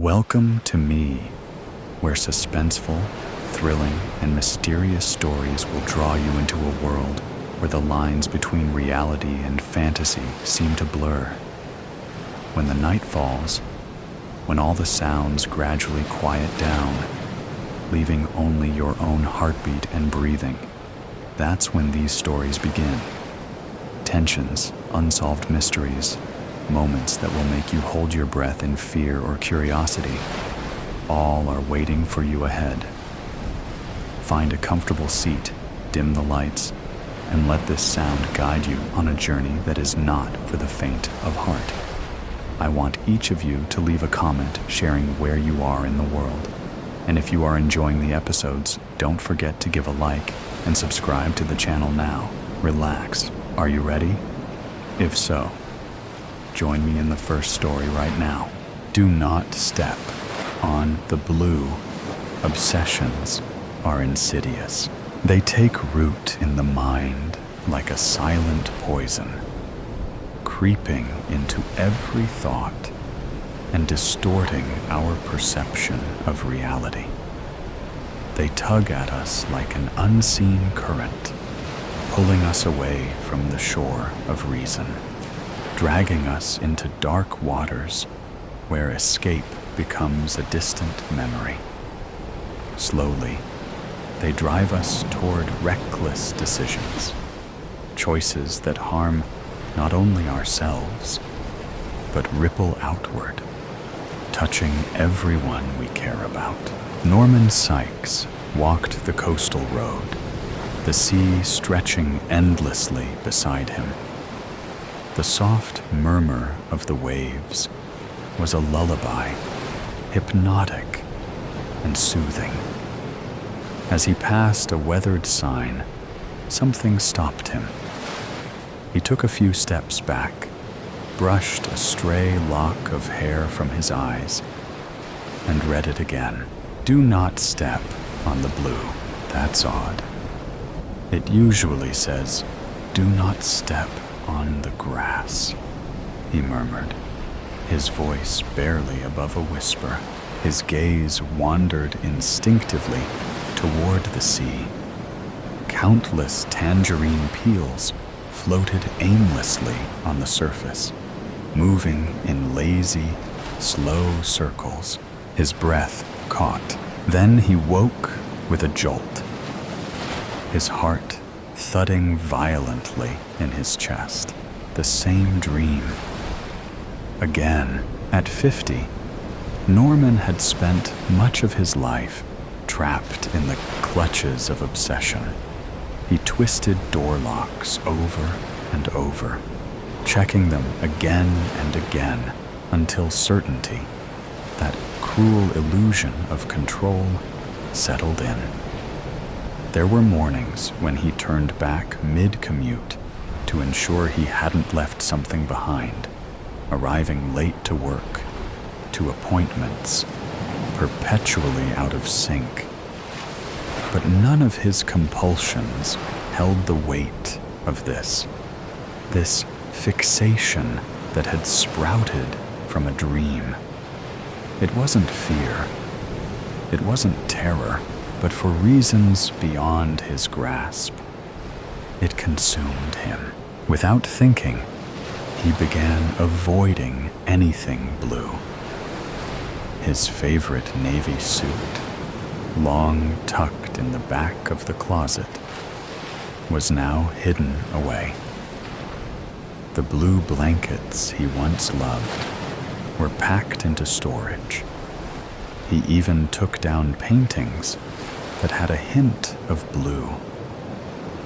Welcome to me, where suspenseful, thrilling, and mysterious stories will draw you into a world where the lines between reality and fantasy seem to blur. When the night falls, when all the sounds gradually quiet down, leaving only your own heartbeat and breathing, that's when these stories begin. Tensions, unsolved mysteries, moments that will make you hold your breath in fear or curiosity, all are waiting for you ahead. Find a comfortable seat, dim the lights, and let this sound guide you on a journey that is not for the faint of heart. I want each of you to leave a comment sharing where you are in the world. And if you are enjoying the episodes, don't forget to give a like and subscribe to the channel now. Relax. Are you ready? If so, join me in the first story right now. Do not step on the blue. Obsessions are insidious. They take root in the mind like a silent poison, creeping into every thought and distorting our perception of reality. They tug at us like an unseen current, pulling us away from the shore of reason, dragging us into dark waters where escape becomes a distant memory. Slowly, they drive us toward reckless decisions, choices that harm not only ourselves, but ripple outward, touching everyone we care about. Norman Sykes walked the coastal road, the sea stretching endlessly beside him. The soft murmur of the waves was a lullaby, hypnotic and soothing. As he passed a weathered sign, something stopped him. He took a few steps back, brushed a stray lock of hair from his eyes, and read it again. Do not step on the blue. That's odd. It usually says, do not step on the grass, he murmured, his voice barely above a whisper. His gaze wandered instinctively toward the sea. Countless tangerine peels floated aimlessly on the surface, moving in lazy, slow circles. His breath caught. Then he woke with a jolt, his heart thudding violently in his chest. The same dream. Again, at 50, Norman had spent much of his life trapped in the clutches of obsession. He twisted door locks over and over, checking them again and again until certainty, that cruel illusion of control, settled in. There were mornings when he turned back mid-commute to ensure he hadn't left something behind, arriving late to work, to appointments, perpetually out of sync. But none of his compulsions held the weight of this fixation that had sprouted from a dream. It wasn't fear, it wasn't terror, but for reasons beyond his grasp. It consumed him. Without thinking, he began avoiding anything blue. His favorite navy suit, long tucked in the back of the closet, was now hidden away. The blue blankets he once loved were packed into storage. He even took down paintings that had a hint of blue,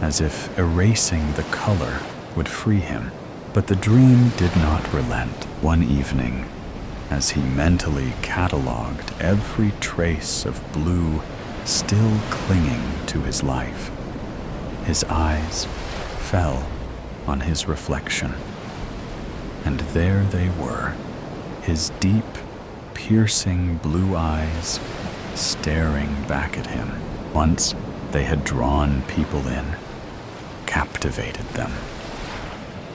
as if erasing the color would free him. But the dream did not relent. One evening, as he mentally cataloged every trace of blue still clinging to his life, his eyes fell on his reflection. And there they were, his deep, piercing blue eyes staring back at him. Once they had drawn people in, captivated them.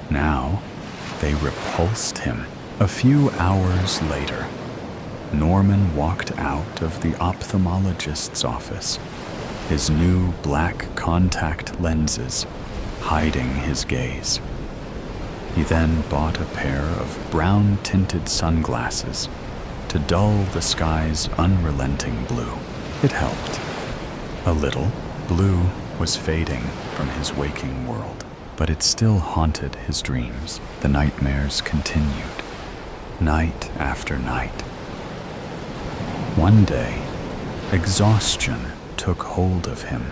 Now they repulsed him. A few hours later, Norman walked out of the ophthalmologist's office, his new black contact lenses hiding his gaze. He then bought a pair of brown-tinted sunglasses to dull the sky's unrelenting blue. It helped. A little. Blue was fading from his waking world, but it still haunted his dreams. The nightmares continued, night after night. One day, exhaustion took hold of him.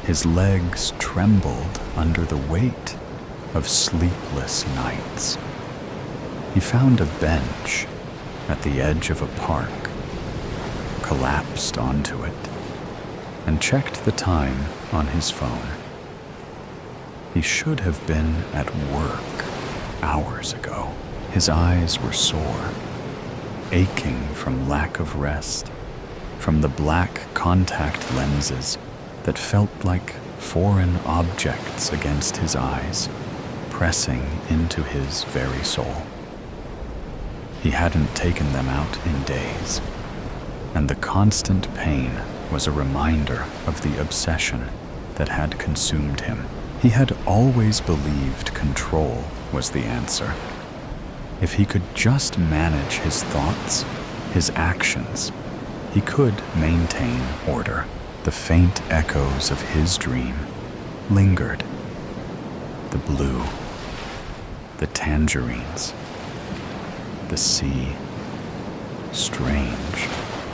His legs trembled under the weight of sleepless nights. He found a bench at the edge of a park, collapsed onto it, and checked the time on his phone. He should have been at work hours ago. His eyes were sore, aching from lack of rest, from the black contact lenses that felt like foreign objects against his eyes, pressing into his very soul. He hadn't taken them out in days, and the constant pain was a reminder of the obsession that had consumed him. He had always believed control was the answer. If he could just manage his thoughts, his actions, he could maintain order. The faint echoes of his dream lingered. The blue, the tangerines, the sea, strange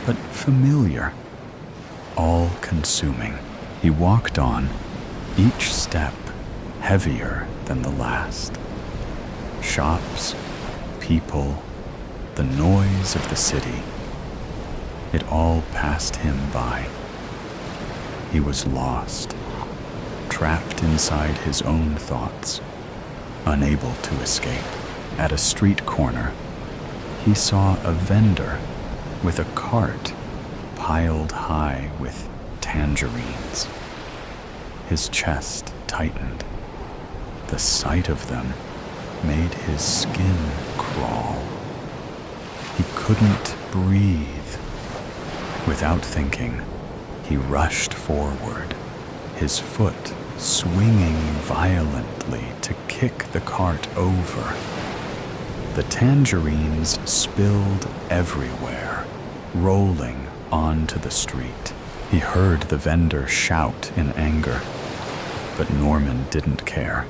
but familiar, all-consuming. He walked on, each step heavier than the last. Shops, people, the noise of the city, it all passed him by. He was lost, trapped inside his own thoughts, unable to escape. At a street corner, he saw a vendor with a cart piled high with tangerines. His chest tightened. The sight of them made his skin crawl. He couldn't breathe. Without thinking, he rushed forward, his foot swinging violently to kick the cart over. The tangerines spilled everywhere, rolling onto the street. He heard the vendor shout in anger, but Norman didn't care.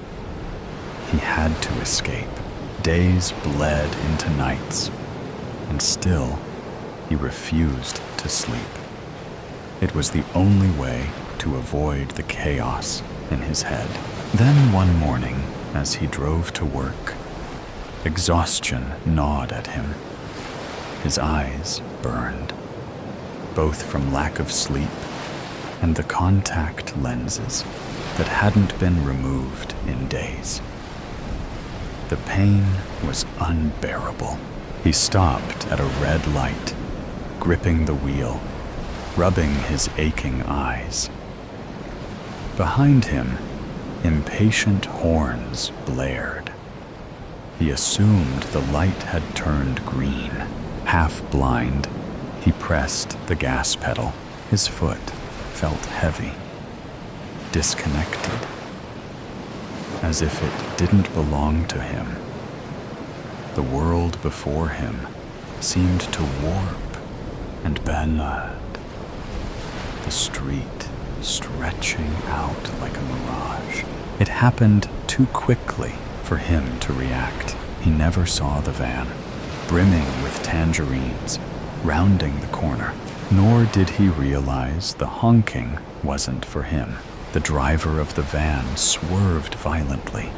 He had to escape. Days bled into nights, and still he refused to sleep. It was the only way to avoid the chaos in his head. Then one morning, as he drove to work, exhaustion gnawed at him. His eyes burned, both from lack of sleep and the contact lenses that hadn't been removed in days. The pain was unbearable. He stopped at a red light, gripping the wheel, rubbing his aching eyes. Behind him, impatient horns blared. He assumed the light had turned green. Half blind, he pressed the gas pedal. His foot felt heavy, disconnected, as if it didn't belong to him. The world before him seemed to warp and bend, the street stretching out like a mirage. It happened too quickly for him to react. He never saw the van, brimming with tangerines, rounding the corner. Nor did he realize the honking wasn't for him. The driver of the van swerved violently,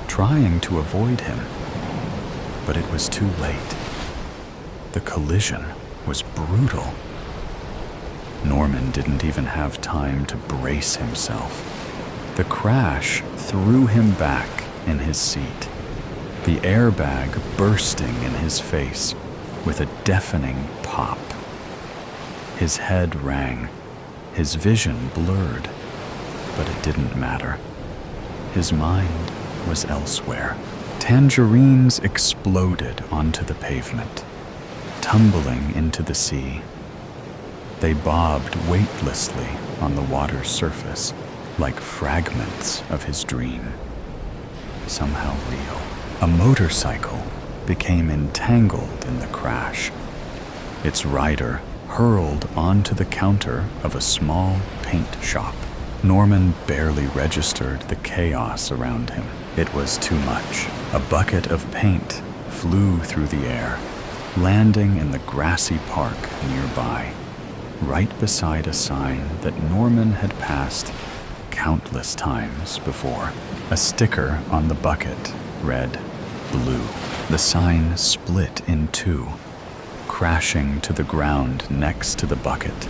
trying to avoid him. But it was too late. The collision was brutal. Norman didn't even have time to brace himself. The crash threw him back in his seat, the airbag bursting in his face with a deafening pop. His head rang, his vision blurred, but it didn't matter. His mind was elsewhere. Tangerines exploded onto the pavement, tumbling into the sea. They bobbed weightlessly on the water's surface, like fragments of his dream. Somehow real. A motorcycle became entangled in the crash. Its rider hurled onto the counter of a small paint shop. Norman barely registered the chaos around him. It was too much. A bucket of paint flew through the air, landing in the grassy park nearby, right beside a sign that Norman had passed countless times before. A sticker on the bucket read "Blue." The sign split in two, crashing to the ground next to the bucket.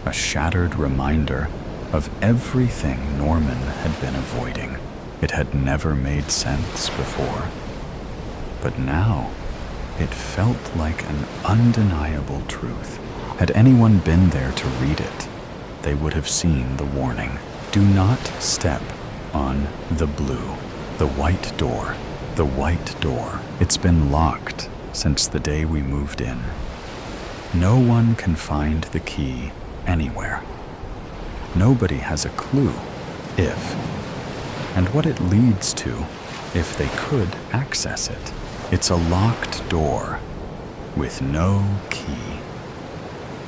A shattered reminder of everything Norman had been avoiding. It had never made sense before, but now it felt like an undeniable truth. Had anyone been there to read it, they would have seen the warning. Do not step on the blue. The white door. The white door. It's been locked since the day we moved in. No one can find the key anywhere. Nobody has a clue if and what it leads to if they could access it. It's a locked door with no key,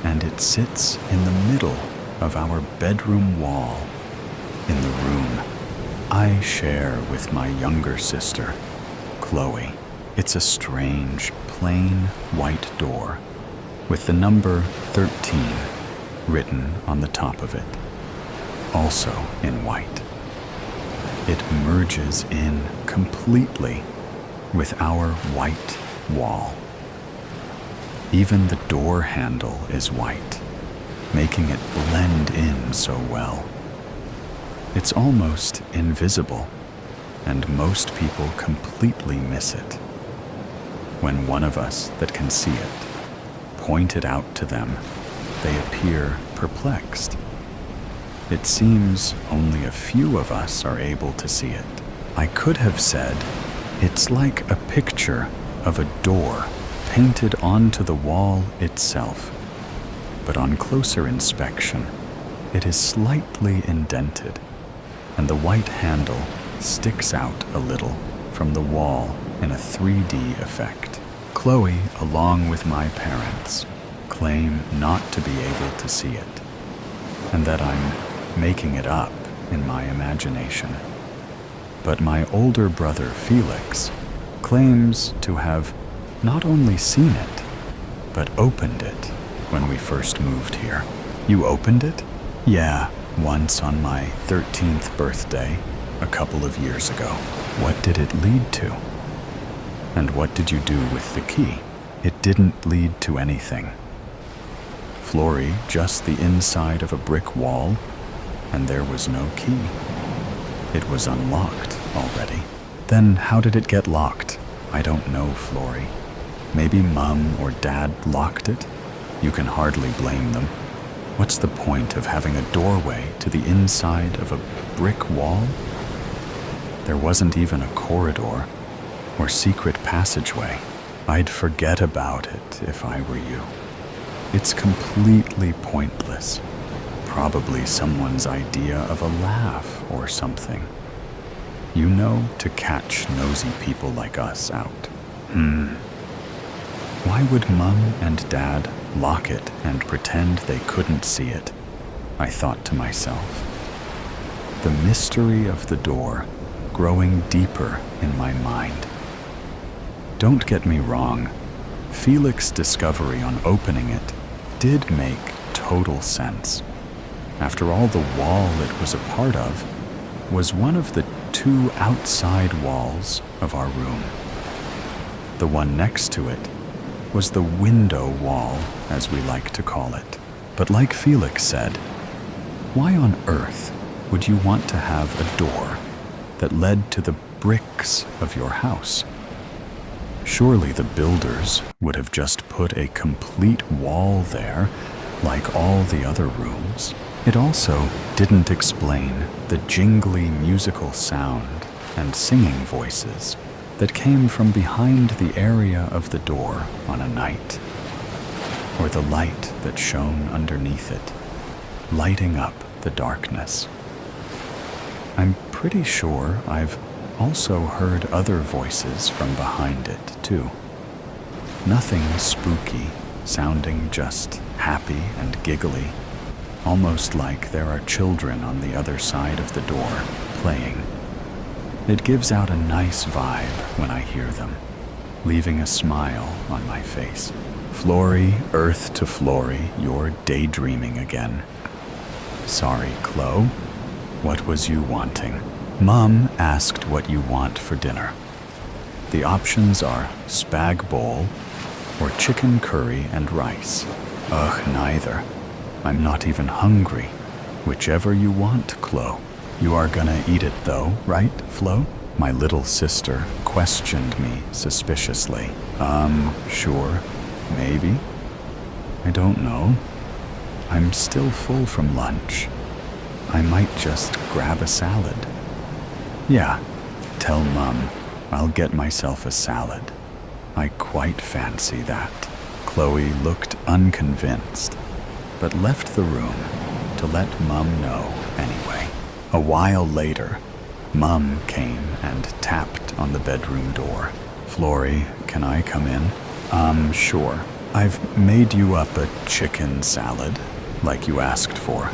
and it sits in the middle of our bedroom wall in the room I share with my younger sister, Chloe. It's a strange, plain white door with the number 13 written on the top of it, also in white. It merges in completely with our white wall. Even the door handle is white, making it blend in so well. It's almost invisible, and most people completely miss it. When one of us that can see it point it out to them, they appear perplexed. It seems only a few of us are able to see it. I could have said, it's like a picture of a door painted onto the wall itself, but on closer inspection, it is slightly indented, and the white handle sticks out a little from the wall in a 3D effect. Chloe, along with my parents, claim not to be able to see it, and that I'm making it up in my imagination. But my older brother Felix claims to have not only seen it, but opened it when we first moved here. You opened it? Yeah, once on my 13th birthday, a couple of years ago. What did it lead to? And what did you do with the key? It didn't lead to anything. Flory, just the inside of a brick wall, and there was no key. It was unlocked already. Then how did it get locked? I don't know, Flory. Maybe Mum or Dad locked it? You can hardly blame them. What's the point of having a doorway to the inside of a brick wall? There wasn't even a corridor or secret passageway. I'd forget about it if I were you. It's completely pointless. Probably someone's idea of a laugh or something. You know, to catch nosy people like us out. Why would Mum and Dad lock it and pretend they couldn't see it? I thought to myself. The mystery of the door growing deeper in my mind. Don't get me wrong, Felix's discovery on opening it did make total sense. After all, the wall it was a part of was one of the two outside walls of our room. The one next to it was the window wall, as we like to call it. But like Felix said, why on earth would you want to have a door that led to the bricks of your house? Surely the builders would have just put a complete wall there, like all the other rooms. It also didn't explain the jingly musical sound and singing voices that came from behind the area of the door on a night, or the light that shone underneath it, lighting up the darkness. I'm pretty sure I've also heard other voices from behind it, too. Nothing spooky, sounding just happy and giggly, almost like there are children on the other side of the door playing. It gives out a nice vibe when I hear them, leaving a smile on my face. Flory, earth to Flory, you're daydreaming again. Sorry, Chloe. What was you wanting? Mom asked what you want for dinner. The options are spag bowl or chicken curry and rice. Ugh, neither. I'm not even hungry. Whichever you want, Chloe. You are gonna eat it though, right, Flo? My little sister questioned me suspiciously. Sure, maybe. I don't know. I'm still full from lunch. I might just grab a salad. Yeah, tell Mum I'll get myself a salad. I quite fancy that. Chloe looked unconvinced, but left the room to let Mum know anyway. A while later, Mum came and tapped on the bedroom door. Flory, can I come in? Sure. I've made you up a chicken salad, like you asked for.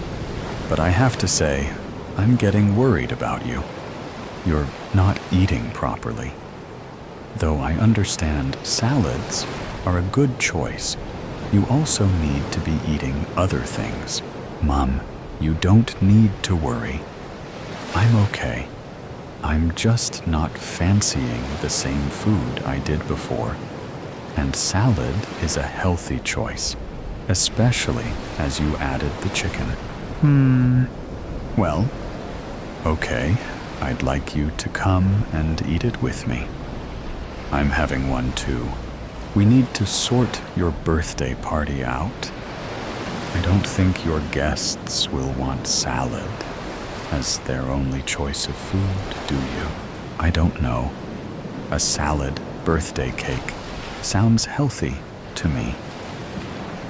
But I have to say, I'm getting worried about you. You're not eating properly. Though I understand salads are a good choice, you also need to be eating other things. Mom, you don't need to worry. I'm okay. I'm just not fancying the same food I did before. And salad is a healthy choice, especially as you added the chicken. Well, okay, I'd like you to come and eat it with me. I'm having one too. We need to sort your birthday party out. I don't think your guests will want salad as their only choice of food, do you? I don't know. A salad birthday cake sounds healthy to me.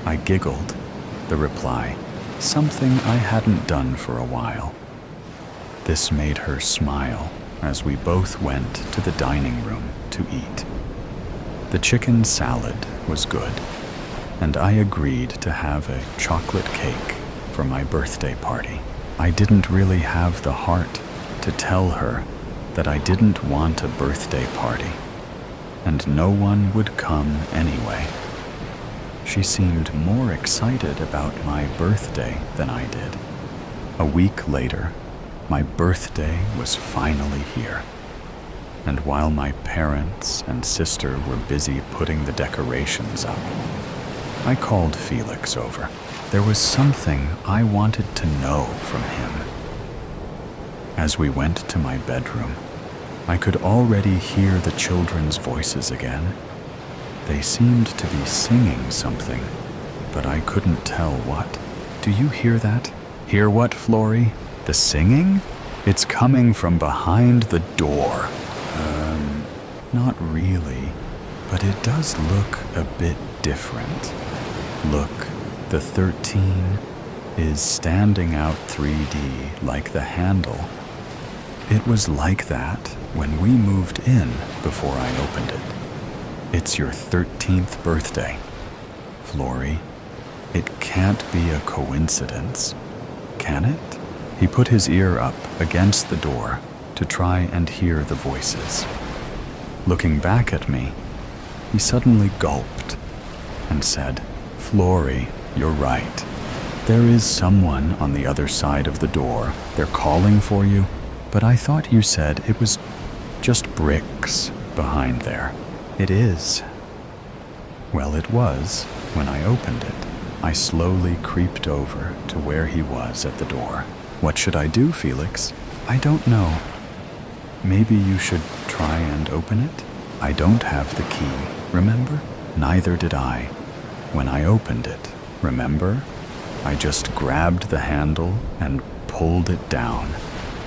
I giggled, the reply, something I hadn't done for a while. This made her smile as we both went to the dining room to eat. The chicken salad was good, and I agreed to have a chocolate cake for my birthday party. I didn't really have the heart to tell her that I didn't want a birthday party, and no one would come anyway. She seemed more excited about my birthday than I did. A week later, my birthday was finally here. And while my parents and sister were busy putting the decorations up, I called Felix over. There was something I wanted to know from him. As we went to my bedroom, I could already hear the children's voices again. They seemed to be singing something, but I couldn't tell what. Do you hear that? Hear what, Flory? The singing? It's coming from behind the door. Not really, but it does look a bit different. Look, the 13 is standing out 3D like the handle. It was like that when we moved in before I opened it. It's your 13th birthday. Flory, it can't be a coincidence, can it? He put his ear up against the door to try and hear the voices. Looking back at me, he suddenly gulped and said, Flory, you're right. There is someone on the other side of the door. They're calling for you, but I thought you said it was just bricks behind there. It is. Well, it was when I opened it. I slowly creeped over to where he was at the door. What should I do, Felix? I don't know. Maybe you should try and open it? I don't have the key, remember? Neither did I. When I opened it, remember? I just grabbed the handle and pulled it down.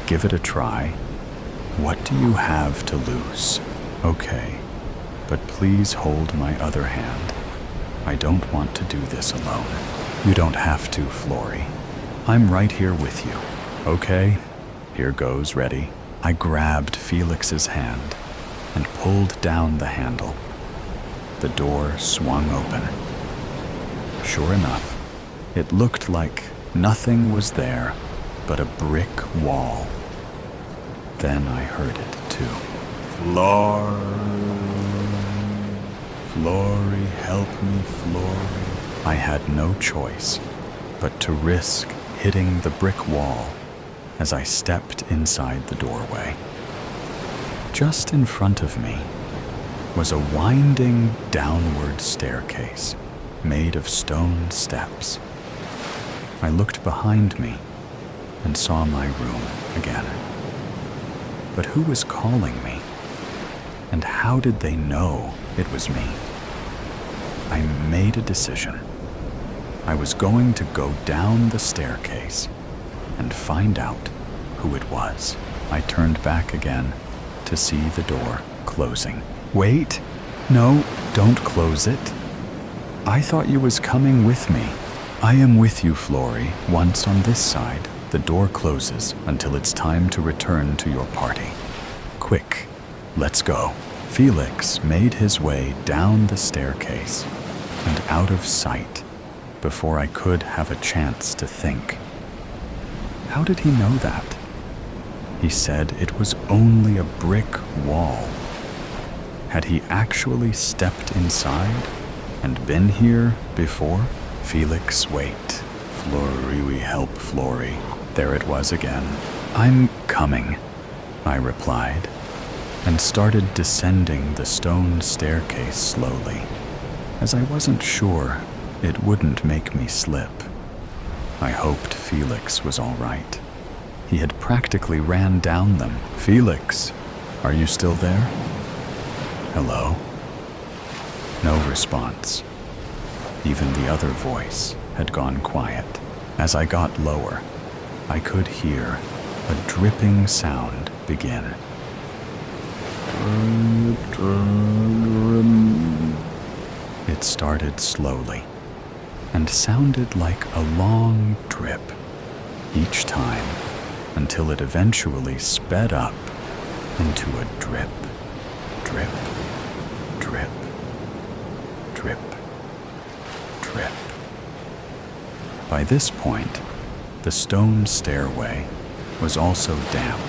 Give it a try. What do you have to lose? Okay, but please hold my other hand. I don't want to do this alone. You don't have to, Flory. I'm right here with you. Okay, here goes, ready? I grabbed Felix's hand and pulled down the handle. The door swung open. Sure enough, it looked like nothing was there but a brick wall. Then I heard it too. Flory, help me, Flory. I had no choice but to risk hitting the brick wall as I stepped inside the doorway. Just in front of me was a winding downward staircase made of stone steps. I looked behind me and saw my room again. But who was calling me? And how did they know it was me? I made a decision. I was going to go down the staircase and find out who it was. I turned back again to see the door closing. Wait, no, don't close it. I thought you was coming with me. I am with you, Flory. Once on this side, the door closes until it's time to return to your party. Quick, let's go. Felix made his way down the staircase and out of sight before I could have a chance to think. How did he know that? He said it was only a brick wall. Had he actually stepped inside and been here before? Felix, wait. Flory, we help Flory. There it was again. I'm coming, I replied, and started descending the stone staircase slowly, as I wasn't sure it wouldn't make me slip. I hoped Felix was all right. He had practically ran down them. Felix, are you still there? Hello? No response. Even the other voice had gone quiet. As I got lower, I could hear a dripping sound begin. It started slowly and sounded like a long drip each time until it eventually sped up into a drip, drip, drip, drip, drip. By this point, the stone stairway was also damp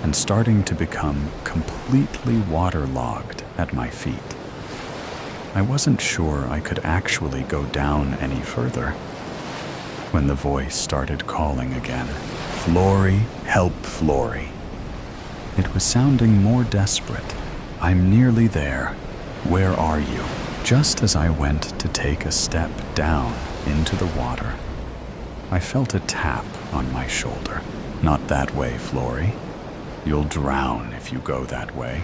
and starting to become completely waterlogged at my feet. I wasn't sure I could actually go down any further when the voice started calling again. Flory, help Flory. It was sounding more desperate. I'm nearly there. Where are you? Just as I went to take a step down into the water, I felt a tap on my shoulder. Not that way, Flory. You'll drown if you go that way.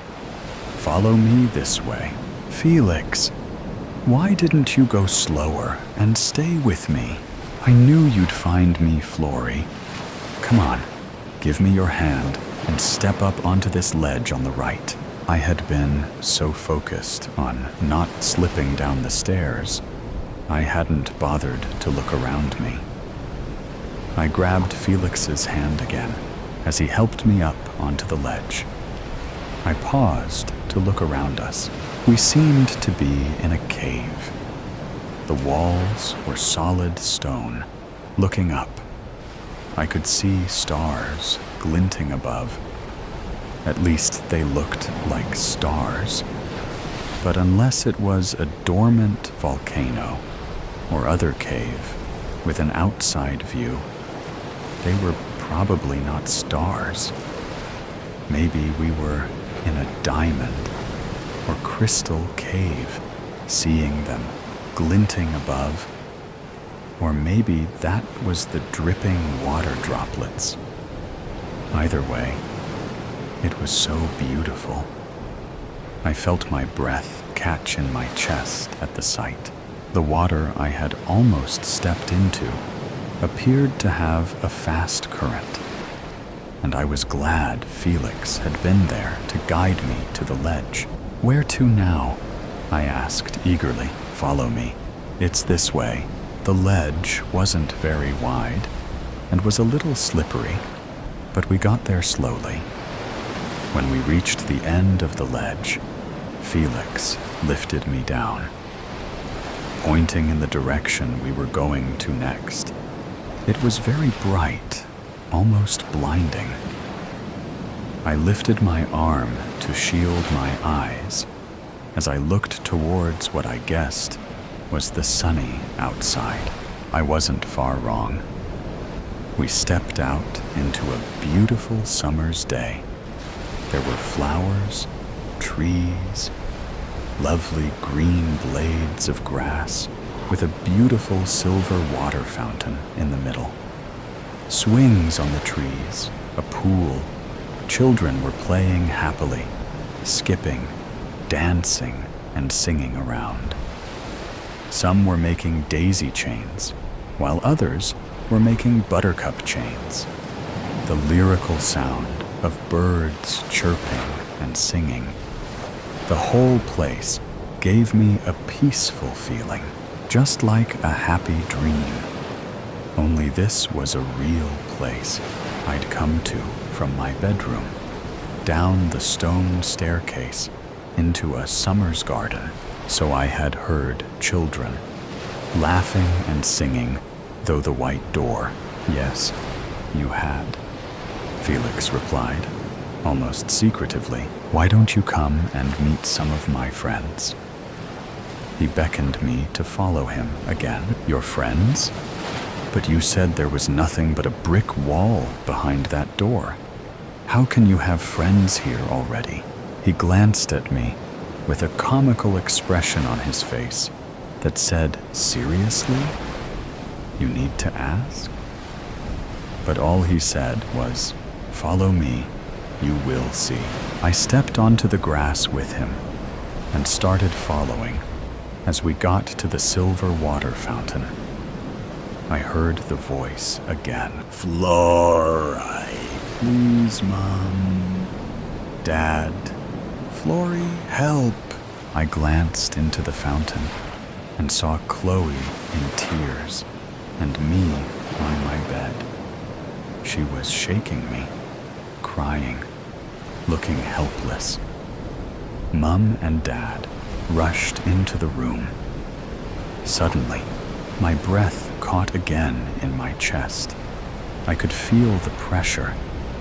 Follow me this way. Felix, why didn't you go slower and stay with me? I knew you'd find me, Flory. Come on, give me your hand and step up onto this ledge on the right. I had been so focused on not slipping down the stairs, I hadn't bothered to look around me. I grabbed Felix's hand again as he helped me up onto the ledge. I paused to look around us. We seemed to be in a cave. The walls were solid stone. Looking up, I could see stars glinting above. At least they looked like stars. But unless it was a dormant volcano or other cave with an outside view, they were probably not stars. Maybe we were in a diamond or crystal cave, seeing them glinting above. Or maybe that was the dripping water droplets. Either way, it was so beautiful. I felt my breath catch in my chest at the sight. The water I had almost stepped into appeared to have a fast current. and I was glad Felix had been there to guide me to the ledge. "Where to now?" I asked eagerly. "Follow me. It's this way." The ledge wasn't very wide and was a little slippery, but we got there slowly. When we reached the end of the ledge, Felix lifted me down, pointing in the direction we were going to next. It was very bright, almost blinding. I lifted my arm to shield my eyes as I looked towards what I guessed was the sunny outside. I wasn't far wrong. We stepped out into a beautiful summer's day. There were flowers, trees, lovely green blades of grass with a beautiful silver water fountain in the middle. Swings on the trees, a pool. Children were playing happily, skipping, dancing, and singing around. Some were making daisy chains, while others were making buttercup chains. The lyrical sound of birds chirping and singing. The whole place gave me a peaceful feeling, just like a happy dream. Only this was a real place I'd come to from my bedroom, down the stone staircase into a summer's garden. So I had heard children laughing and singing, though the white door. "Yes, you had," Felix replied, almost secretively. "Why don't you come and meet some of my friends?" He beckoned me to follow him again. "Your friends? But you said there was nothing but a brick wall behind that door. How can you have friends here already?" He glanced at me with a comical expression on his face that said, "Seriously? You need to ask?" But all he said was, "Follow me, you will see." I stepped onto the grass with him and started following. As we got to the silver water fountain, I heard the voice again. "Florrie, please, Mom. Dad, Florrie, help." I glanced into the fountain and saw Chloe in tears and me on my bed. She was shaking me, crying, looking helpless. Mum and Dad rushed into the room. Suddenly, my breath caught again in my chest. I could feel the pressure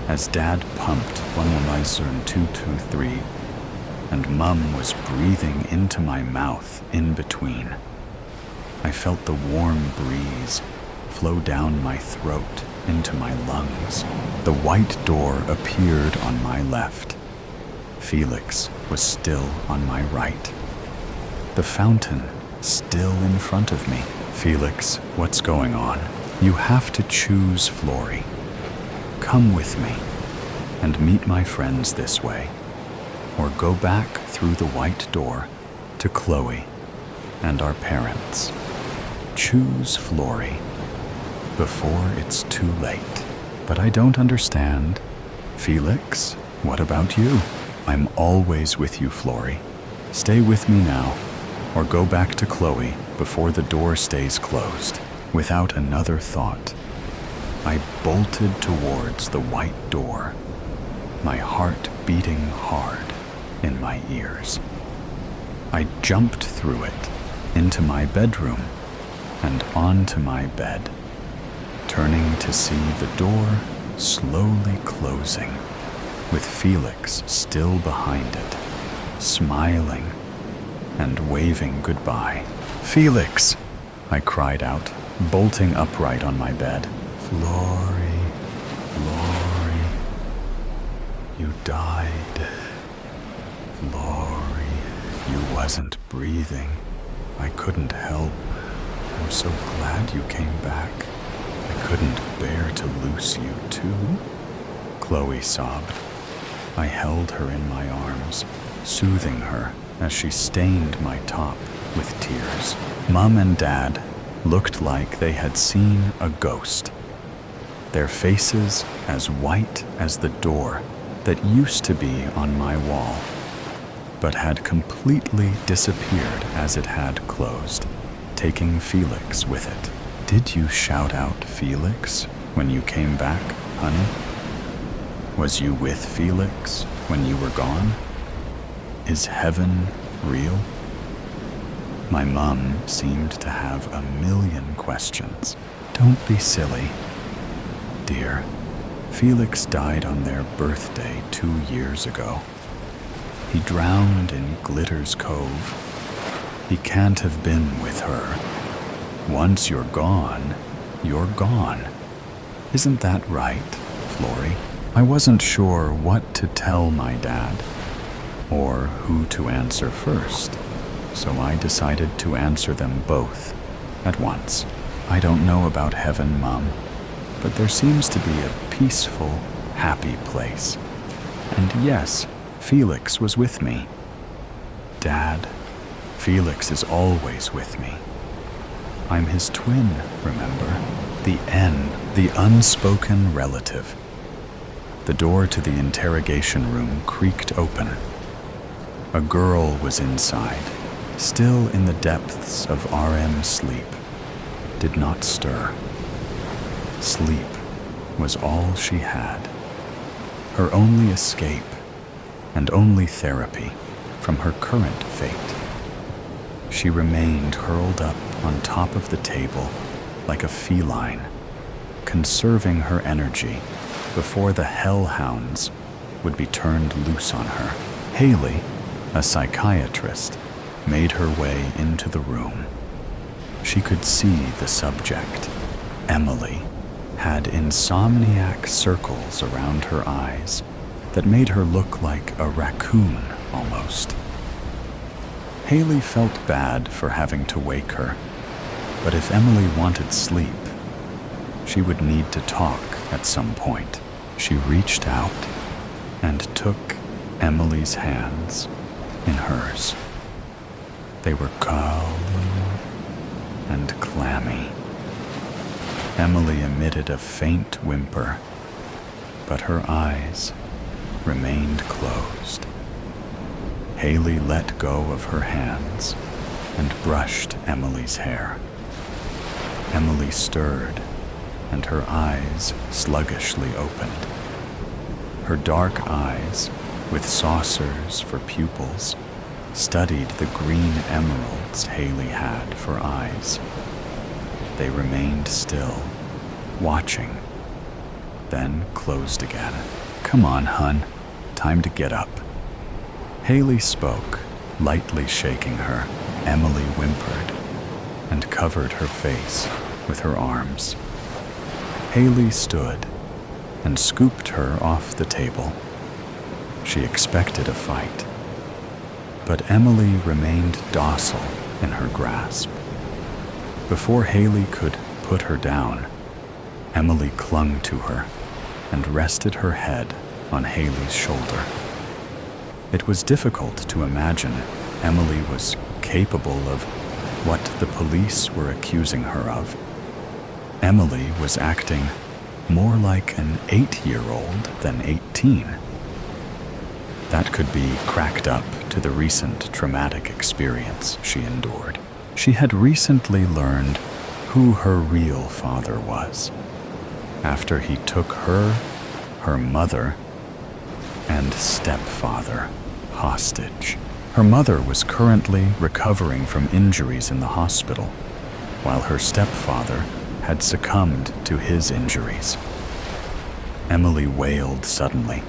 as Dad pumped 1 2 2 3 and Mum was breathing into my mouth in between. I felt the warm breeze flow down my throat into my lungs. The white door appeared on my left. Felix was still on my right. The fountain still in front of me. "Felix, what's going on? You have to choose Florrie. Come with me and meet my friends this way, or go back through the white door to Chloe and our parents. Choose Florrie before it's too late." "But I don't understand." "Felix, what about you?" "I'm always with you, Florrie. Stay with me now, or go back to Chloe before the door stays closed." Without another thought, I bolted towards the white door, my heart beating hard in my ears. I jumped through it, into my bedroom, and onto my bed, turning to see the door slowly closing, with Felix still behind it, smiling and waving goodbye. "Felix!" I cried out, bolting upright on my bed. "Florrie, Florrie, you died. Florrie, you wasn't breathing. I couldn't help. I'm so glad you came back. I couldn't bear to lose you too." Chloe sobbed. I held her in my arms, soothing her as she stained my top with tears. Mum and Dad looked like they had seen a ghost. their faces as white as the door that used to be on my wall, but had completely disappeared as it had closed, taking Felix with it. Did you shout out Felix when you came back, honey? Was you with Felix when you were gone? Is heaven real? My mom seemed to have a million questions. Don't be silly. Dear, Felix died on their birthday 2 years ago. He drowned in Glitter's Cove. He can't have been with her. Once you're gone, you're gone. Isn't that right, Flory? I wasn't sure what to tell my dad, or who to answer first, so I decided to answer them both at once. I don't know about heaven, Mom, but there seems to be a peaceful, happy place. And yes, Felix was with me. Dad, Felix is always with me. I'm his twin, remember? The N, the unspoken relative. The door to the interrogation room creaked open. A girl was inside, still in the depths of REM sleep, did not stir. Sleep was all she had, her only escape and only therapy from her current fate. She remained curled up on top of the table like a feline, conserving her energy before the hellhounds would be turned loose on her. Haley, a psychiatrist, made her way into the room. She could see the subject. Emily had insomniac circles around her eyes that made her look like a raccoon almost. Haley felt bad for having to wake her, but if Emily wanted sleep, she would need to talk at some point. She reached out and took Emily's hands in hers. They were cold and clammy. Emily emitted a faint whimper, but her eyes remained closed. Haley let go of her hands and brushed Emily's hair. Emily stirred, and her eyes sluggishly opened. Her dark eyes, with saucers for pupils, studied the green emeralds Haley had for eyes. They remained still, watching, then closed again. Come on, hun. Time to get up. Haley spoke, lightly shaking her. Emily whimpered and covered her face with her arms. Haley stood and scooped her off the table. She expected a fight, but Emily remained docile in her grasp. Before Haley could put her down, Emily clung to her and rested her head on Haley's shoulder. It was difficult to imagine Emily was capable of what the police were accusing her of. Emily was acting more like an 8-year-old than 18. That could be cracked up to the recent traumatic experience she endured. She had recently learned who her real father was, after he took her, her mother, and stepfather hostage. Her mother was currently recovering from injuries in the hospital, while her stepfather had succumbed to his injuries. Emily wailed suddenly,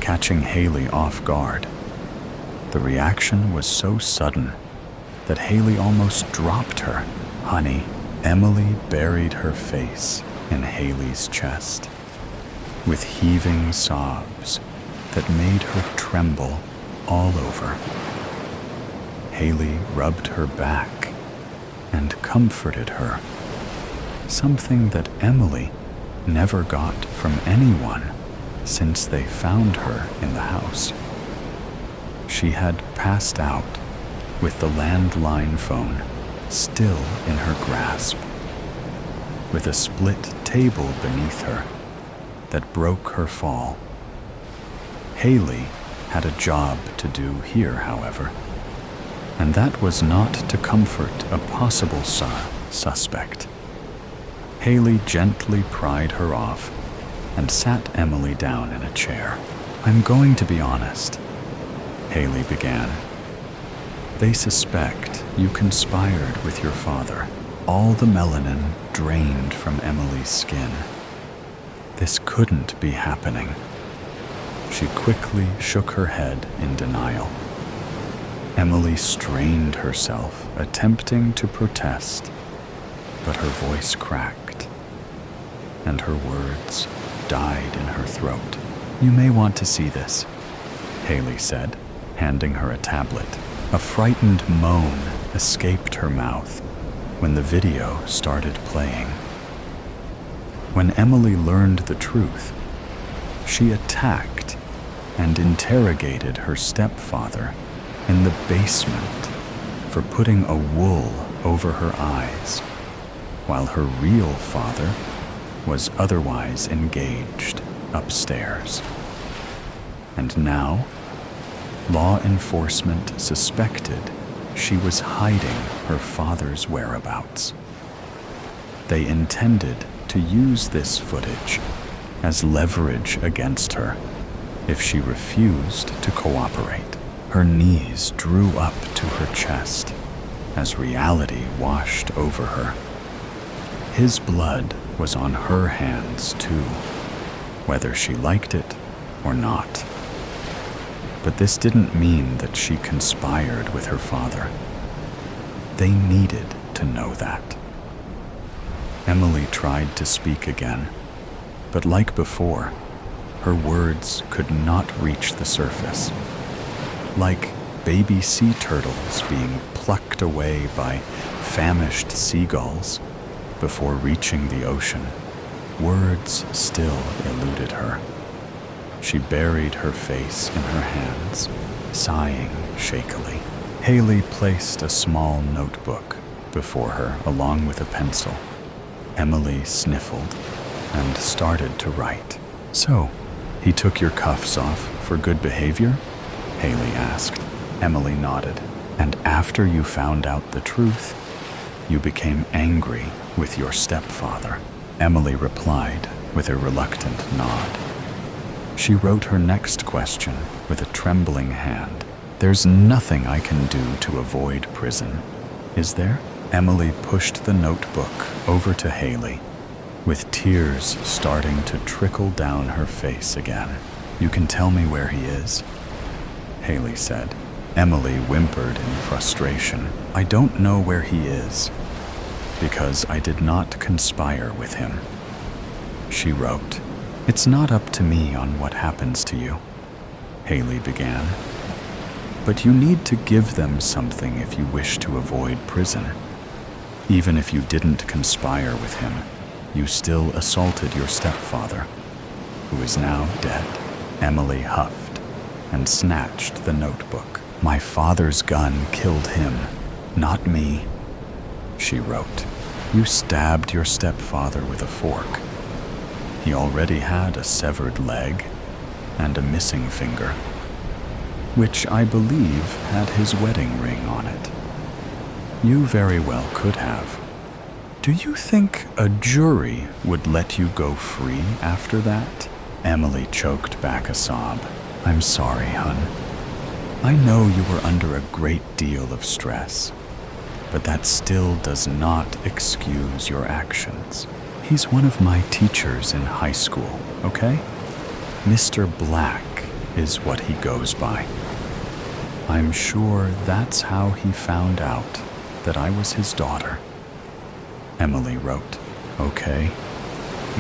catching Haley off guard. The reaction was so sudden that Haley almost dropped her. Honey, Emily buried her face in Haley's chest, with heaving sobs that made her tremble all over. Haley rubbed her back and comforted her, something that Emily never got from anyone since they found her in the house. She had passed out with the landline phone still in her grasp, with a split table beneath her that broke her fall. Haley had a job to do here, however, and that was not to comfort a possible suspect. Haley gently pried her off and sat Emily down in a chair. "I'm going to be honest," Haley began. "They suspect you conspired with your father." All the melanin drained from Emily's skin. This couldn't be happening. She quickly shook her head in denial. Emily strained herself, attempting to protest, but her voice cracked, and her words died in her throat. "You may want to see this," Haley said, handing her a tablet. A frightened moan escaped her mouth when the video started playing. When Emily learned the truth, she attacked and interrogated her stepfather in the basement for putting a wool over her eyes, while her real father was otherwise engaged upstairs. And now, law enforcement suspected she was hiding her father's whereabouts. They intended to use this footage as leverage against her if she refused to cooperate. Her knees drew up to her chest as reality washed over her. His blood was on her hands too, whether she liked it or not. But this didn't mean that she conspired with her father. They needed to know that. Emily tried to speak again, but like before, her words could not reach the surface. Like baby sea turtles being plucked away by famished seagulls before reaching the ocean, words still eluded her. She buried her face in her hands, sighing shakily. Haley placed a small notebook before her along with a pencil. Emily sniffled and started to write. "So, he took your cuffs off for good behavior?" Haley asked. Emily nodded. "And after you found out the truth, you became angry with your stepfather?" Emily replied with a reluctant nod. She wrote her next question with a trembling hand. "There's nothing I can do to avoid prison, is there?" Emily pushed the notebook over to Haley, with tears starting to trickle down her face again. "You can tell me where he is," Haley said. Emily whimpered in frustration. "I don't know where he is, because I did not conspire with him," she wrote. "It's not up to me on what happens to you," Haley began. "But you need to give them something if you wish to avoid prison. Even if you didn't conspire with him, you still assaulted your stepfather, who is now dead." Emily huffed and snatched the notebook. "My father's gun killed him, not me," she wrote. "You stabbed your stepfather with a fork. He already had a severed leg and a missing finger, which I believe had his wedding ring on it. You very well could have. Do you think a jury would let you go free after that?" Emily choked back a sob. "I'm sorry, hon. I know you were under a great deal of stress, but that still does not excuse your actions. He's one of my teachers in high school, okay? Mr. Black is what he goes by. I'm sure that's how he found out that I was his daughter." Emily wrote. "Okay,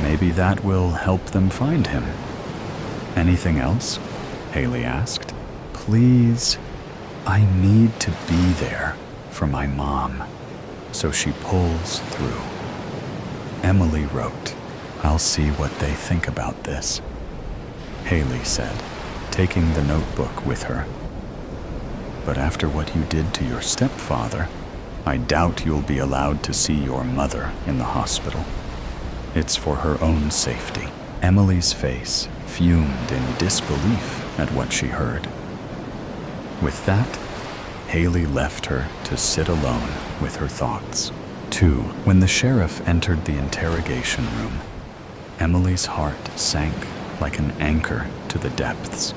maybe that will help them find him. Anything else?" Haley asked. "Please, I need to be there for my mom, so she pulls through." Emily wrote, "I'll see what they think about this," Haley said, taking the notebook with her. "But after what you did to your stepfather, I doubt you'll be allowed to see your mother in the hospital. It's for her own safety." Emily's face fumed in disbelief at what she heard. With that, Haley left her to sit alone with her thoughts. 2. When the sheriff entered the interrogation room, Emily's heart sank like an anchor to the depths.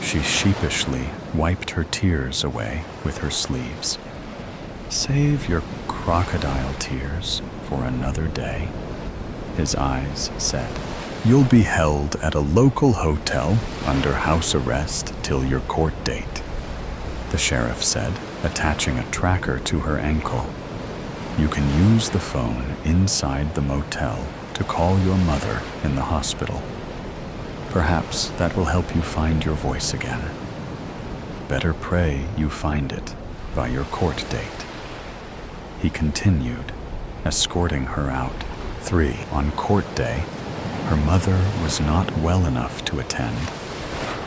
She sheepishly wiped her tears away with her sleeves. "Save your crocodile tears for another day," his eyes said. "You'll be held at a local hotel under house arrest till your court date," the sheriff said, attaching a tracker to her ankle. "You can use the phone inside the motel to call your mother in the hospital. Perhaps that will help you find your voice again. Better pray you find it by your court date," he continued, escorting her out. 3. On court day, her mother was not well enough to attend.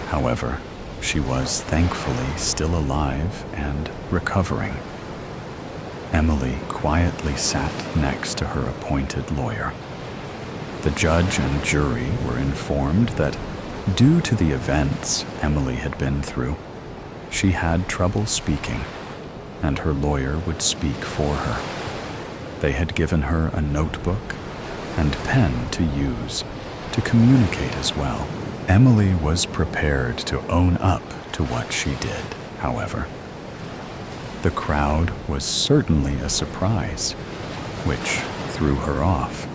However, she was thankfully still alive and recovering. Emily quietly sat next to her appointed lawyer. The judge and jury were informed that, due to the events Emily had been through, she had trouble speaking, and her lawyer would speak for her. They had given her a notebook and pen to use to communicate as well. Emily was prepared to own up to what she did, however. The crowd was certainly a surprise, which threw her off.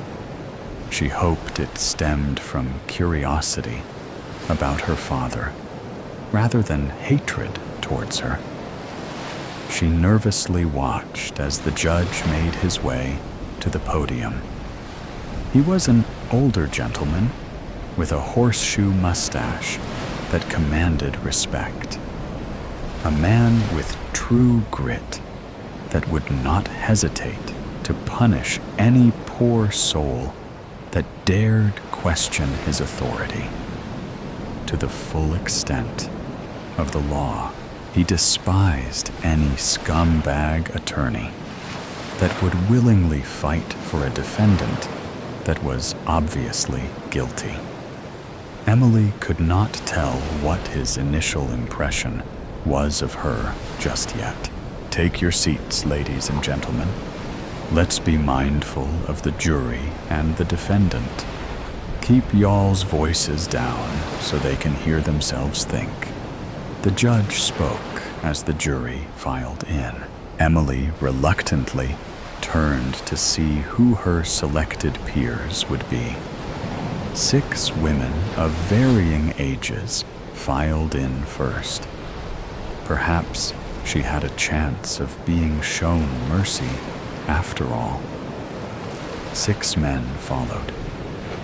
She hoped it stemmed from curiosity about her father, rather than hatred towards her. She nervously watched as the judge made his way to the podium. He was an older gentleman with a horseshoe mustache that commanded respect. A man with true grit that would not hesitate to punish any poor soul that dared question his authority. To the full extent of the law, he despised any scumbag attorney that would willingly fight for a defendant that was obviously guilty. Emily could not tell what his initial impression was of her just yet. "Take your seats, ladies and gentlemen. Let's be mindful of the jury and the defendant. Keep y'all's voices down so they can hear themselves think." The judge spoke as the jury filed in. Emily reluctantly turned to see who her selected peers would be. 6 women of varying ages filed in first. Perhaps she had a chance of being shown mercy after all. 6 men followed,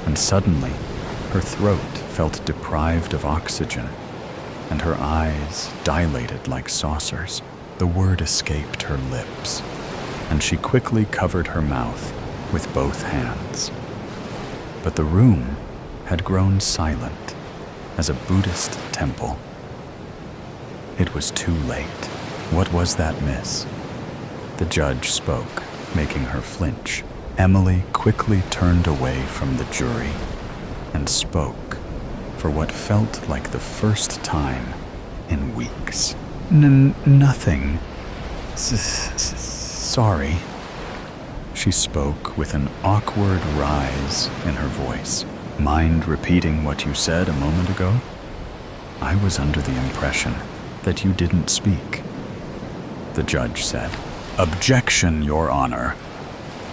and suddenly her throat felt deprived of oxygen, and her eyes dilated like saucers. The word escaped her lips, and she quickly covered her mouth with both hands. But the room had grown silent as a Buddhist temple. It was too late. "What was that, miss?" The judge spoke, making her flinch. Emily quickly turned away from the jury and spoke for what felt like the first time in weeks. Nothing. Sorry." She spoke with an awkward rise in her voice. "Mind repeating what you said a moment ago? I was under the impression that you didn't speak." The judge said. "Objection, Your Honor."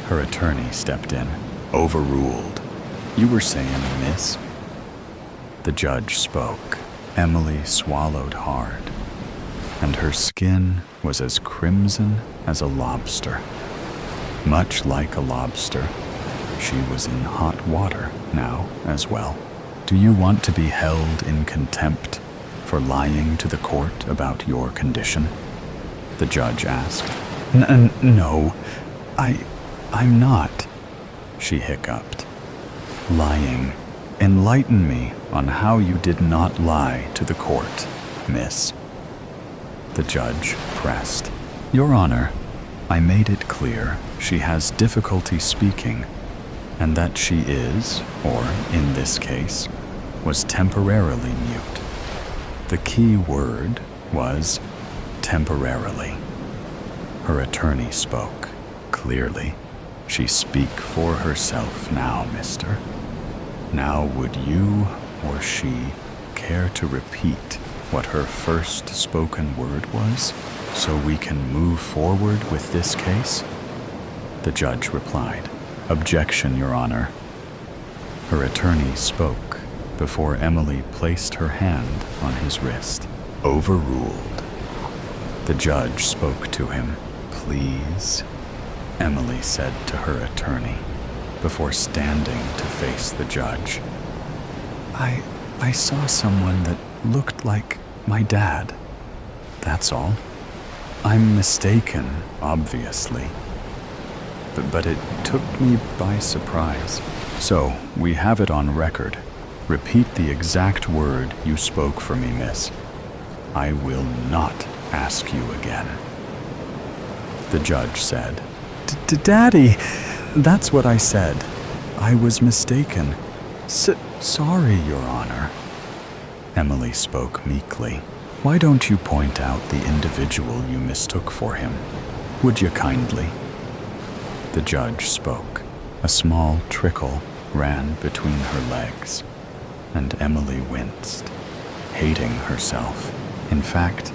Her attorney stepped in. "Overruled. You were saying, miss?" The judge spoke. Emily swallowed hard, and her skin was as crimson as a lobster. Much like a lobster, she was in hot water now as well. "Do you want to be held in contempt for lying to the court about your condition?" the judge asked. No, I'm not," she hiccuped. "Lying. Enlighten me on how you did not lie to the court, miss." The judge pressed. "Your Honor, I made it clear she has difficulty speaking and that she is, or in this case, was temporarily mute. The key word was temporarily. Her attorney spoke clearly. She speak for herself now, mister. Now would you or she care to repeat what her first spoken word was, so we can move forward with this case? The judge replied, "Objection, Your Honor." Her attorney spoke before Emily placed her hand on his wrist. Overruled. The judge spoke to him. "Please," Emily said to her attorney before standing to face the judge. I saw someone that looked like my dad. That's all. I'm mistaken, obviously. But it took me by surprise. So, we have it on record. Repeat the exact word you spoke for me, miss. I will not ask you again." The judge said, "Daddy, that's what I said. I was mistaken. Sorry, Your Honor." Emily spoke meekly. "Why don't you point out the individual you mistook for him? Would you kindly?" The judge spoke. A small trickle ran between her legs, and Emily winced, hating herself. In fact,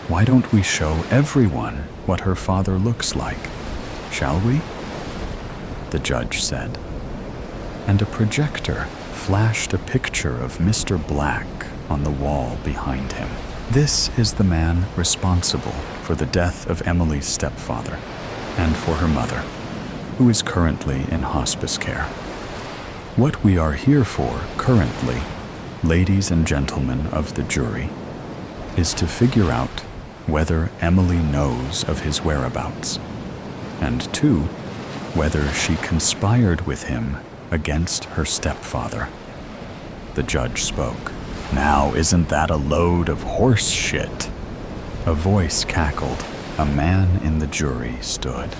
why don't we show everyone what her father looks like? Shall we? The judge said. And a projector flashed a picture of Mr. Black on the wall behind him. This is the man responsible for the death of Emily's stepfather and for her mother, who is currently in hospice care. What we are here for currently, ladies and gentlemen of the jury, is to figure out whether Emily knows of his whereabouts, and two, whether she conspired with him against her stepfather. The judge spoke. "Now, isn't that a load of horse shit?" A voice cackled. A man in the jury stood,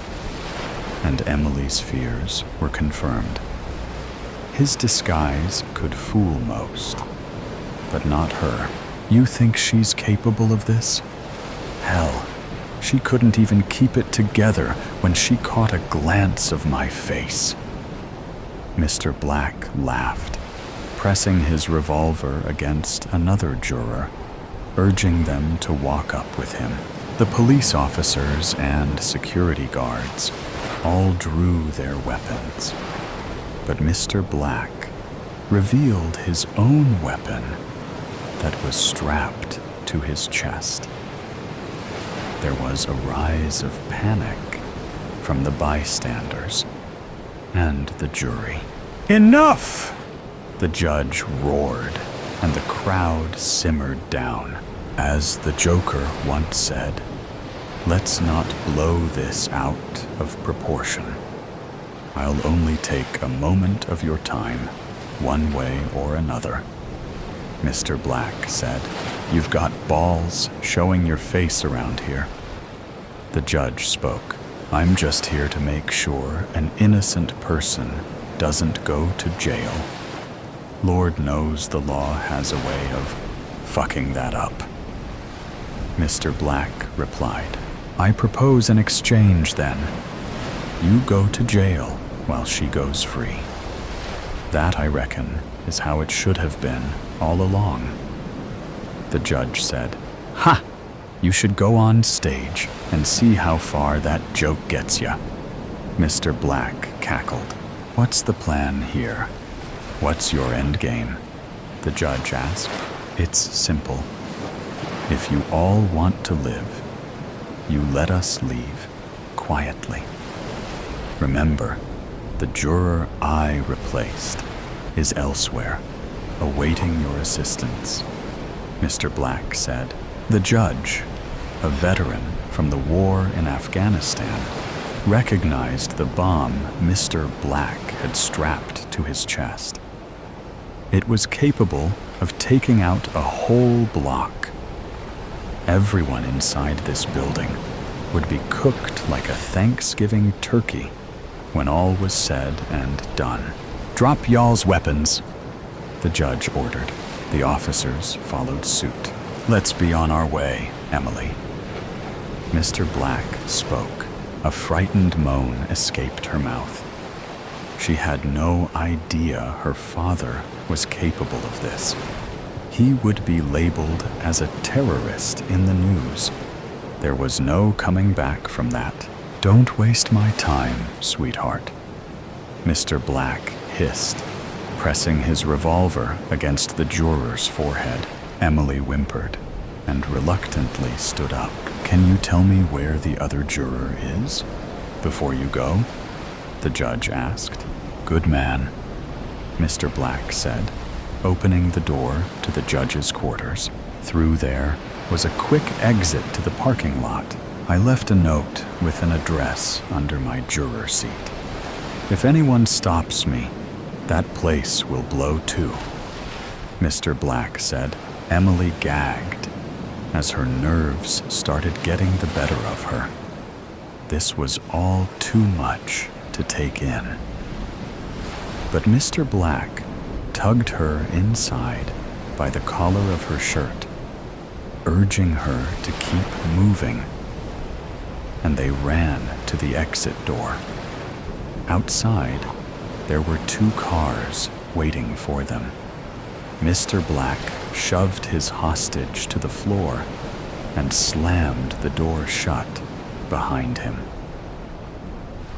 and Emily's fears were confirmed. His disguise could fool most, but not her. You think she's capable of this? Hell, she couldn't even keep it together when she caught a glance of my face. Mr. Black laughed, pressing his revolver against another juror, urging them to walk up with him. The police officers and security guards all drew their weapons, but Mr. Black revealed his own weapon that was strapped to his chest. There was a rise of panic from the bystanders and the jury. "Enough!" the judge roared, and the crowd simmered down. As the Joker once said, "Let's not blow this out of proportion. I'll only take a moment of your time, one way or another." Mr. Black said, "You've got balls showing your face around here." The judge spoke. "I'm just here to make sure an innocent person doesn't go to jail. Lord knows the law has a way of fucking that up." Mr. Black replied, "I propose an exchange then. You go to jail while she goes free. That, I reckon, is how it should have been all along." The judge said, "Ha! You should go on stage and see how far that joke gets ya." Mr. Black cackled. "What's the plan here? What's your end game?" The judge asked. "It's simple. If you all want to live, you let us leave quietly. Remember, the juror I replaced is elsewhere, awaiting your assistance." Mr. Black said. The judge, a veteran from the war in Afghanistan, recognized the bomb Mr. Black had strapped to his chest. It was capable of taking out a whole block. Everyone inside this building would be cooked like a Thanksgiving turkey When all was said and done, "Drop y'all's weapons," the judge ordered. The officers followed suit. "Let's be on our way, Emily." Mr. Black spoke. A frightened moan escaped her mouth. She had no idea her father was capable of this. He would be labeled as a terrorist in the news. There was no coming back from that. "Don't waste my time, sweetheart," Mr. Black hissed, pressing his revolver against the juror's forehead. Emily whimpered and reluctantly stood up. "Can you tell me where the other juror is before you go?" the judge asked. "Good man," Mr. Black said, opening the door to the judge's quarters. Through there was a quick exit to the parking lot. I left a note with an address under my juror seat. "If anyone stops me, that place will blow too," Mr. Black said. Emily gagged as her nerves started getting the better of her. This was all too much to take in. But Mr. Black tugged her inside by the collar of her shirt, urging her to keep moving, and they ran to the exit door. Outside, there were 2 cars waiting for them. Mr. Black shoved his hostage to the floor and slammed the door shut behind him.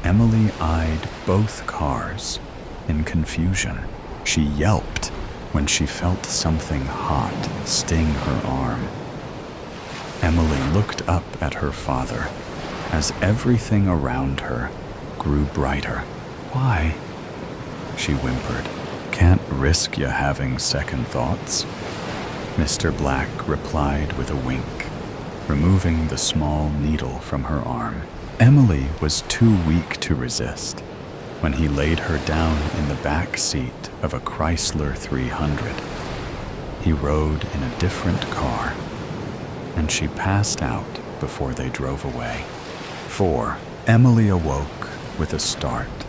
Emily eyed both cars in confusion. She yelped when she felt something hot sting her arm. Emily looked up at her father as everything around her grew brighter. "Why?" she whimpered. "Can't risk you having second thoughts," Mr. Black replied with a wink, removing the small needle from her arm. Emily was too weak to resist when he laid her down in the back seat of a Chrysler 300. He rode in a different car, and she passed out before they drove away. 4. Emily awoke with a start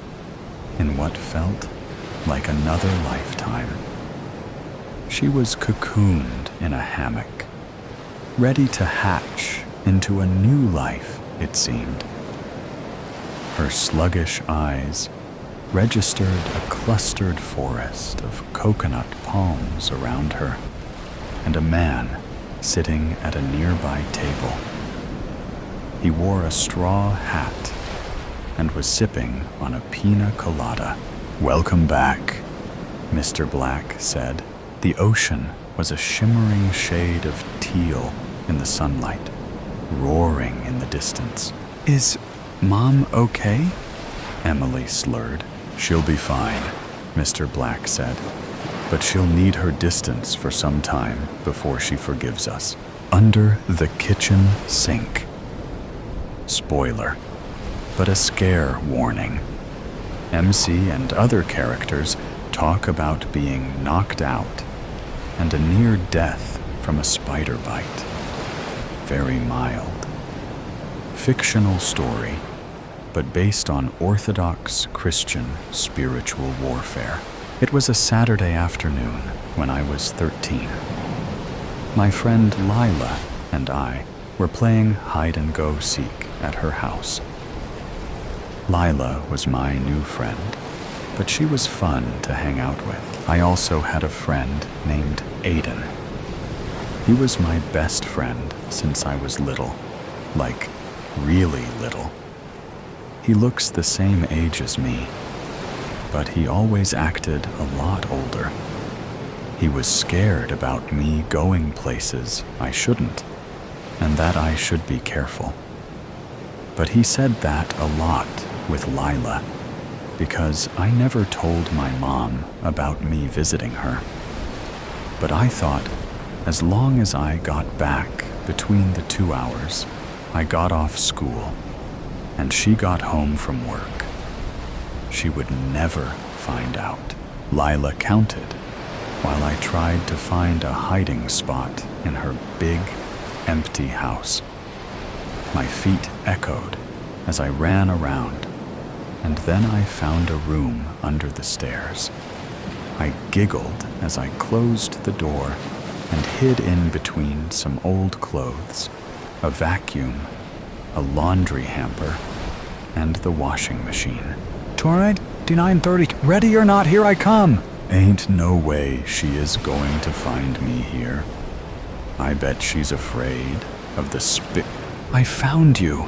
in what felt like another lifetime. She was cocooned in a hammock, ready to hatch into a new life, it seemed. Her sluggish eyes registered a clustered forest of coconut palms around her, and a man sitting at a nearby table. He wore a straw hat and was sipping on a pina colada. "Welcome back," Mr. Black said. The ocean was a shimmering shade of teal in the sunlight, roaring in the distance. "Is Mom okay?" Emily slurred. "She'll be fine," Mr. Black said, "but she'll need her distance for some time before she forgives us." Under the kitchen sink. Spoiler, but a scare warning. MC and other characters talk about being knocked out and a near death from a spider bite. Very mild. Fictional story, but based on Orthodox Christian spiritual warfare. It was a Saturday afternoon when I was 13. My friend Lila and I were playing hide-and-go-seek at her house. Lila was my new friend, but she was fun to hang out with. I also had a friend named Aiden. He was my best friend since I was little, like really little. He looks the same age as me, but he always acted a lot older. He was scared about me going places I shouldn't, and that I should be careful. But he said that a lot with Lila, because I never told my mom about me visiting her. But I thought, as long as I got back between the 2 hours, I got off school, and she got home from work, she would never find out. Lila counted while I tried to find a hiding spot in her big, empty house. My feet echoed as I ran around and then I found a room under the stairs. I giggled as I closed the door and hid in between some old clothes, a vacuum, a laundry hamper, and the washing machine. Torrid, D930, ready or not, here I come! Ain't no way she is going to find me here. I bet she's afraid of the I found you,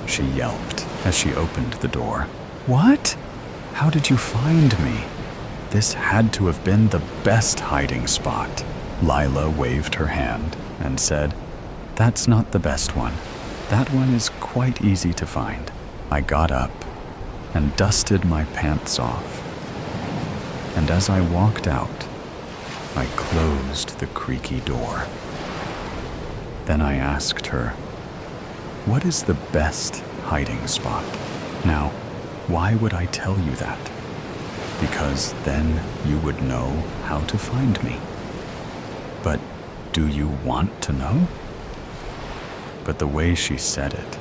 she yelped as she opened the door. What? How did you find me? This had to have been the best hiding spot. Lila waved her hand and said, That's not the best one. That one is quite easy to find. I got up and dusted my pants off. And as I walked out, I closed the creaky door. Then I asked her, What is the best hiding spot? Now, why would I tell you that? Because then you would know how to find me. But do you want to know? But the way she said it,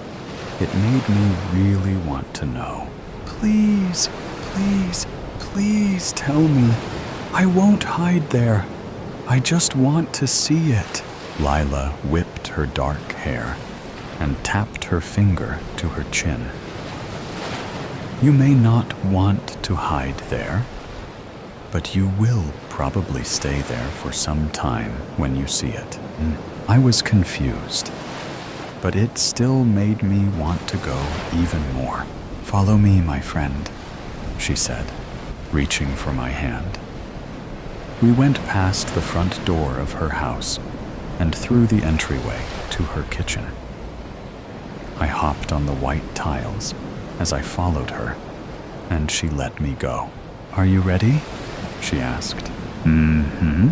it made me really want to know. Please, please, please tell me. I won't hide there. I just want to see it. Lila whipped her dark hair and tapped her finger to her chin. You may not want to hide there, but you will probably stay there for some time when you see it. I was confused, but it still made me want to go even more. Follow me, my friend, she said, reaching for my hand. We went past the front door of her house and through the entryway to her kitchen. I hopped on the white tiles as I followed her, and she let me go. Are you ready? She asked. Mm-hmm.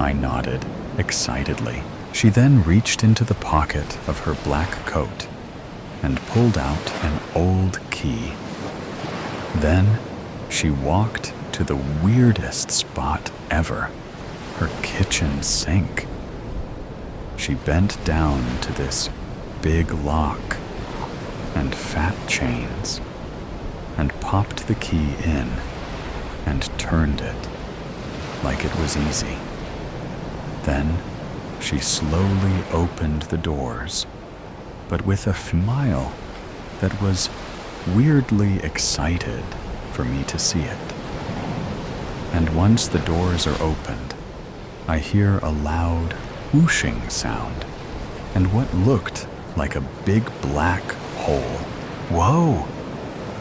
I nodded excitedly. She then reached into the pocket of her black coat and pulled out an old key. Then she walked to the weirdest spot ever, her kitchen sink. She bent down to this big lock and fat chains and popped the key in and turned it like it was easy. Then she slowly opened the doors, but with a smile that was weirdly excited for me to see it. And once the doors are opened, I hear a loud whooshing sound and what looked like a big black hole. Whoa!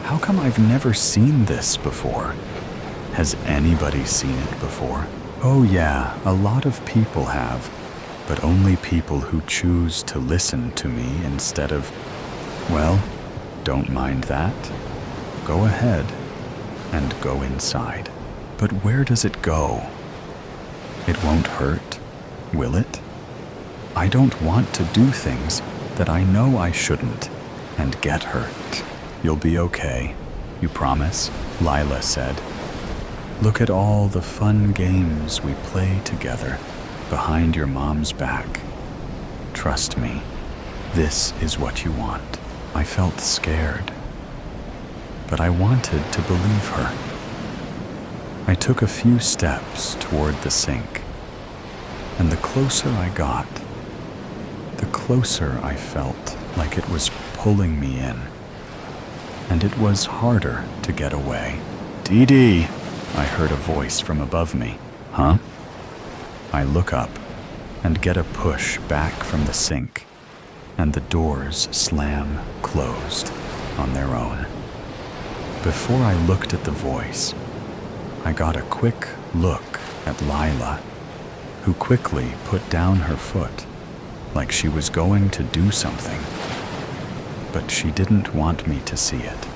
How come I've never seen this before? Has anybody seen it before? Oh yeah, a lot of people have, but only people who choose to listen to me instead of, well, don't mind that. Go ahead and go inside. But where does it go? It won't hurt, will it? I don't want to do things that I know I shouldn't and get hurt. You'll be okay, you promise? Lila said. Look at all the fun games we play together behind your mom's back. Trust me, this is what you want. I felt scared, but I wanted to believe her. I took a few steps toward the sink, and the closer I got, the closer I felt like it was pulling me in, and it was harder to get away. Dee Dee, I heard a voice from above me. Huh? I look up and get a push back from the sink, and the doors slam closed on their own. Before I looked at the voice, I got a quick look at Lila, who quickly put down her foot like she was going to do something, but she didn't want me to see it.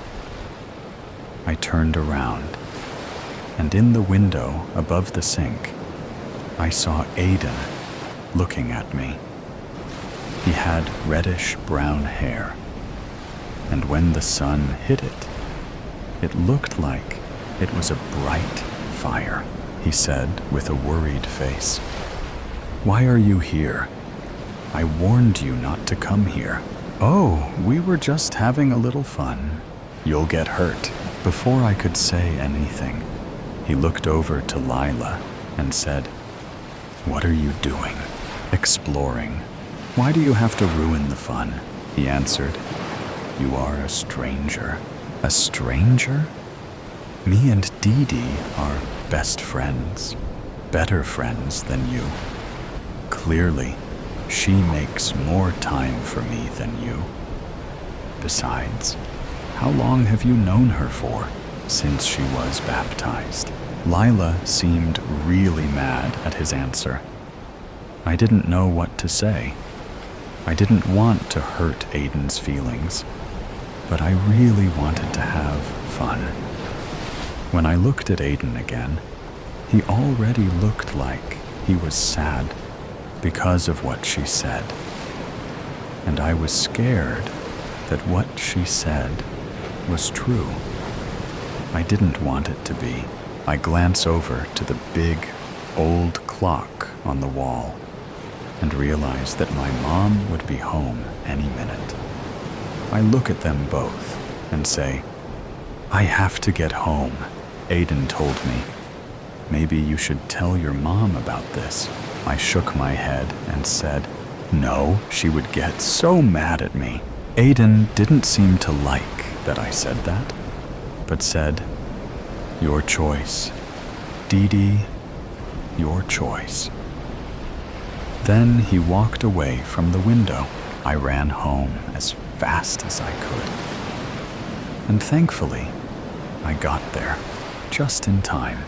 I turned around, and in the window above the sink, I saw Aiden looking at me. He had reddish-brown hair, and when the sun hit it, it looked like it was a bright fire. He said with a worried face. Why are you here? I warned you not to come here. Oh, we were just having a little fun. You'll get hurt. Before I could say anything, he looked over to Lila and said, "What are you doing?" "Exploring." "Why do you have to ruin the fun?" He answered, "You are a stranger." "A stranger?" "Me and Dee Dee are best friends, better friends than you. Clearly, she makes more time for me than you. Besides, how long have you known her for?" "Since she was baptized." Lila seemed really mad at his answer. I didn't know what to say. I didn't want to hurt Aiden's feelings, but I really wanted to have fun. When I looked at Aiden again, he already looked like he was sad because of what she said. And I was scared that what she said was true. I didn't want it to be. I glance over to the big, old clock on the wall and realize that my mom would be home any minute. I look at them both and say, "I have to get home." Aiden told me, "Maybe you should tell your mom about this." I shook my head and said, "No, she would get so mad at me." Aiden didn't seem to like that I said that, but said, "Your choice. Dee Dee, your choice." Then he walked away from the window. I ran home as fast as I could. And thankfully, I got there just in time.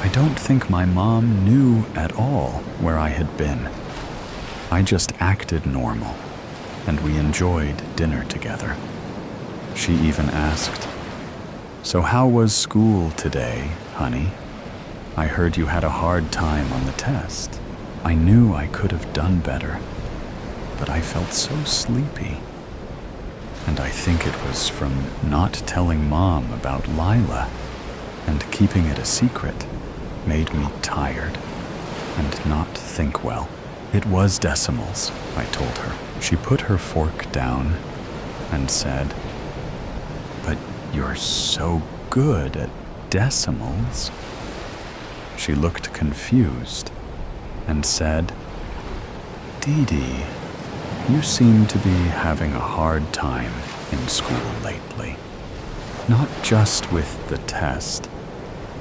I don't think my mom knew at all where I had been. I just acted normal, and we enjoyed dinner together. She even asked, "So how was school today, honey? I heard you had a hard time on the test." I knew I could have done better, but I felt so sleepy. And I think it was from not telling Mom about Lila and keeping it a secret made me tired and not think well. "It was decimals," I told her. She put her fork down and said, "But you're so good at decimals." She looked confused and said, "Dee Dee, you seem to be having a hard time in school lately. Not just with the test,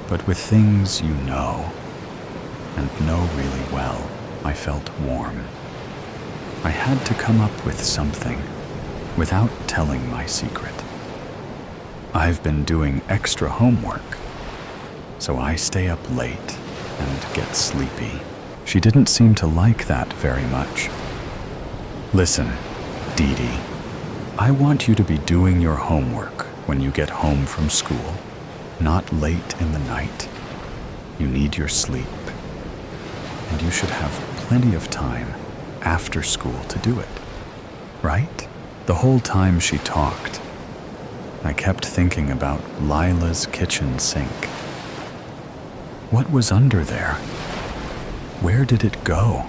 but with things you know, and know really well." I felt warm. I had to come up with something without telling my secret. "I've been doing extra homework, so I stay up late and get sleepy." She didn't seem to like that very much. "Listen, Dee Dee, I want you to be doing your homework when you get home from school, not late in the night. You need your sleep, and you should have plenty of time after school to do it, right?" The whole time she talked, I kept thinking about Lila's kitchen sink. What was under there? Where did it go?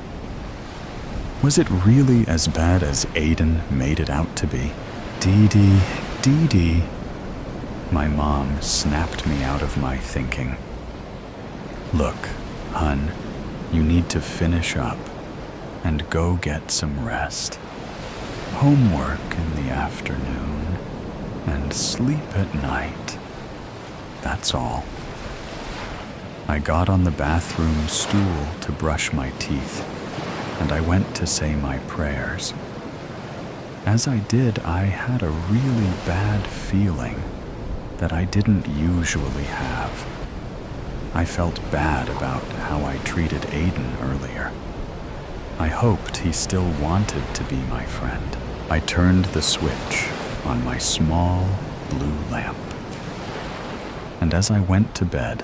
Was it really as bad as Aiden made it out to be? "Dee Dee, Dee Dee." My mom snapped me out of my thinking. "Look, hun, you need to finish up and go get some rest. Homework in the afternoon and sleep at night. That's all." I got on the bathroom stool to brush my teeth, and I went to say my prayers. As I did, I had a really bad feeling that I didn't usually have. I felt bad about how I treated Aiden earlier. I hoped he still wanted to be my friend. I turned the switch on my small blue lamp. And as I went to bed,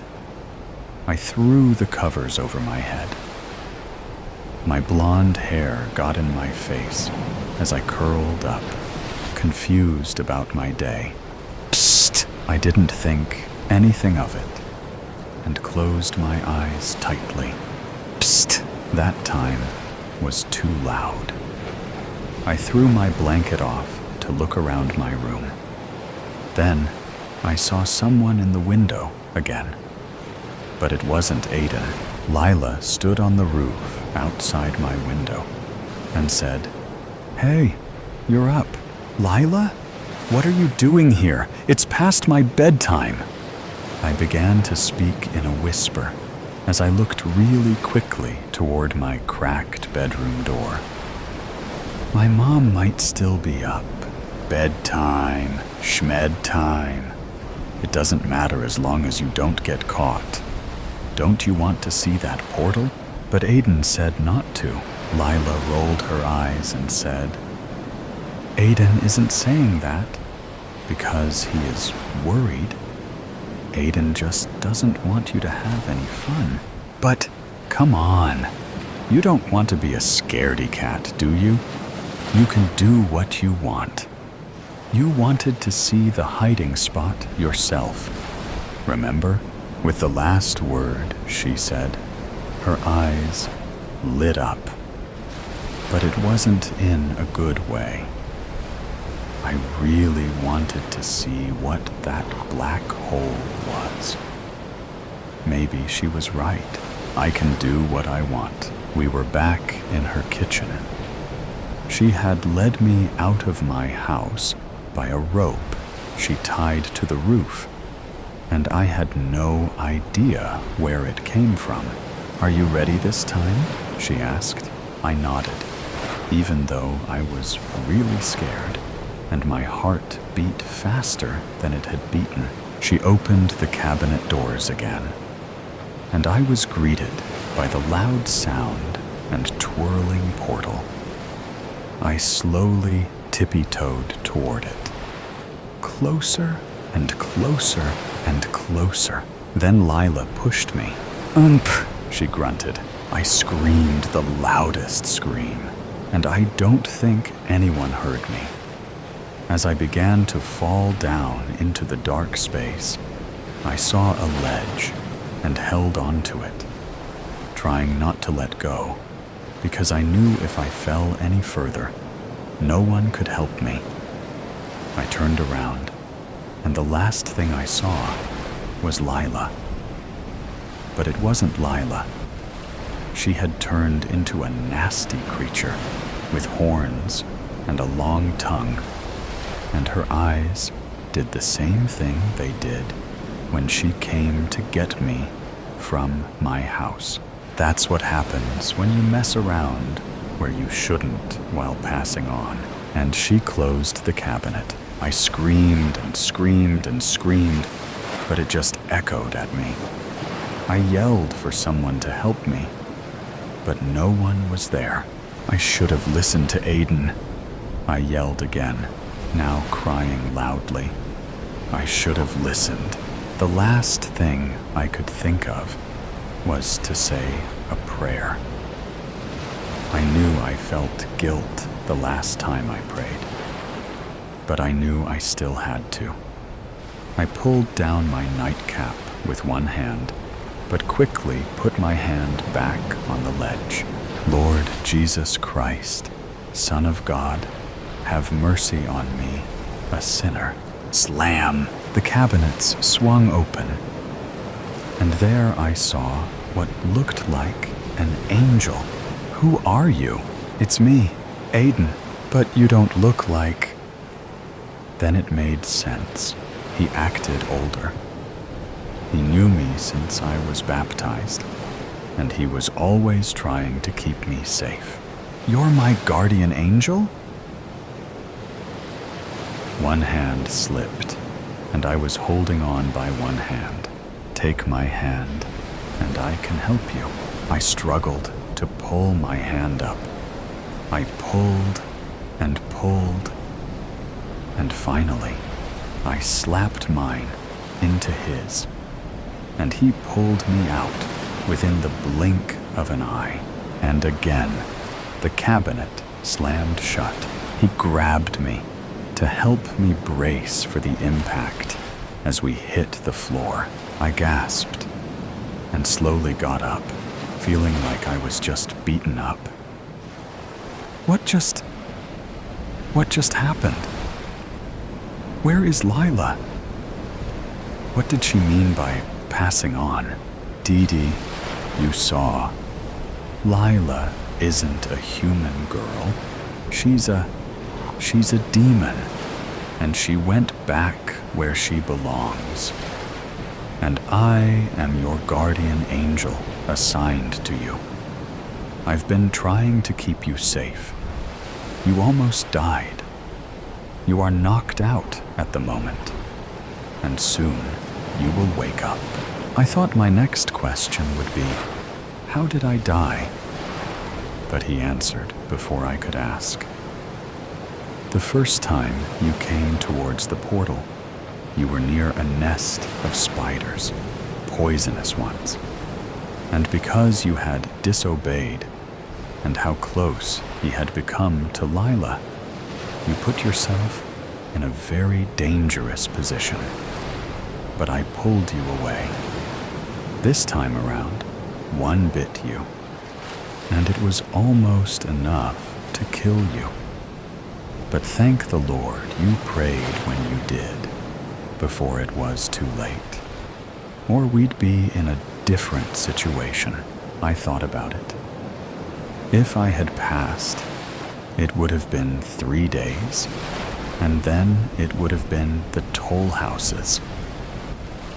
I threw the covers over my head. My blonde hair got in my face as I curled up, confused about my day. Psst! I didn't think anything of it and closed my eyes tightly. Psst! That time was too loud. I threw my blanket off to look around my room. Then I saw someone in the window again. But it wasn't Aiden. Lila stood on the roof outside my window and said, "Hey, you're up." "Lila? What are you doing here? It's past my bedtime." I began to speak in a whisper as I looked really quickly toward my cracked bedroom door. "My mom might still be up. Bedtime, schmed time. It doesn't matter as long as you don't get caught. Don't you want to see that portal?" But Aiden said not to. Lila rolled her eyes and said, "Aiden isn't saying that because he is worried. Aiden just doesn't want you to have any fun." "But come on. You don't want to be a scaredy cat, do you? You can do what you want. You wanted to see the hiding spot yourself. Remember?" With the last word, she said, her eyes lit up. But it wasn't in a good way. I really wanted to see what that black hole was. Maybe she was right. I can do what I want. We were back in her kitchen. She had led me out of my house by a rope she tied to the roof, and I had no idea where it came from. "Are you ready this time?" she asked. I nodded, even though I was really scared, and my heart beat faster than it had beaten. She opened the cabinet doors again, and I was greeted by the loud sound and twirling portal. I slowly tippy-toed toward it. Closer and closer and closer. Then Lila pushed me. She grunted. I screamed the loudest scream, and I don't think anyone heard me. As I began to fall down into the dark space, I saw a ledge and held onto it, trying not to let go, because I knew if I fell any further, no one could help me. I turned around, and the last thing I saw was Lila. But it wasn't Lila. She had turned into a nasty creature with horns and a long tongue, and her eyes did the same thing they did when she came to get me from my house. That's what happens when you mess around where you shouldn't while passing on. And she closed the cabinet. I screamed and screamed and screamed, but it just echoed at me. I yelled for someone to help me, but no one was there. I should have listened to Aiden. I yelled again, now crying loudly. I should have listened. The last thing I could think of was to say a prayer. I knew I felt guilt the last time I prayed, but I knew I still had to. I pulled down my nightcap with one hand, but quickly put my hand back on the ledge. Lord Jesus Christ, Son of God, have mercy on me, a sinner. Slam! The cabinets swung open, and there I saw what looked like an angel. Who are you? It's me, Aiden, but you don't look like... Then it made sense. He acted older. He knew me since I was baptized, and he was always trying to keep me safe. You're my guardian angel? One hand slipped, and I was holding on by one hand. Take my hand, and I can help you. I struggled to pull my hand up. I pulled and pulled, and finally, I slapped mine into his, and he pulled me out within the blink of an eye. And again, the cabinet slammed shut. He grabbed me to help me brace for the impact as we hit the floor. I gasped and slowly got up, feeling like I was just beaten up. What just happened? Where is Lila? What did she mean by passing on? Dee Dee, you saw. Lila isn't a human girl. She's a demon, and she went back where she belongs. And I am your guardian angel assigned to you. I've been trying to keep you safe. You almost died. You are knocked out at the moment, and soon you will wake up. I thought my next question would be, how did I die? But he answered before I could ask. The first time you came towards the portal, you were near a nest of spiders, poisonous ones. And because you had disobeyed, and how close he had become to Lila, you put yourself in a very dangerous position. But I pulled you away. This time around, one bit you, and it was almost enough to kill you. But thank the Lord you prayed when you did, before it was too late. Or we'd be in a different situation. I thought about it. If I had passed, it would have been 3 days, and then it would have been the toll houses.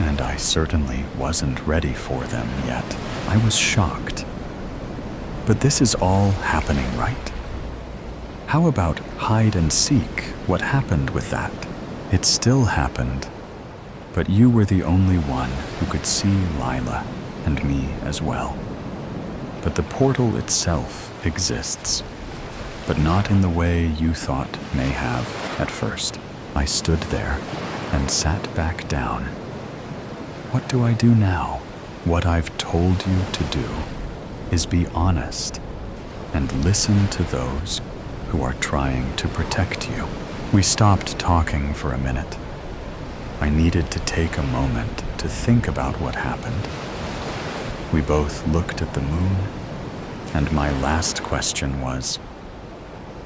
And I certainly wasn't ready for them yet. I was shocked. But this is all happening, right? How about hide and seek? What happened with that? It still happened, but you were the only one who could see Lila and me as well. But the portal itself exists, but not in the way you thought may have at first. I stood there and sat back down. What do I do now? What I've told you to do is be honest and listen to those who are trying to protect you. We stopped talking for a minute. I needed to take a moment to think about what happened. We both looked at the moon, and my last question was,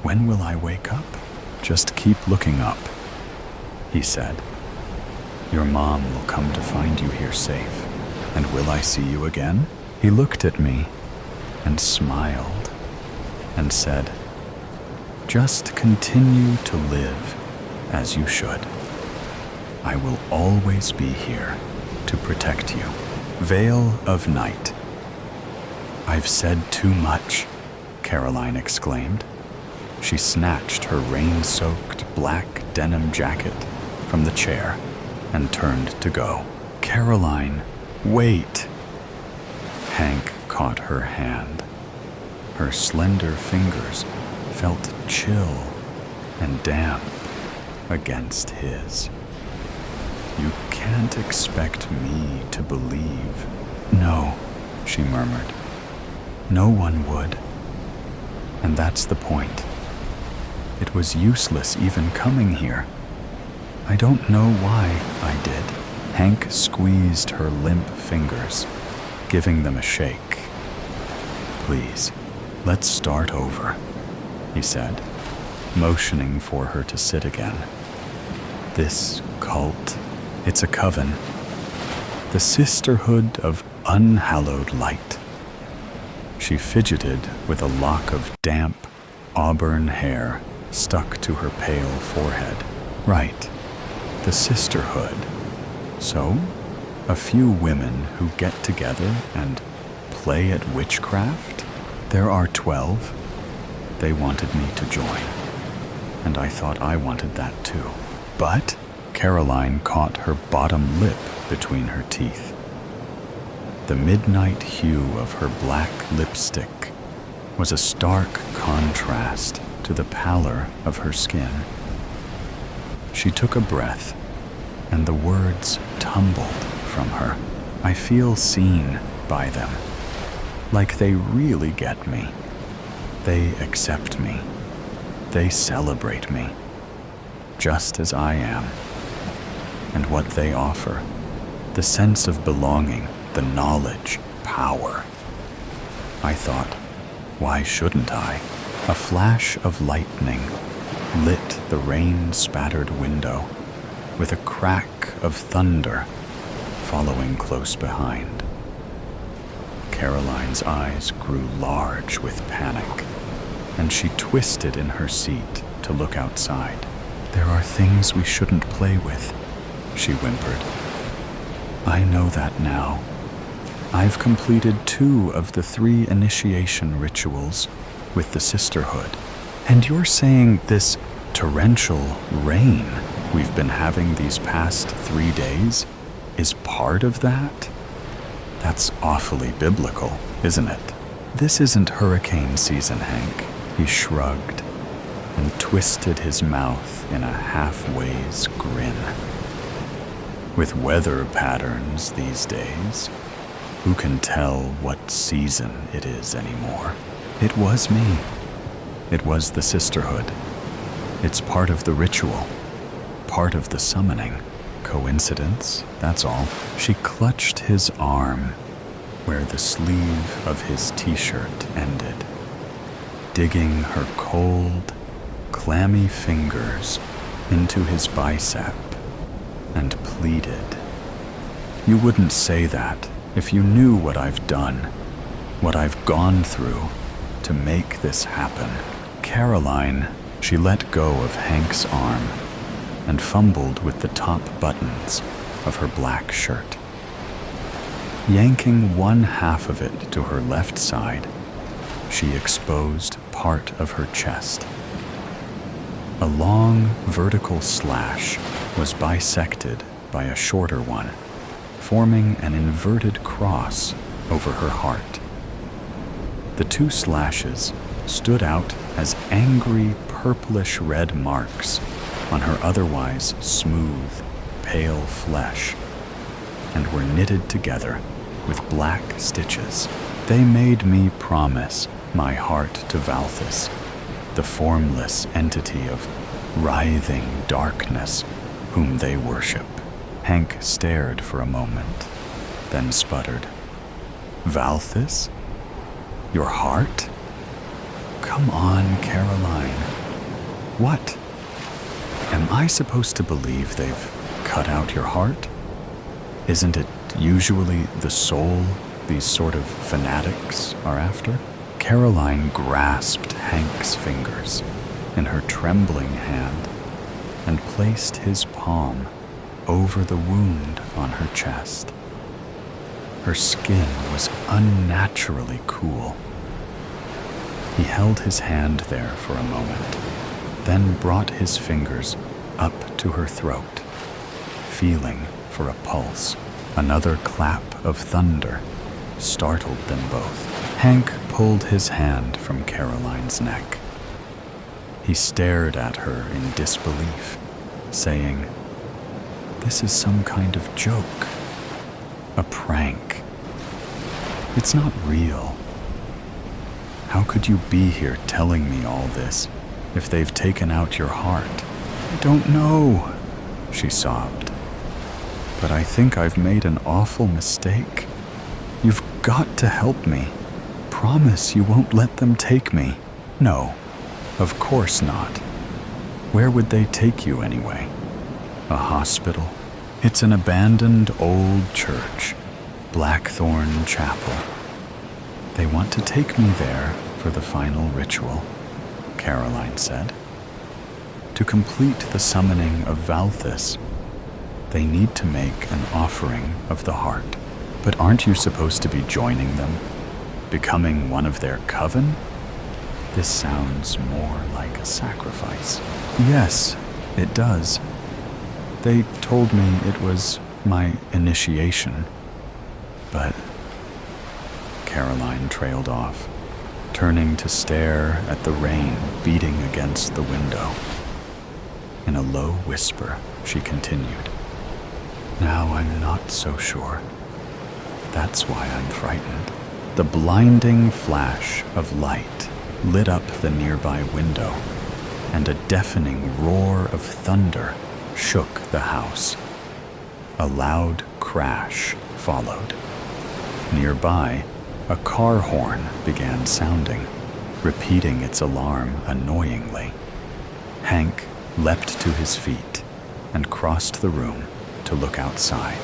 when will I wake up? Just keep looking up, he said. Your mom will come to find you here safe. And will I see you again? He looked at me and smiled and said, just continue to live as you should. I will always be here to protect you. Veil of Night. I've said too much, Caroline exclaimed. She snatched her rain-soaked black denim jacket from the chair and turned to go. Caroline, wait! Hank caught her hand. Her slender fingers felt chill and damp against his. You can't expect me to believe. No, she murmured. No one would. And that's the point. It was useless even coming here. I don't know why I did. Hank squeezed her limp fingers, giving them a shake. Please, let's start over, he said, motioning for her to sit again. This cult, it's a coven. The Sisterhood of Unhallowed Light. She fidgeted with a lock of damp, auburn hair stuck to her pale forehead. Right, the Sisterhood. So, a few women who get together and play at witchcraft? There are 12. They wanted me to join, and I thought I wanted that too. But Caroline caught her bottom lip between her teeth. The midnight hue of her black lipstick was a stark contrast to the pallor of her skin. She took a breath, and the words tumbled from her. I feel seen by them, like they really get me. They accept me. They celebrate me, just as I am. And what they offer, the sense of belonging, the knowledge, power. I thought, why shouldn't I? A flash of lightning lit the rain-spattered window. With a crack of thunder, following close behind. Caroline's eyes grew large with panic, and she twisted in her seat to look outside. "There are things we shouldn't play with," she whimpered. "I know that now. I've completed 2 of the 3 initiation rituals with the Sisterhood. And you're saying this torrential rain we've been having these past 3 days is part of that? That's awfully biblical, isn't it?" "This isn't hurricane season, Hank," he shrugged and twisted his mouth in a half-ways grin. "With weather patterns these days, who can tell what season it is anymore?" "It was me. It was the Sisterhood. It's part of the ritual, part of the summoning. Coincidence, that's all." She clutched his arm where the sleeve of his t-shirt ended, digging her cold, clammy fingers into his bicep, and pleaded, "You wouldn't say that if you knew what I've done, what I've gone through to make this happen." Caroline, she let go of Hank's arm and fumbled with the top buttons of her black shirt. Yanking one half of it to her left side, she exposed part of her chest. A long vertical slash was bisected by a shorter one, forming an inverted cross over her heart. The 2 slashes stood out as angry purplish-red marks on her otherwise smooth, pale flesh, and were knitted together with black stitches. They made me promise my heart to Valthus, the formless entity of writhing darkness whom they worship. Hank stared for a moment, then sputtered, "Valthus? Your heart? Come on, Caroline. What? Am I supposed to believe they've cut out your heart? Isn't it usually the soul these sort of fanatics are after?" Caroline grasped Hank's fingers in her trembling hand and placed his palm over the wound on her chest. Her skin was unnaturally cool. He held his hand there for a moment, then brought his fingers up to her throat, feeling for a pulse. Another clap of thunder startled them both. Hank pulled his hand from Caroline's neck. He stared at her in disbelief, saying, "This is some kind of joke, a prank. It's not real. How could you be here telling me all this if they've taken out your heart?" "I don't know," she sobbed, "but I think I've made an awful mistake. You've got to help me. Promise you won't let them take me." "No, of course not. Where would they take you anyway? A hospital? It's an abandoned old church, Blackthorn Chapel. They want to take me there for the final ritual," Caroline said. "To complete the summoning of Valthus, they need to make an offering of the heart." "But aren't you supposed to be joining them? Becoming one of their coven? This sounds more like a sacrifice." "Yes, it does. They told me it was my initiation, but..." Caroline trailed off, turning to stare at the rain beating against the window. In a low whisper, she continued, "Now I'm not so sure. That's why I'm frightened." The blinding flash of light lit up the nearby window, and a deafening roar of thunder shook the house. A loud crash followed. Nearby, a car horn began sounding, repeating its alarm annoyingly. Hank leapt to his feet and crossed the room to look outside.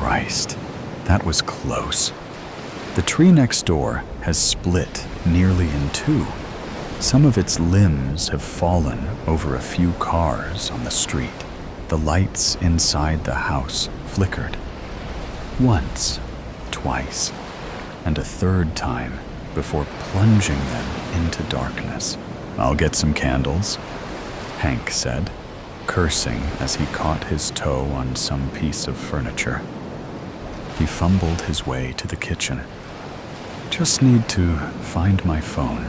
Christ, that was close. The tree next door has split nearly in two. Some of its limbs have fallen over a few cars on the street. The lights inside the house flickered. Once, twice, and a third time before plunging them into darkness. "I'll get some candles," Hank said, cursing as he caught his toe on some piece of furniture. He fumbled his way to the kitchen. "Just need to find my phone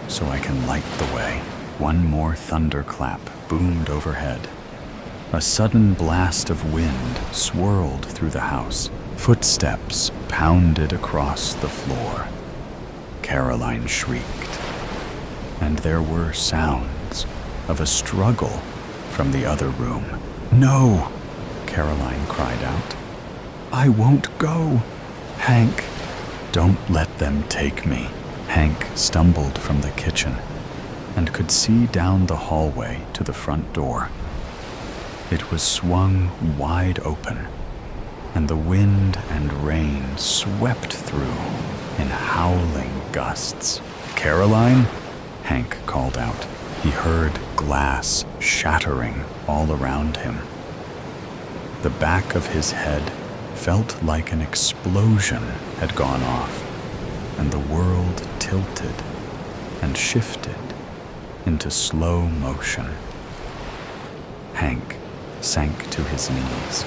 so I can light the way." One more thunderclap boomed overhead. A sudden blast of wind swirled through the house. Footsteps pounded across the floor. Caroline shrieked, and there were sounds of a struggle from the other room. "No!" Caroline cried out. "I won't go! Hank, don't let them take me." Hank stumbled from the kitchen and could see down the hallway to the front door. It was swung wide open, and the wind and rain swept through in howling gusts. "Caroline?" Hank called out. He heard glass shattering all around him. The back of his head felt like an explosion had gone off, and the world tilted and shifted into slow motion. Hank sank to his knees.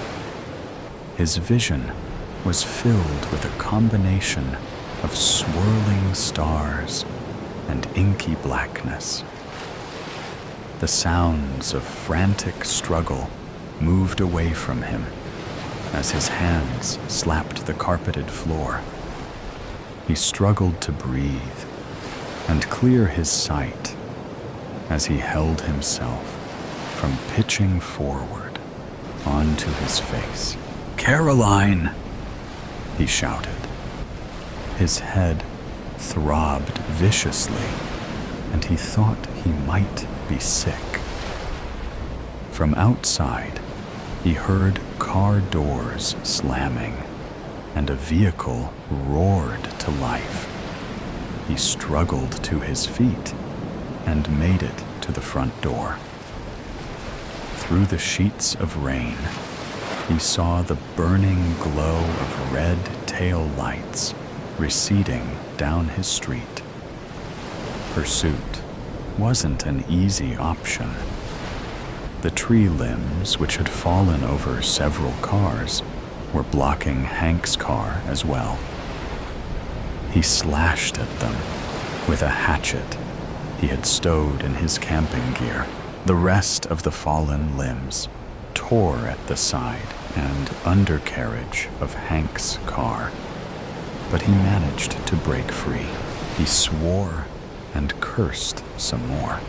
His vision was filled with a combination of swirling stars and inky blackness. The sounds of frantic struggle moved away from him as his hands slapped the carpeted floor. He struggled to breathe and clear his sight as he held himself from pitching forward onto his face. "Caroline!" he shouted. His head throbbed viciously, and he thought he might be sick. From outside, he heard car doors slamming, and a vehicle roared to life. He struggled to his feet and made it to the front door. Through the sheets of rain, he saw the burning glow of red tail lights receding down his street. Pursuit wasn't an easy option. The tree limbs, which had fallen over several cars, were blocking Hank's car as well. He slashed at them with a hatchet he had stowed in his camping gear. The rest of the fallen limbs tore at the side and undercarriage of Hank's car, but he managed to break free. He swore and cursed some more.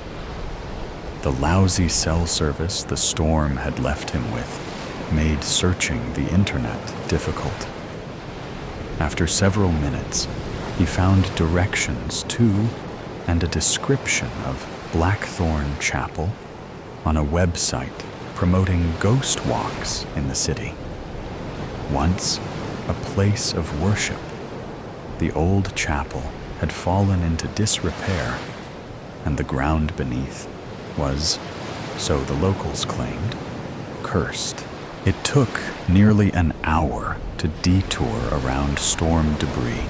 The lousy cell service the storm had left him with made searching the internet difficult. After several minutes, he found directions to and a description of Blackthorn Chapel on a website promoting ghost walks in the city. Once a place of worship, the old chapel had fallen into disrepair, and the ground beneath was, so the locals claimed, cursed. It took nearly an hour to detour around storm debris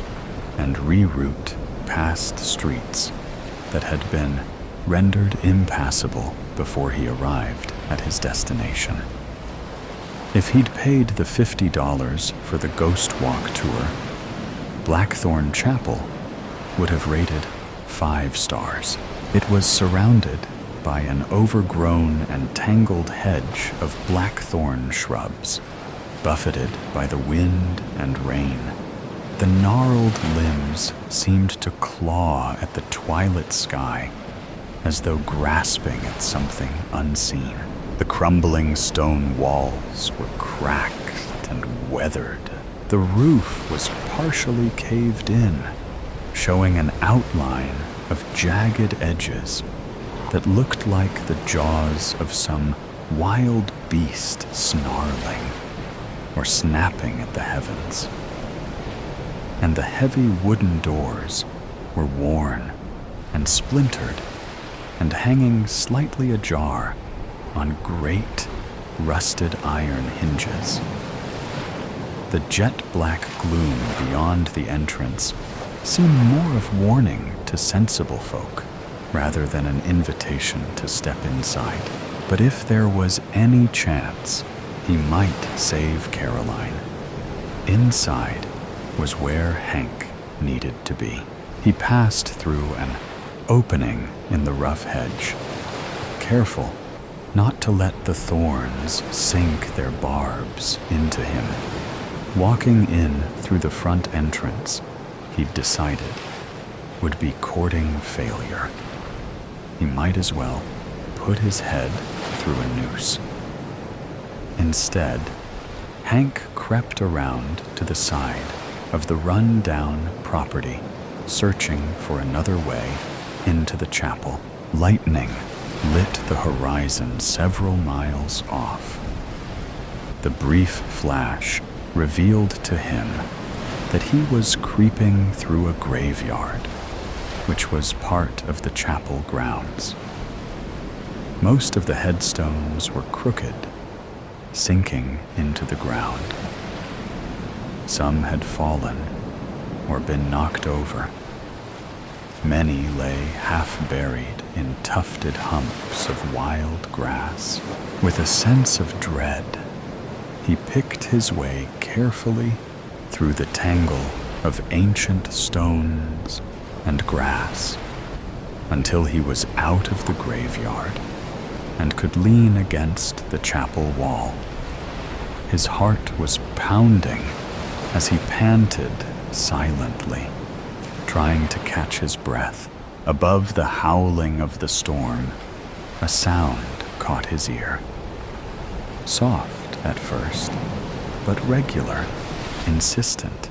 and reroute past streets that had been rendered impassable before he arrived at his destination. If he'd paid the $50 for the Ghost Walk tour, Blackthorn Chapel would have rated 5 stars. It was surrounded by an overgrown and tangled hedge of blackthorn shrubs, buffeted by the wind and rain. The gnarled limbs seemed to claw at the twilit sky, as though grasping at something unseen. The crumbling stone walls were cracked and weathered. The roof was partially caved in, showing an outline of jagged edges that looked like the jaws of some wild beast snarling. or snapping at the heavens. And the heavy wooden doors were worn and splintered and hanging slightly ajar on great rusted iron hinges. The jet-black gloom beyond the entrance seemed more of warning to sensible folk rather than an invitation to step inside. But if there was any chance, he might save Caroline. Inside was where Hank needed to be. He passed through an opening in the rough hedge, careful not to let the thorns sink their barbs into him. Walking in through the front entrance, he'd decided, would be courting failure. He might as well put his head through a noose. Instead, Hank crept around to the side of the run-down property, searching for another way into the chapel. Lightning lit the horizon several miles off. The brief flash revealed to him that he was creeping through a graveyard, which was part of the chapel grounds. Most of the headstones were crooked, sinking into the ground. Some had fallen or been knocked over. Many lay half-buried in tufted humps of wild grass. With a sense of dread, he picked his way carefully through the tangle of ancient stones and grass until he was out of the graveyard and could lean against the chapel wall. His heart was pounding as he panted silently, trying to catch his breath. Above the howling of the storm, a sound caught his ear. Soft at first, but regular, insistent,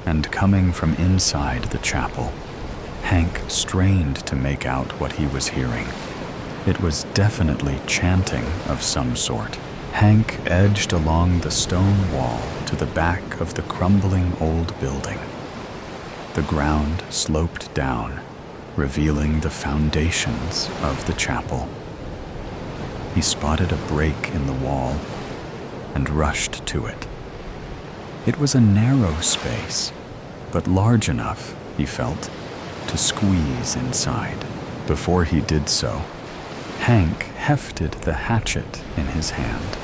and coming from inside the chapel. Hank strained to make out what he was hearing. It was definitely chanting of some sort. Hank edged along the stone wall to the back of the crumbling old building. The ground sloped down, revealing the foundations of the chapel. He spotted a break in the wall and rushed to it. It was a narrow space, but large enough, he felt, to squeeze inside. Before he did so, Hank hefted the hatchet in his hand.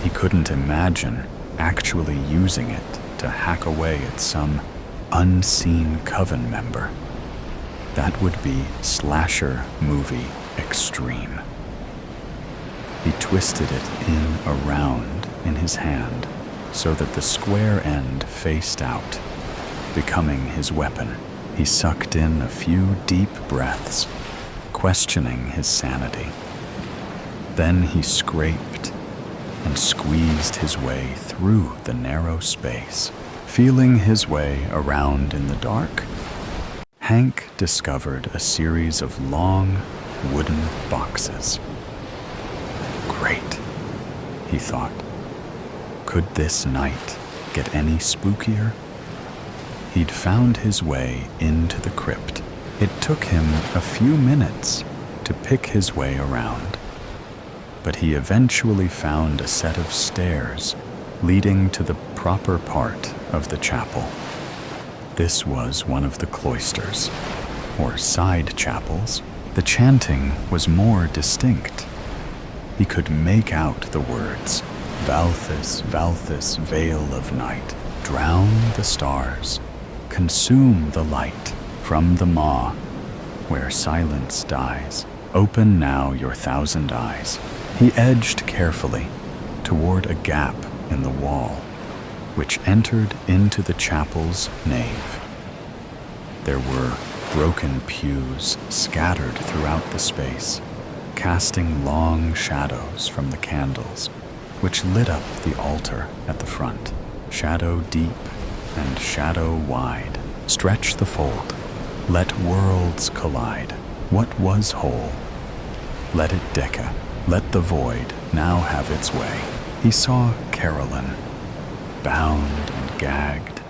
He couldn't imagine actually using it to hack away at some unseen coven member. That would be slasher movie extreme. He twisted it in around in his hand so that the square end faced out, becoming his weapon. He sucked in a few deep breaths, questioning his sanity. Then he scraped and squeezed his way through the narrow space. Feeling his way around in the dark, Hank discovered a series of long wooden boxes. Great, he thought. Could this night get any spookier? He'd found his way into the crypt. It took him a few minutes to pick his way around, but he eventually found a set of stairs leading to the proper part of the chapel. This was one of the cloisters, or side chapels. The chanting was more distinct. He could make out the words, "Valthus, Valthus, veil of night, drown the stars, consume the light from the maw, where silence dies. Open now your 1,000 eyes." He edged carefully toward a gap in the wall, which entered into the chapel's nave. There were broken pews scattered throughout the space, casting long shadows from the candles, which lit up the altar at the front. Shadow deep and shadow wide. Stretch the fold. Let worlds collide. What was whole? Let it decay. Let the void now have its way. He saw Carolyn, bound and gagged.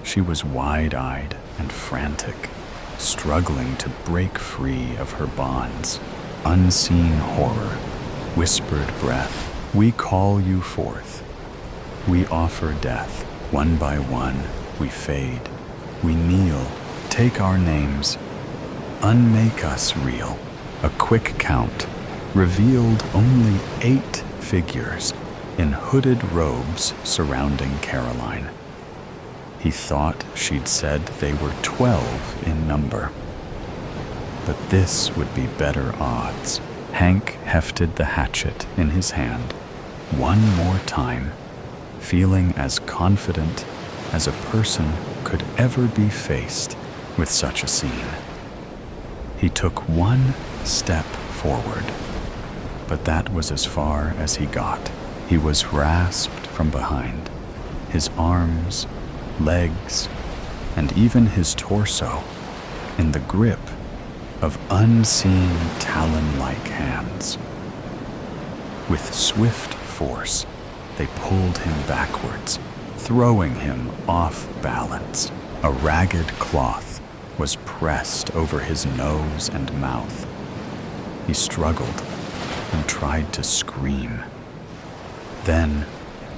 She was wide-eyed and frantic, struggling to break free of her bonds. Unseen horror, whispered breath, we call you forth. We offer death, one by one, we fade. We kneel, take our names, unmake us real. A quick count revealed only 8 figures in hooded robes surrounding Caroline. He thought she'd said they were 12 in number. But this would be better odds. Hank hefted the hatchet in his hand one more time, feeling as confident as a person could ever be faced with such a scene. He took one step forward, but that was as far as he got. He was grasped from behind, his arms, legs, and even his torso in the grip of unseen talon-like hands. With swift force, they pulled him backwards, throwing him off balance. A ragged cloth was pressed over his nose and mouth. He struggled and tried to scream. Then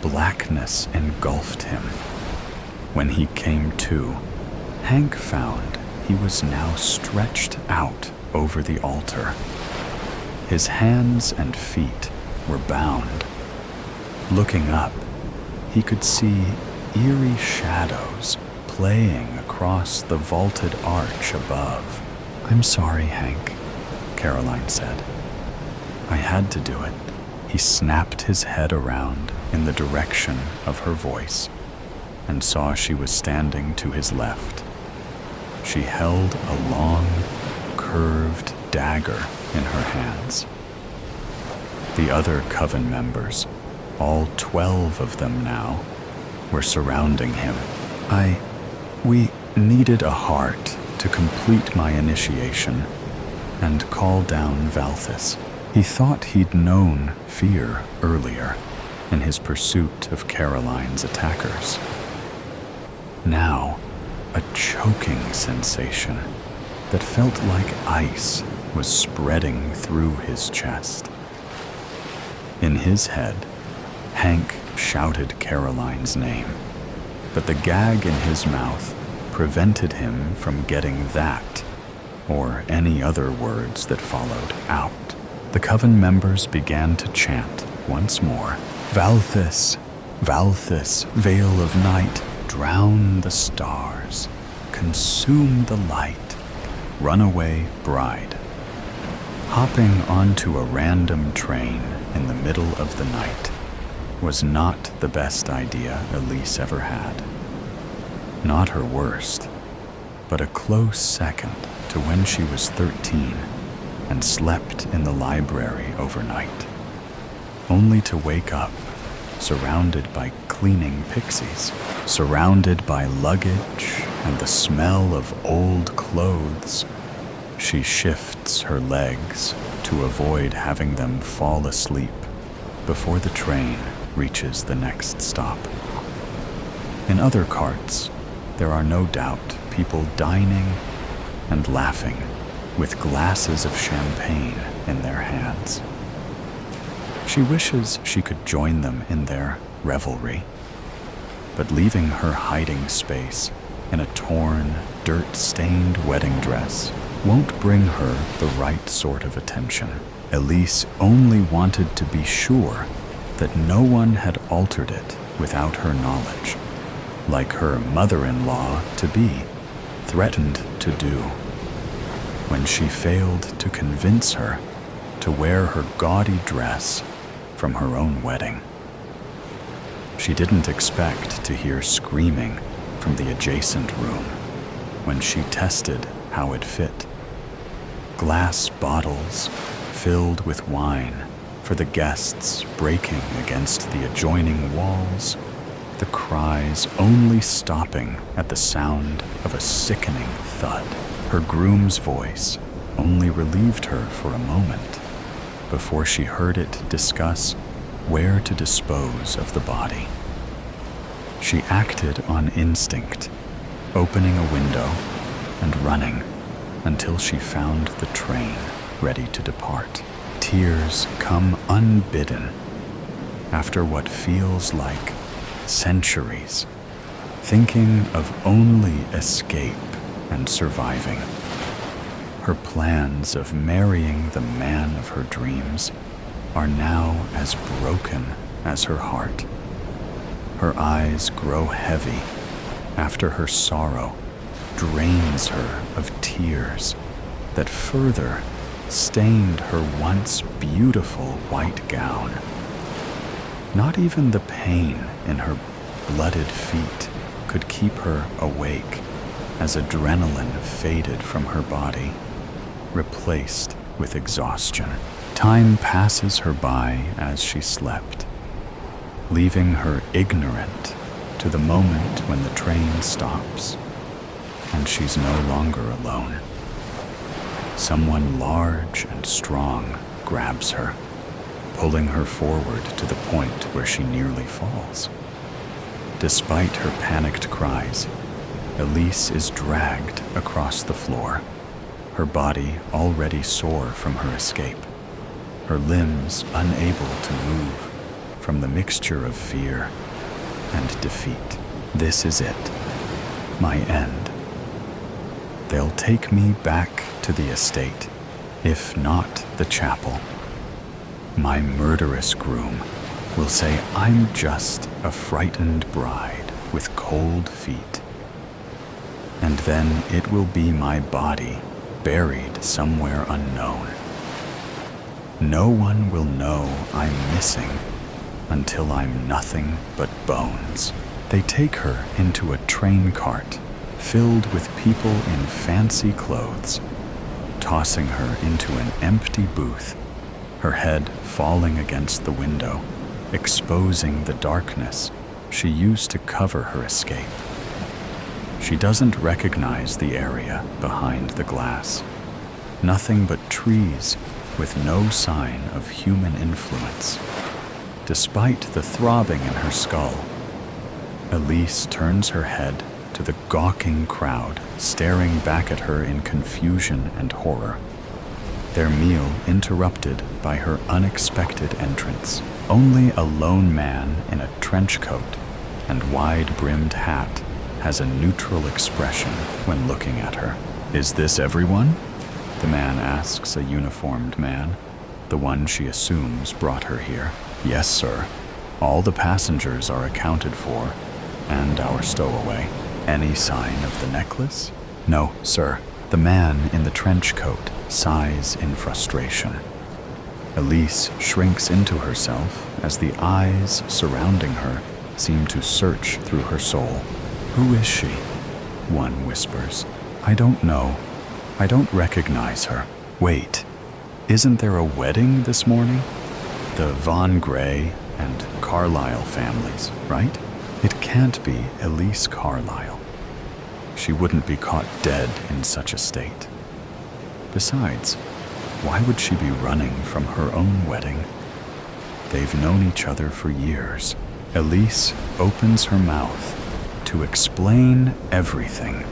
blackness engulfed him. When he came to, Hank found he was now stretched out over the altar. His hands and feet were bound. Looking up, he could see eerie shadows playing across the vaulted arch above. I'm sorry, Hank, Caroline said. I had to do it. He snapped his head around in the direction of her voice and saw she was standing to his left. She held a long, curved dagger in her hands. The other coven members, all 12 of them now, were surrounding him. We needed a heart to complete my initiation and call down Valthus. He thought he'd known fear earlier in his pursuit of Caroline's attackers. Now, a choking sensation that felt like ice was spreading through his chest. In his head, Hank shouted Caroline's name, but the gag in his mouth prevented him from getting that or any other words that followed out. The coven members began to chant once more, Valthus, Valthus, veil of night, drown the stars, consume the light, runaway bride. Hopping onto a random train in the middle of the night was not the best idea Elise ever had. Not her worst, but a close second to when she was 13 and slept in the library overnight, only to wake up surrounded by cleaning pixies, surrounded by luggage and the smell of old clothes. She shifts her legs to avoid having them fall asleep before the train reaches the next stop. In other carts, there are no doubt people dining and laughing with glasses of champagne in their hands. She wishes she could join them in their revelry, but leaving her hiding space in a torn, dirt-stained wedding dress won't bring her the right sort of attention. Elise only wanted to be sure that no one had altered it without her knowledge, like her mother-in-law-to-be threatened to do when she failed to convince her to wear her gaudy dress from her own wedding. She didn't expect to hear screaming from the adjacent room when she tested how it fit. Glass bottles filled with wine for the guests breaking against the adjoining walls, the cries only stopping at the sound of a sickening thud. Her groom's voice only relieved her for a moment before she heard it discuss where to dispose of the body. She acted on instinct, opening a window and running until she found the train ready to depart. Tears come unbidden after what feels like centuries, thinking of only escape and surviving. Her plans of marrying the man of her dreams are now as broken as her heart. Her eyes grow heavy after her sorrow drains her of tears that further stained her once beautiful white gown. Not even the pain in her blooded feet could keep her awake as adrenaline faded from her body, replaced with exhaustion. Time passes her by as she slept, leaving her ignorant to the moment when the train stops and she's no longer alone. Someone large and strong grabs her, pulling her forward to the point where she nearly falls. Despite her panicked cries, Elise is dragged across the floor, her body already sore from her escape, her limbs unable to move from the mixture of fear and defeat. This is it, my end. They'll take me back to the estate, if not the chapel. My murderous groom will say I'm just a frightened bride with cold feet. And then it will be my body buried somewhere unknown. No one will know I'm missing until I'm nothing but bones. They take her into a train cart filled with people in fancy clothes, tossing her into an empty booth, her head falling against the window, exposing the darkness she used to cover her escape. She doesn't recognize the area behind the glass. Nothing but trees with no sign of human influence. Despite the throbbing in her skull, Elise turns her head to the gawking crowd staring back at her in confusion and horror. Their meal interrupted by her unexpected entrance. Only a lone man in a trench coat and wide-brimmed hat has a neutral expression when looking at her. "Is this everyone?" the man asks a uniformed man, the one she assumes brought her here. "Yes, sir. All the passengers are accounted for, and our stowaway." "Any sign of the necklace?" "No, sir." The man in the trench coat sighs in frustration. Elise shrinks into herself as the eyes surrounding her seem to search through her soul. "Who is she?" one whispers. "I don't know. I don't recognize her." "Wait, isn't there a wedding this morning? The Von Gray and Carlyle families, right? It can't be Elise Carlyle. She wouldn't be caught dead in such a state. Besides, why would she be running from her own wedding? They've known each other for years. Elise opens her mouth to explain everything.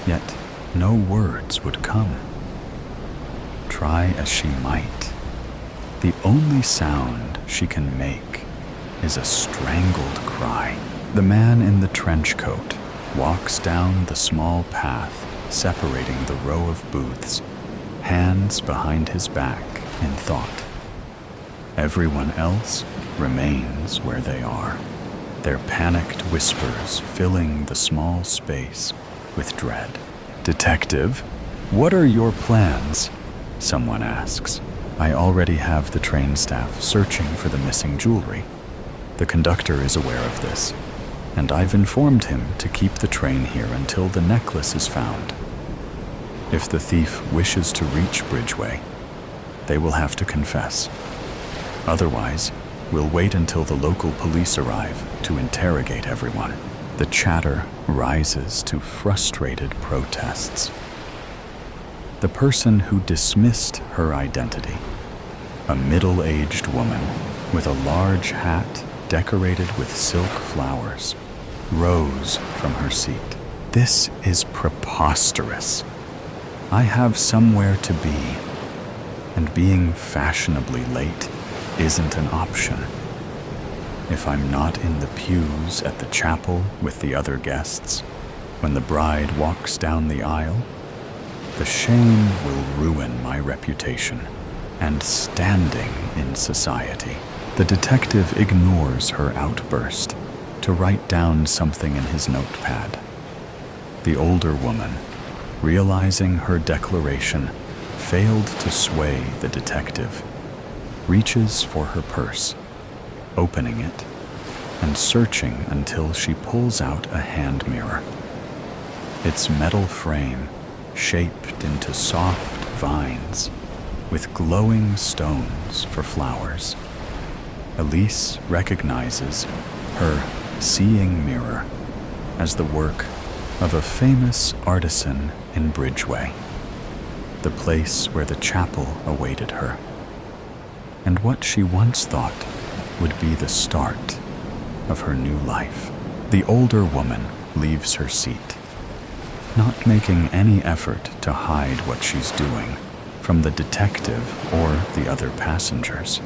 Yet no words would come. Try as she might, the only sound she can make is a strangled cry. The man in the trench coat walks down the small path separating the row of booths, hands behind his back in thought. Everyone else remains where they are, their panicked whispers filling the small space with dread. "Detective, what are your plans?" someone asks. "I already have the train staff searching for the missing jewelry. The conductor is aware of this, and I've informed him to keep the train here until the necklace is found. If the thief wishes to reach Bridgeway, they will have to confess. Otherwise, we'll wait until the local police arrive to interrogate everyone." The chatter rises to frustrated protests. The person who dismissed her identity, a middle-aged woman, with a large hat decorated with silk flowers, rose from her seat. This is preposterous. I have somewhere to be, and being fashionably late isn't an option. If I'm not in the pews at the chapel with the other guests, when the bride walks down the aisle, the shame will ruin my reputation and standing in society. The detective ignores her outburst to write down something in his notepad. The older woman, realizing her declaration failed to sway the detective, reaches for her purse, opening it and searching until she pulls out a hand mirror. Its metal frame shaped into soft vines with glowing stones for flowers. Elise recognizes her seeing mirror as the work of a famous artisan in Bridgeway, the place where the chapel awaited her, and what she once thought would be the start of her new life. The older woman leaves her seat, not making any effort to hide what she's doing from the detective or the other passengers.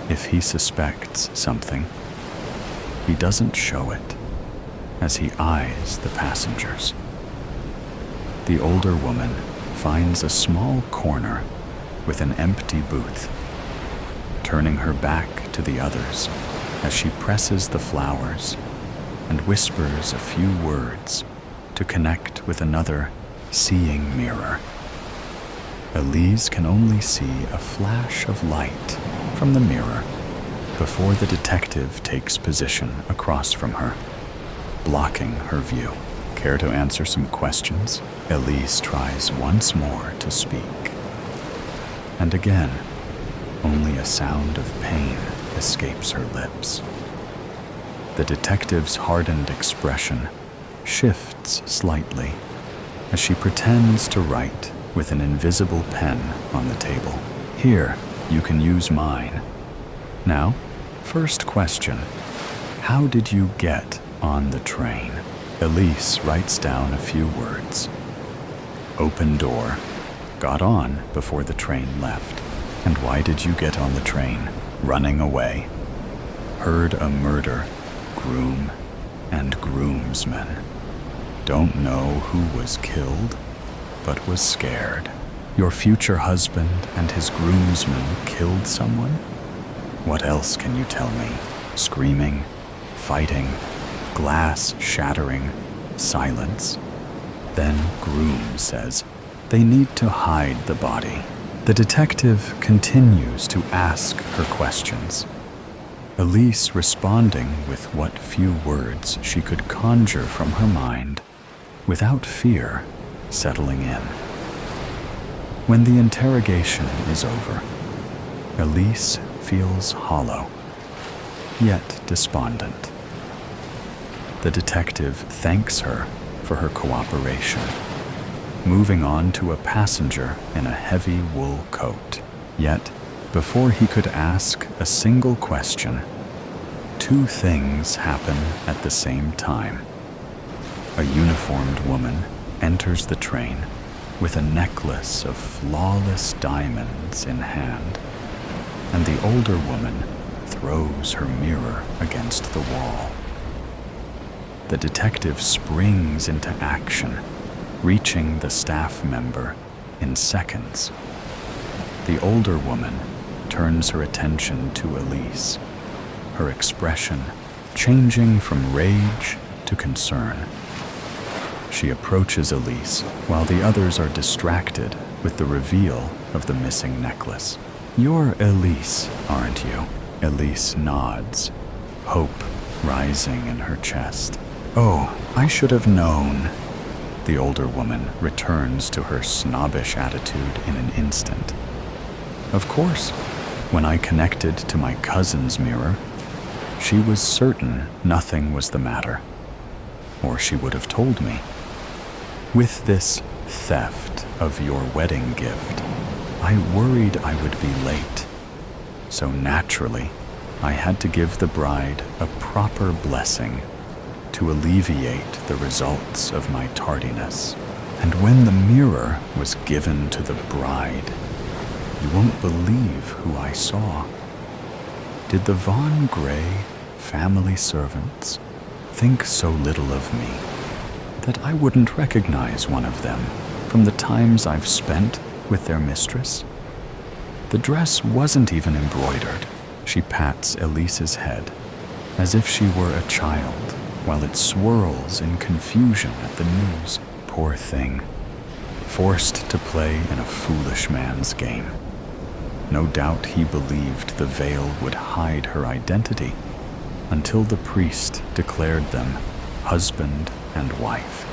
If he suspects something, he doesn't show it as he eyes the passengers. The older woman finds a small corner with an empty booth, turning her back to the others as she presses the flowers and whispers a few words to connect with another seeing mirror. Elise can only see a flash of light from the mirror before the detective takes position across from her, blocking her view. Care to answer some questions? Elise tries once more to speak. And again, only a sound of pain escapes her lips. The detective's hardened expression shifts slightly as she pretends to write with an invisible pen on the table. Here, you can use mine. Now, first question, how did you get on the train? Elise writes down a few words. Open door. Got on before the train left. And why did you get on the train? Running away. Heard a murder. Groom and groomsmen. Don't know who was killed, but was scared. Your future husband and his groomsmen killed someone? What else can you tell me? Screaming, fighting, glass shattering, silence. Then groom says they need to hide the body. The detective continues to ask her questions, Elise responding with what few words she could conjure from her mind without fear settling in. When the interrogation is over, Elise feels hollow, yet despondent. The detective thanks her for her cooperation, moving on to a passenger in a heavy wool coat. Yet, before he could ask a single question, two things happen at the same time. A uniformed woman enters the train with a necklace of flawless diamonds in hand, and the older woman throws her mirror against the wall. The detective springs into action, reaching the staff member in seconds. The older woman turns her attention to Elise, her expression changing from rage to concern. She approaches Elise while the others are distracted with the reveal of the missing necklace. You're Elise, aren't you? Elise nods, hope rising in her chest. Oh, I should have known. The older woman returns to her snobbish attitude in an instant. Of course, when I connected to my cousin's mirror, she was certain nothing was the matter, or she would have told me. With this theft of your wedding gift, I worried I would be late. So naturally, I had to give the bride a proper blessing to alleviate the results of my tardiness. And when the mirror was given to the bride, you won't believe who I saw. Did the Von Gray family servants think so little of me that I wouldn't recognize one of them from the times I've spent with their mistress? The dress wasn't even embroidered. She pats Elise's head as if she were a child while it swirls in confusion at the news. Poor thing, forced to play in a foolish man's game. No doubt he believed the veil would hide her identity until the priest declared them husband and wife.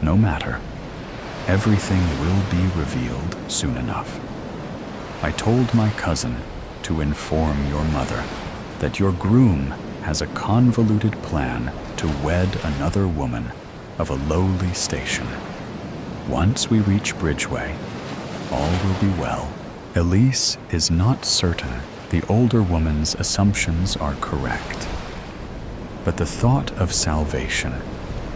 No matter, everything will be revealed soon enough. I told my cousin to inform your mother that your groom has a convoluted plan to wed another woman of a lowly station. Once we reach Bridgeway, all will be well. Elise is not certain the older woman's assumptions are correct, but the thought of salvation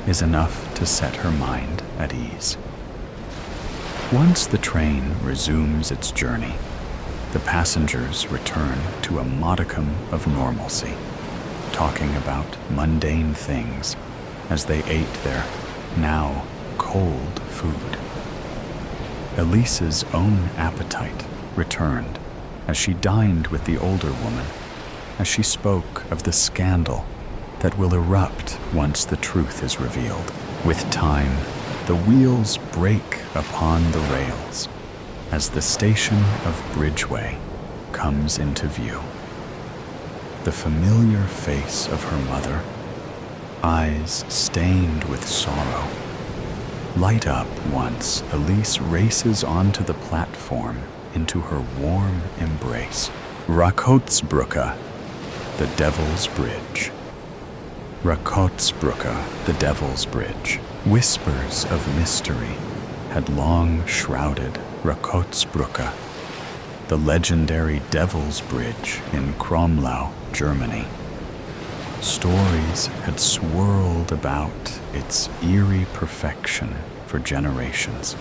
is enough to set her mind at ease. Once the train resumes its journey, the passengers return to a modicum of normalcy, talking about mundane things as they ate their now cold food. Elise's own appetite returned as she dined with the older woman, as she spoke of the scandal that will erupt once the truth is revealed. With time, the wheels break upon the rails as the station of Bridgeway comes into view. The familiar face of her mother, eyes stained with sorrow, light up once Elise races onto the platform into her warm embrace. Rakotzbrücke, the Devil's Bridge. Rakotzbrücke, the Devil's Bridge. Whispers of mystery had long shrouded Rakotzbrücke, the legendary Devil's Bridge in Kromlau, Germany. Stories had swirled about its eerie perfection for generations,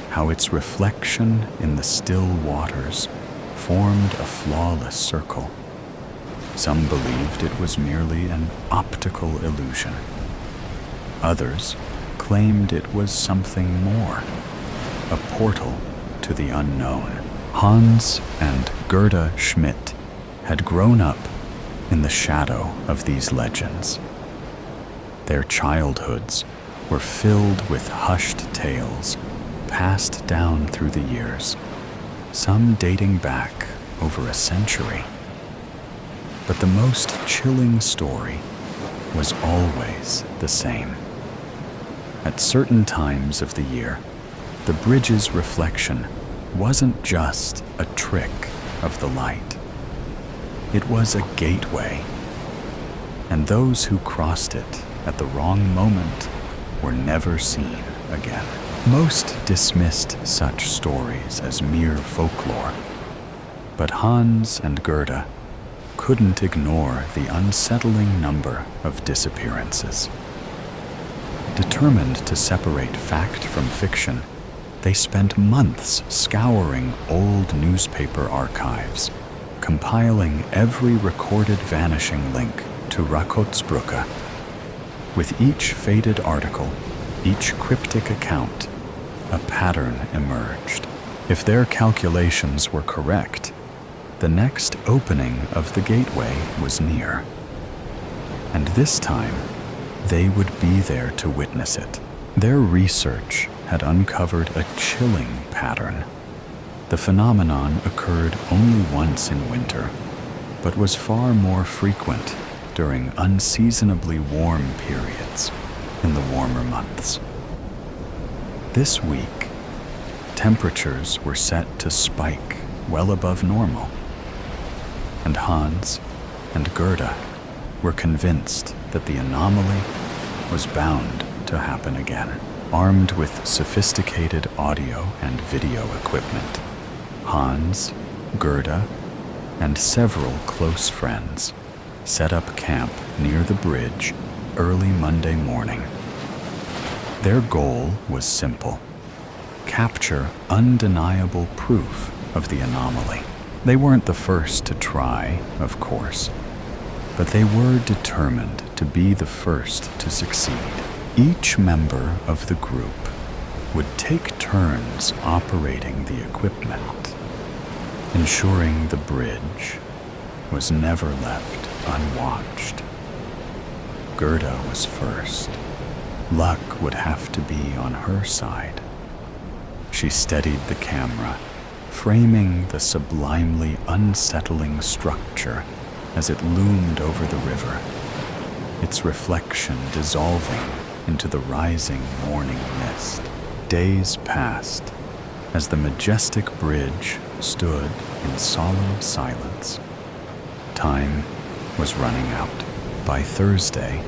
how its reflection in the still waters formed a flawless circle. Some believed it was merely an optical illusion. Others claimed it was something more, a portal to the unknown. Hans and Gerda Schmidt had grown up in the shadow of these legends. Their childhoods were filled with hushed tales passed down through the years, some dating back over a century. But the most chilling story was always the same. At certain times of the year, the bridge's reflection wasn't just a trick of the light. It was a gateway, and those who crossed it at the wrong moment were never seen again. Most dismissed such stories as mere folklore, but Hans and Gerda couldn't ignore the unsettling number of disappearances. Determined to separate fact from fiction, they spent months scouring old newspaper archives, compiling every recorded vanishing link to Rakotzbrücke. With each faded article, each cryptic account, a pattern emerged. If their calculations were correct, the next opening of the gateway was near. And this time, they would be there to witness it. Their research had uncovered a chilling pattern. The phenomenon occurred only once in winter, but was far more frequent during unseasonably warm periods in the warmer months. This week, temperatures were set to spike well above normal, and Hans and Gerda were convinced that the anomaly was bound to happen again. Armed with sophisticated audio and video equipment, Hans, Gerda, and several close friends set up camp near the bridge early Monday morning. Their goal was simple: capture undeniable proof of the anomaly. They weren't the first to try, of course, but they were determined to be the first to succeed. Each member of the group would take turns operating the equipment, ensuring the bridge was never left unwatched. Gerda was first. Luck would have to be on her side. She steadied the camera, framing the sublimely unsettling structure as it loomed over the river, its reflection dissolving into the rising morning mist. Days passed as the majestic bridge stood in solemn silence. Time was running out. By Thursday,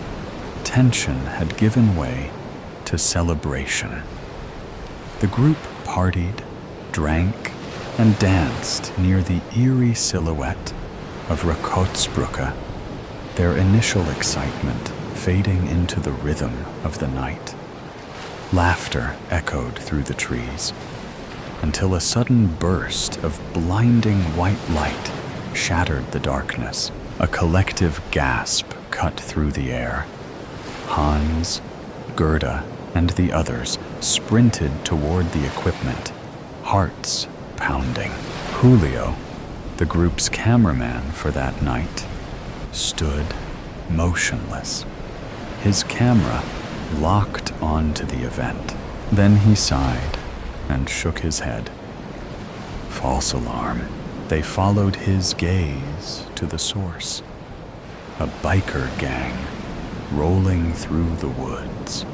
tension had given way to celebration. The group partied, drank, and danced near the eerie silhouette of Rakotzbrücke, their initial excitement fading into the rhythm of the night. Laughter echoed through the trees, until a sudden burst of blinding white light shattered the darkness. A collective gasp cut through the air. Hans, Gerda, and the others sprinted toward the equipment, hearts pounding. Julio, the group's cameraman for that night, stood motionless, his camera locked onto the event. Then he sighed and shook his head. False alarm. They followed his gaze to the source. A biker gang rolling through the woods,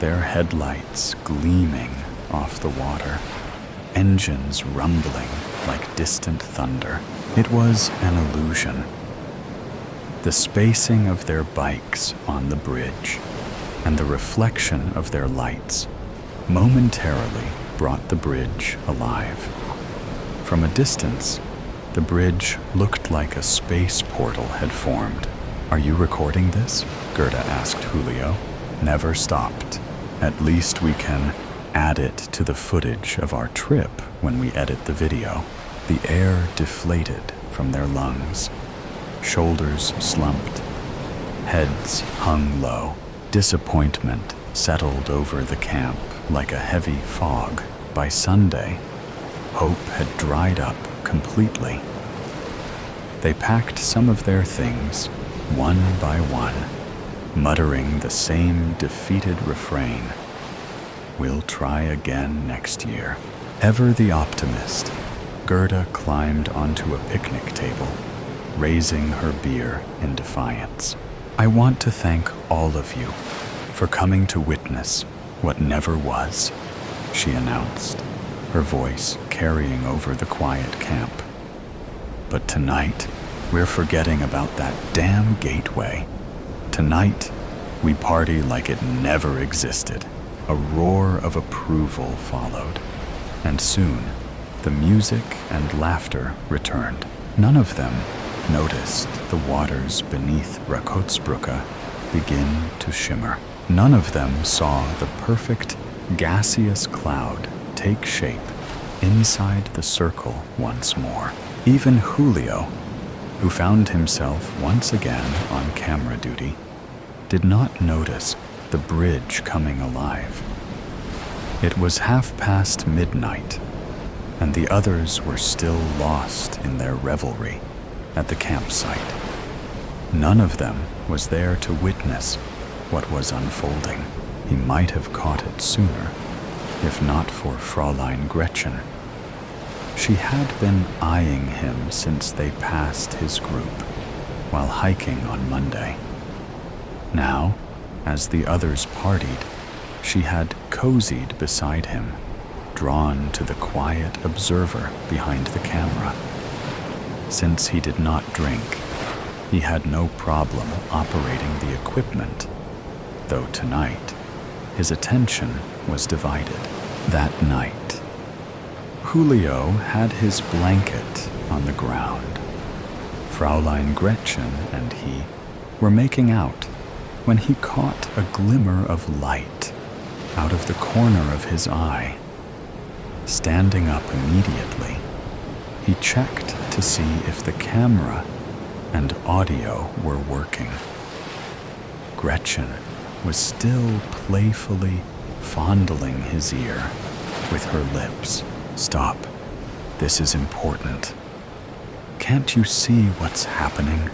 their headlights gleaming off the water, engines rumbling like distant thunder. It was an illusion. The spacing of their bikes on the bridge and the reflection of their lights momentarily brought the bridge alive. From a distance, the bridge looked like a space portal had formed. "Are you recording this?" Gerda asked Julio. "Never stopped. At least we can add it to the footage of our trip when we edit the video." The air deflated from their lungs. Shoulders slumped. Heads hung low. Disappointment settled over the camp like a heavy fog. By Sunday, hope had dried up completely. They packed some of their things, one by one, muttering the same defeated refrain: "We'll try again next year." Ever the optimist, Gerda climbed onto a picnic table, raising her beer in defiance. "I want to thank all of you for coming to witness what never was," she announced, her voice carrying over the quiet camp. "But tonight, we're forgetting about that damn gateway. Tonight, we party like it never existed." A roar of approval followed, and soon the music and laughter returned. None of them noticed the waters beneath Rakotzbrücke begin to shimmer. None of them saw the perfect gaseous cloud take shape inside the circle once more. Even Julio, who found himself once again on camera duty, did not notice the bridge coming alive. It was midnight, and the others were still lost in their revelry at the campsite. None of them was there to witness what was unfolding. He might have caught it sooner, if not for Fräulein Gretchen. She had been eyeing him since they passed his group while hiking on Monday. Now, as the others partied, she had cozied beside him, drawn to the quiet observer behind the camera. Since he did not drink, he had no problem operating the equipment, though tonight his attention was divided. That night, Julio had his blanket on the ground, Fraulein Gretchen and he were making out when he caught a glimmer of light out of the corner of his eye. Standing up immediately, he checked to see if the camera and audio were working. Gretchen was still playfully fondling his ear with her lips. "Stop. This is important. Can't you see what's happening?"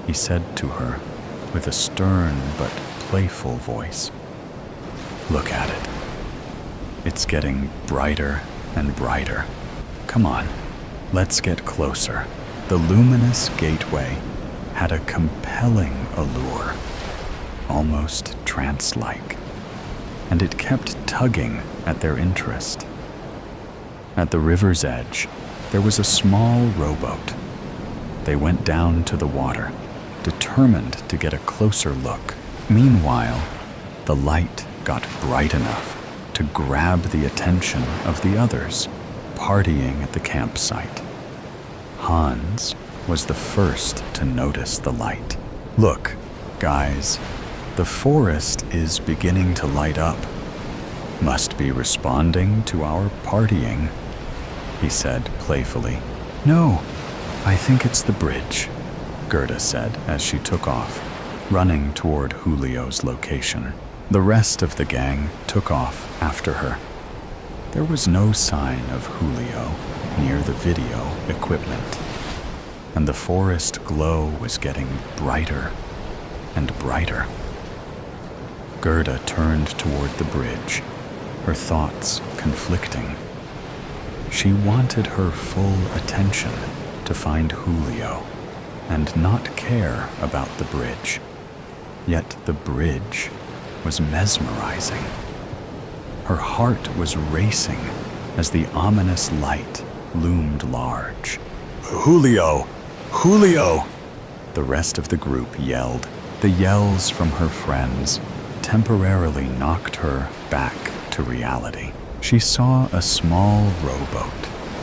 he said to her with a stern but playful voice. "Look at it. It's getting brighter and brighter. Come on, let's get closer." The luminous gateway had a compelling allure, almost trance-like, and it kept tugging at their interest. At the river's edge, there was a small rowboat. They went down to the water, determined to get a closer look. Meanwhile, the light got bright enough to grab the attention of the others partying at the campsite. Hans was the first to notice the light. "Look, guys, the forest is beginning to light up. Must be responding to our partying," he said playfully. "No, I think it's the bridge," Gerda said as she took off, running toward Julio's location. The rest of the gang took off after her. There was no sign of Julio near the video equipment, and the forest glow was getting brighter and brighter. Gerda turned toward the bridge, her thoughts conflicting. She wanted her full attention to find Julio and not care about the bridge, yet the bridge was mesmerizing. Her heart was racing as the ominous light loomed large. "Julio! Julio!" the rest of the group yelled. The yells from her friends temporarily knocked her back to reality. She saw a small rowboat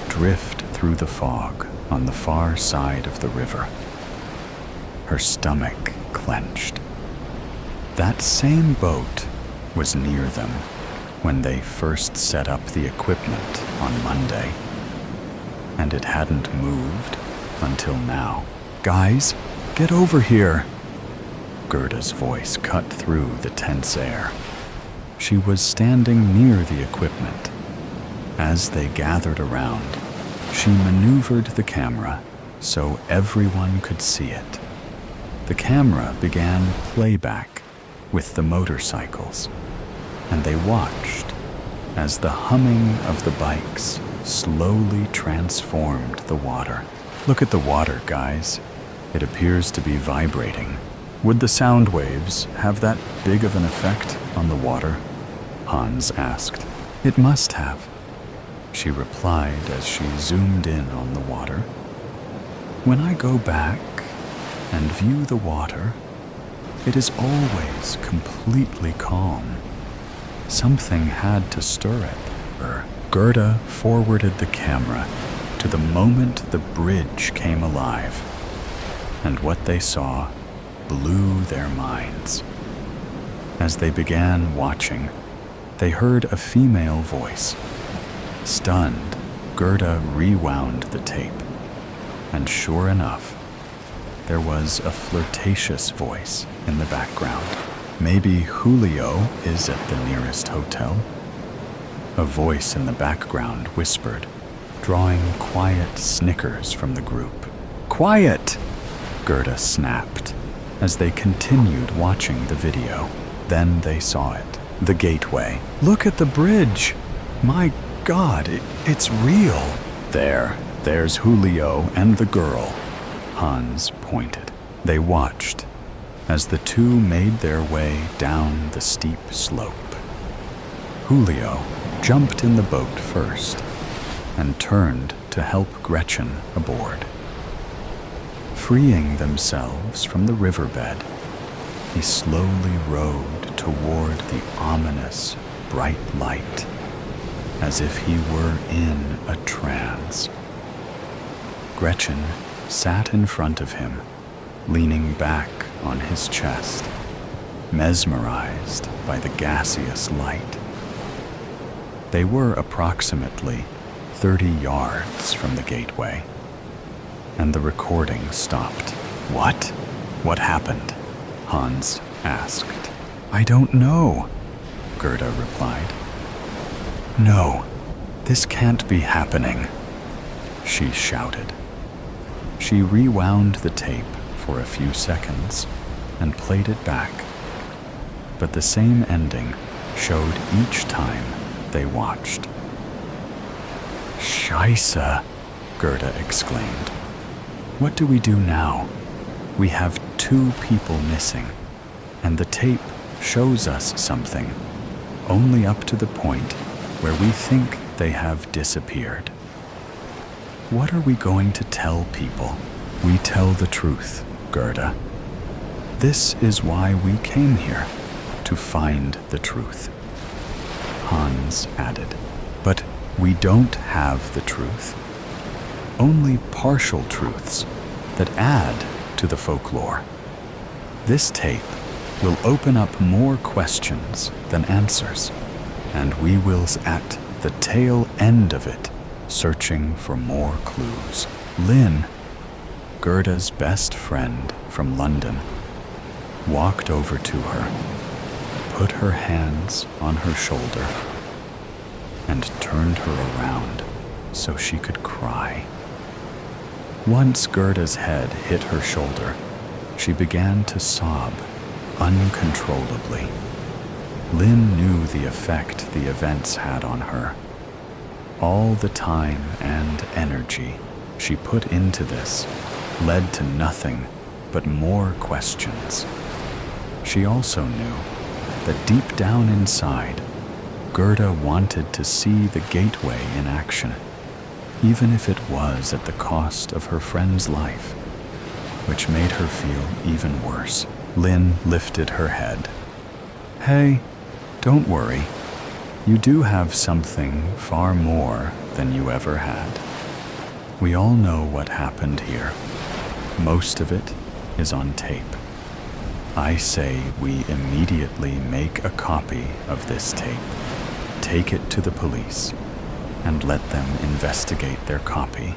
drift through the fog on the far side of the river. Her stomach clenched. That same boat was near them when they first set up the equipment on Monday, and it hadn't moved until now. "Guys, get over here!" Gerda's voice cut through the tense air. She was standing near the equipment. As they gathered around, she maneuvered the camera so everyone could see it. The camera began playback with the motorcycles, and they watched as the humming of the bikes slowly transformed the water. "Look at the water, guys. It appears to be vibrating. Would the sound waves have that big of an effect on the water?" Hans asked. "It must have," she replied as she zoomed in on the water. "When I go back and view the water, it is always completely calm. Something had to stir it." Gerda forwarded the camera to the moment the bridge came alive, and what they saw blew their minds. As they began watching, they heard a female voice. Stunned, Gerda rewound the tape, and sure enough, there was a flirtatious voice in the background. "Maybe Julio is at the nearest hotel?" A voice in the background whispered, drawing quiet snickers from the group. "Quiet!" Gerda snapped as they continued watching the video. Then they saw it. The gateway. "Look at the bridge! My God, it's real!" There's Julio and the girl," Hans pointed. They watched as the two made their way down the steep slope. Julio jumped in the boat first and turned to help Gretchen aboard. Freeing themselves from the riverbed, he slowly rowed toward the ominous, bright light, as if he were in a trance. Gretchen sat in front of him, leaning back on his chest, mesmerized by the gaseous light. They were approximately 30 yards from the gateway, and the recording stopped. "What? What happened?" Hans asked. "I don't know," Gerda replied. "No, this can't be happening," she shouted. She rewound the tape for a few seconds and played it back, but the same ending showed each time they watched. "Scheisse," Gerda exclaimed. "What do we do now? We have 2 people missing, and the tape shows us something, only up to the point where we think they have disappeared. What are we going to tell people?" "We tell the truth, Gerda. This is why we came here, to find the truth," Hans added. "But we don't have the truth. Only partial truths that add to the folklore. This tape will open up more questions than answers, and we will at the tail end of it, searching for more clues." Lynn, Gerda's best friend from London, walked over to her, put her hands on her shoulder, and turned her around so she could cry. Once Gerda's head hit her shoulder, she began to sob uncontrollably. Lynn knew the effect the events had on her. All the time and energy she put into this led to nothing but more questions. She also knew that deep down inside, Gerda wanted to see the gateway in action, even if it was at the cost of her friend's life, which made her feel even worse. Lynn lifted her head. "Hey, don't worry. You do have something far more than you ever had. We all know what happened here. Most of it is on tape. I say we immediately make a copy of this tape, take it to the police, and let them investigate their copy.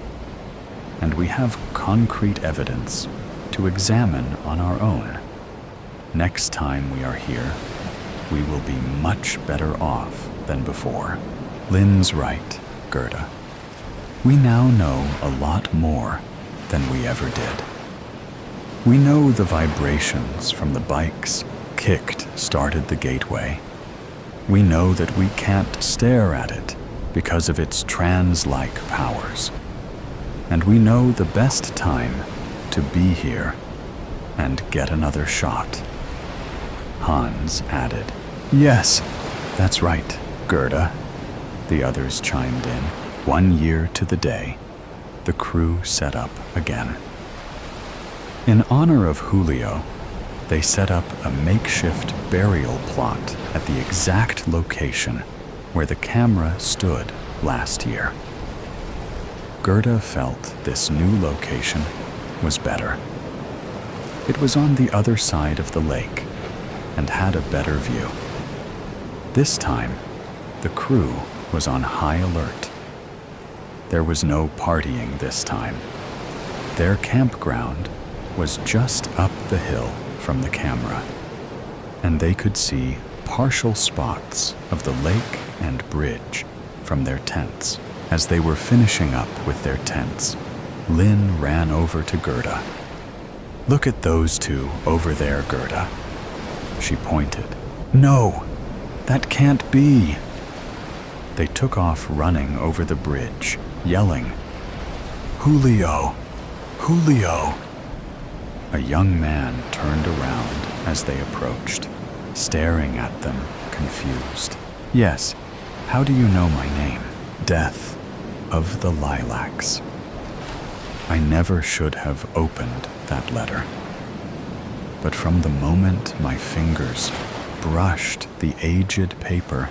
And we have concrete evidence to examine on our own. Next time we are here, we will be much better off than before." Lynn's right, Gerda. We now know a lot more than we ever did. We know the vibrations from the bikes started the gateway. We know that we can't stare at it because of its trance-like powers. And we know the best time to be here and get another shot. Hans added. "Yes, that's right, Gerda," the others chimed in. 1 year to the day, the crew set up again. In honor of Julio, they set up a makeshift burial plot at the exact location where the camera stood last year. Gerda felt this new location was better. It was on the other side of the lake and had a better view. This time, the crew was on high alert. There was no partying this time. Their campground was just up the hill from the camera, and they could see partial spots of the lake and bridge from their tents. As they were finishing up with their tents, Lynn ran over to Gerda. "Look at those 2 over there, Gerda." She pointed. "No, that can't be." They took off running over the bridge, yelling, "Julio! Julio!" A young man turned around as they approached, staring at them, confused. "Yes, how do you know my name?" "Death of the Lilacs." I never should have opened that letter. But from the moment my fingers brushed the aged paper,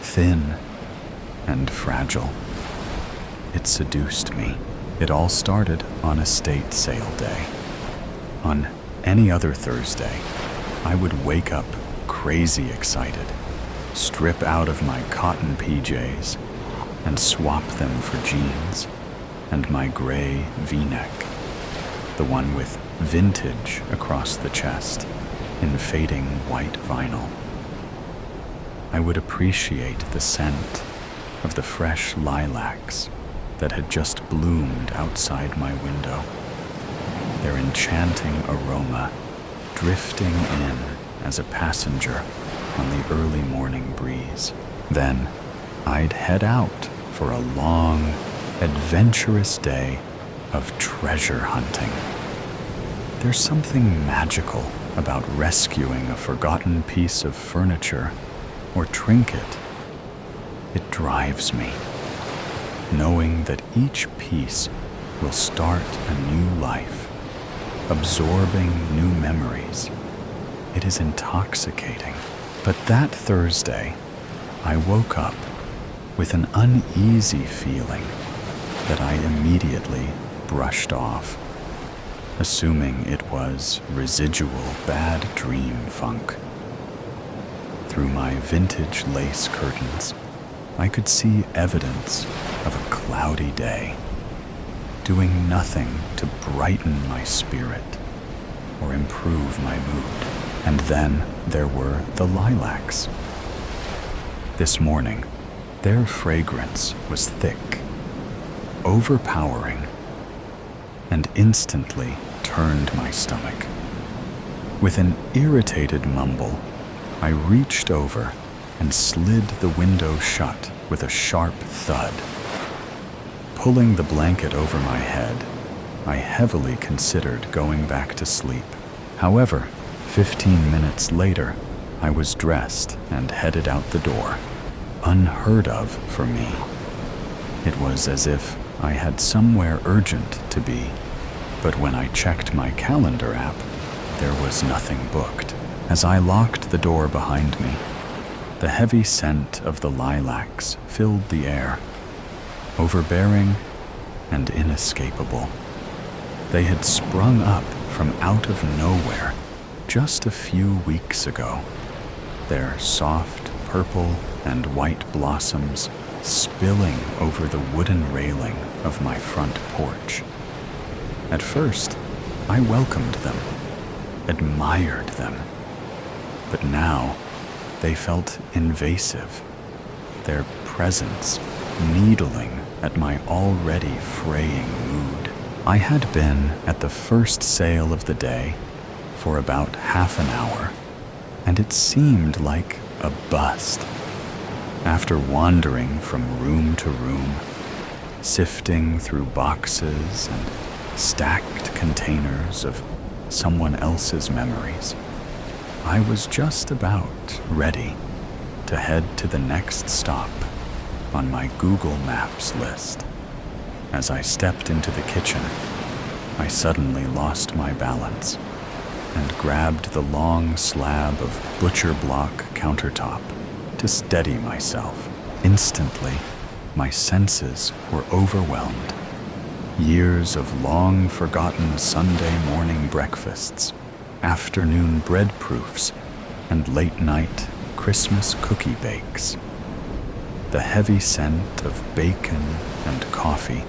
thin and fragile, it seduced me. It all started on estate sale day. On any other Thursday, I would wake up crazy excited, strip out of my cotton PJs, and swap them for jeans and my gray V-neck, the one with vintage across the chest in fading white vinyl. I would appreciate the scent of the fresh lilacs that had just bloomed outside my window, their enchanting aroma drifting in as a passenger on the early morning breeze. Then I'd head out for a long, adventurous day of treasure hunting. There's something magical about rescuing a forgotten piece of furniture or trinket. It drives me, knowing that each piece will start a new life, absorbing new memories. It is intoxicating. But that Thursday, I woke up with an uneasy feeling that I immediately brushed off, assuming it was residual bad dream funk. Through my vintage lace curtains, I could see evidence of a cloudy day, doing nothing to brighten my spirit or improve my mood. And then there were the lilacs. This morning, their fragrance was thick, overpowering, and instantly turned my stomach. With an irritated mumble, I reached over and slid the window shut with a sharp thud. Pulling the blanket over my head, I heavily considered going back to sleep. However, 15 minutes later, I was dressed and headed out the door. Unheard of for me. It was as if I had somewhere urgent to be, but when I checked my calendar app, there was nothing booked. As I locked the door behind me, the heavy scent of the lilacs filled the air, overbearing and inescapable. They had sprung up from out of nowhere just a few weeks ago, their soft purple and white blossoms spilling over the wooden railing of my front porch. At first, I welcomed them, admired them, but now they felt invasive, their presence needling at my already fraying mood. I had been at the first sale of the day for about half an hour, and it seemed like a bust. After wandering from room to room, sifting through boxes and stacked containers of someone else's memories, I was just about ready to head to the next stop on my Google Maps list. As I stepped into the kitchen, I suddenly lost my balance and grabbed the long slab of butcher block countertop to steady myself. Instantly, my senses were overwhelmed. Years of long-forgotten Sunday morning breakfasts, afternoon bread proofs, and late-night Christmas cookie bakes. The heavy scent of bacon and coffee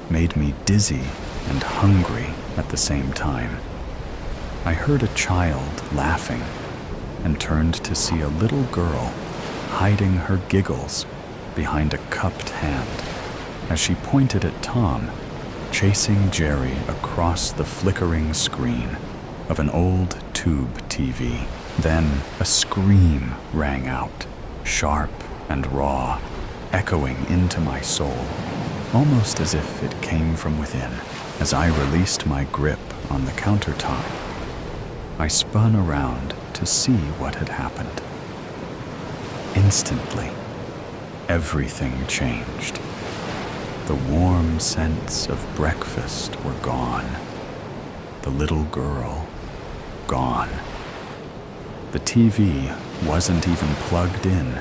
made me dizzy and hungry at the same time. I heard a child laughing and turned to see a little girl hiding her giggles behind a cupped hand as she pointed at Tom, chasing Jerry across the flickering screen of an old tube TV. Then a scream rang out, sharp and raw, echoing into my soul, almost as if it came from within. As I released my grip on the countertop, I spun around to see what had happened. Instantly, everything changed. The warm scents of breakfast were gone. The little girl, gone. The TV wasn't even plugged in,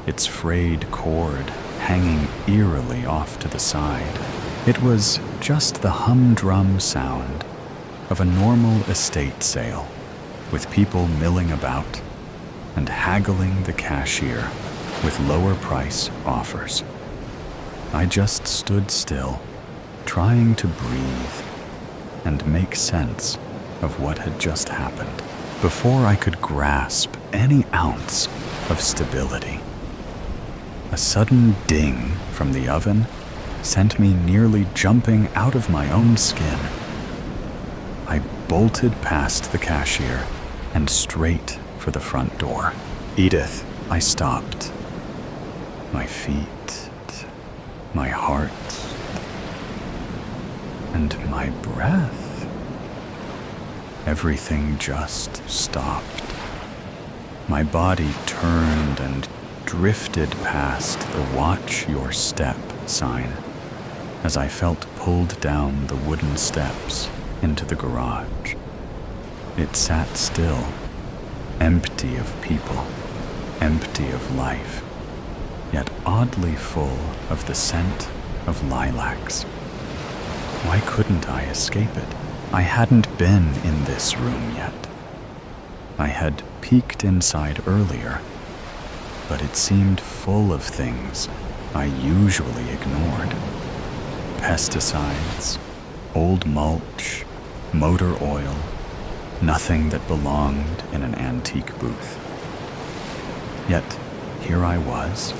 its frayed cord hanging eerily off to the side. It was just the humdrum sound of a normal estate sale, with people milling about and haggling the cashier with lower price offers. I just stood still, trying to breathe and make sense of what had just happened before I could grasp any ounce of stability. A sudden ding from the oven sent me nearly jumping out of my own skin. I bolted past the cashier and straight for the front door. "Edith," I stopped. My feet, my heart, and my breath. Everything just stopped. My body turned and drifted past the "Watch Your Step" sign as I felt pulled down the wooden steps into the garage. It sat still, empty of people, empty of life, yet oddly full of the scent of lilacs. Why couldn't I escape it? I hadn't been in this room yet. I had peeked inside earlier, but it seemed full of things I usually ignored. Pesticides, old mulch, motor oil, nothing that belonged in an antique booth. Yet here I was,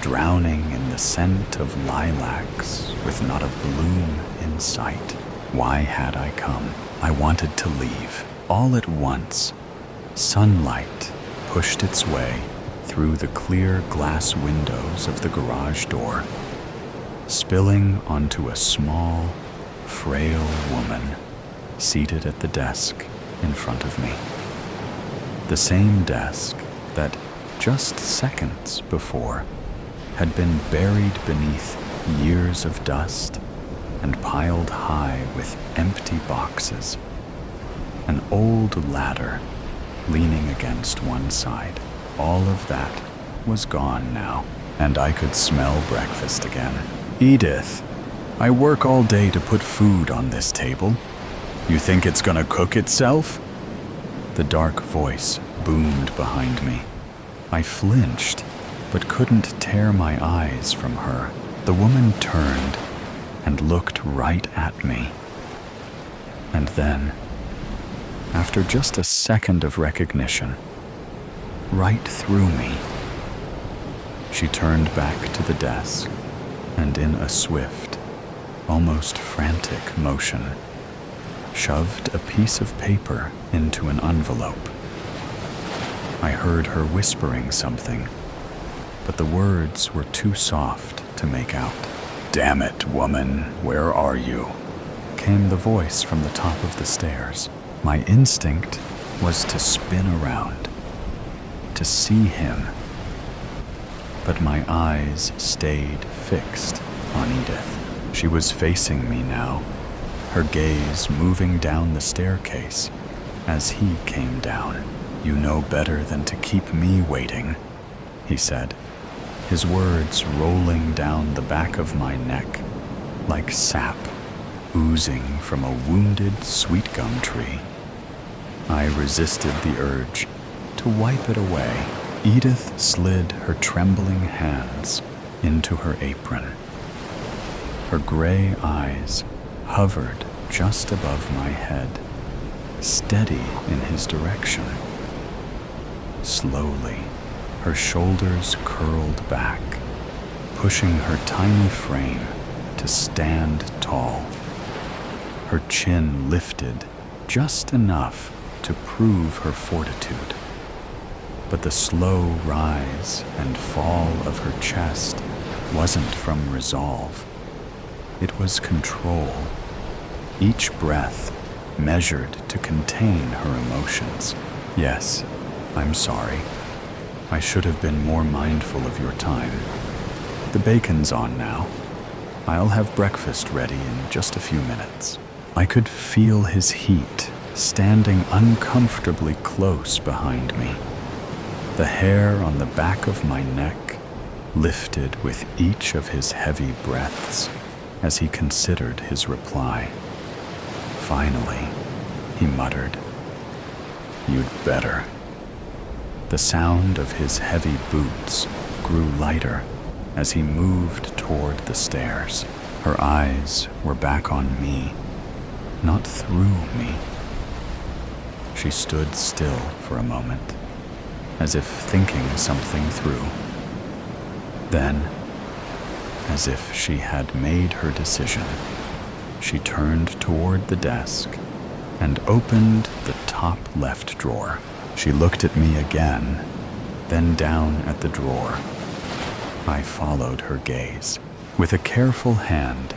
drowning in the scent of lilacs with not a bloom in sight. Why had I come? I wanted to leave. All at once, sunlight pushed its way through the clear glass windows of the garage door, spilling onto a small, frail woman seated at the desk in front of me. The same desk that, just seconds before, had been buried beneath years of dust and piled high with empty boxes. An old ladder leaning against one side. All of that was gone now, and I could smell breakfast again. "Edith, I work all day to put food on this table. You think it's gonna cook itself?" The dark voice boomed behind me. I flinched, but couldn't tear my eyes from her. The woman turned and looked right at me. And then, after just a second of recognition, right through me, she turned back to the desk and in a swift, almost frantic motion, shoved a piece of paper into an envelope. I heard her whispering something, but the words were too soft to make out. "Damn it, woman, where are you?" came the voice from the top of the stairs. My instinct was to spin around, to see him, but my eyes stayed fixed on Edith. She was facing me now, her gaze moving down the staircase as he came down. "You know better than to keep me waiting," he said, his words rolling down the back of my neck like sap oozing from a wounded sweet gum tree. I resisted the urge to wipe it away. Edith slid her trembling hands into her apron. Her gray eyes hovered just above my head, steady in his direction. Slowly, her shoulders curled back, pushing her tiny frame to stand tall. Her chin lifted just enough to prove her fortitude. But the slow rise and fall of her chest wasn't from resolve. It was control. Each breath measured to contain her emotions. "Yes, I'm sorry. I should have been more mindful of your time. The bacon's on now. I'll have breakfast ready in just a few minutes." I could feel his heat standing uncomfortably close behind me. The hair on the back of my neck lifted with each of his heavy breaths. as he considered his reply. Finally, he muttered, "You'd better." The sound of his heavy boots grew lighter as he moved toward the stairs. Her eyes were back on me, not through me. She stood still for a moment, as if thinking something through. Then, as if she had made her decision, she turned toward the desk and opened the top left drawer. She looked at me again, then down at the drawer. I followed her gaze. With a careful hand,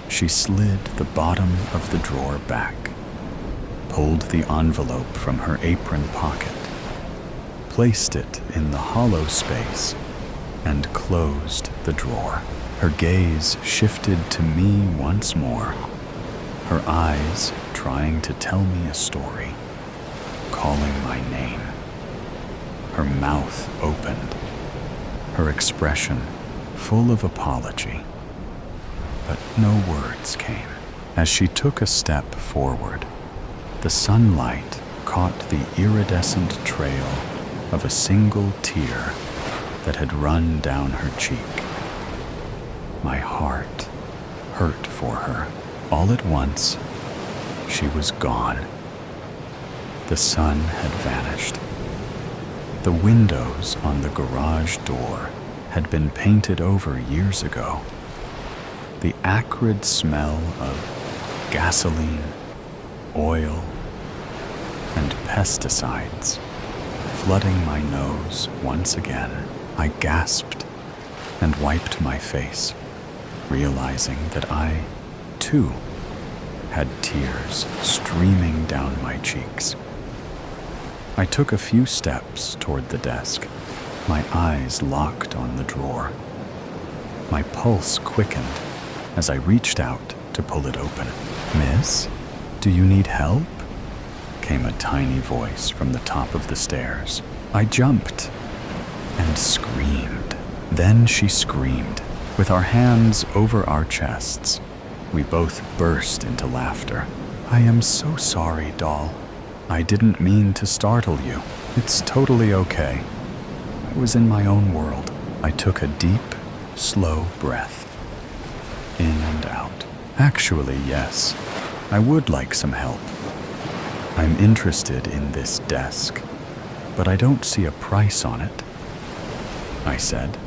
she slid the bottom of the drawer back, pulled the envelope from her apron pocket, placed it in the hollow space, and closed the drawer. Her gaze shifted to me once more, her eyes trying to tell me a story, calling my name. Her mouth opened, her expression full of apology, but no words came. As she took a step forward, the sunlight caught the iridescent trail of a single tear that had run down her cheek. My heart hurt for her. All at once, she was gone. The sun had vanished. The windows on the garage door had been painted over years ago. The acrid smell of gasoline, oil, and pesticides flooding my nose once again. I gasped and wiped my face, realizing that I, too, had tears streaming down my cheeks. I took a few steps toward the desk, my eyes locked on the drawer. My pulse quickened as I reached out to pull it open. "Miss, do you need help?" came a tiny voice from the top of the stairs. I jumped and screamed. Then she screamed. With our hands over our chests, we both burst into laughter. "I am so sorry, doll. I didn't mean to startle you. It's totally okay. I was in my own world." I took a deep, slow breath, in and out. "Actually, yes, I would like some help. I'm interested in this desk, but I don't see a price on it," I said,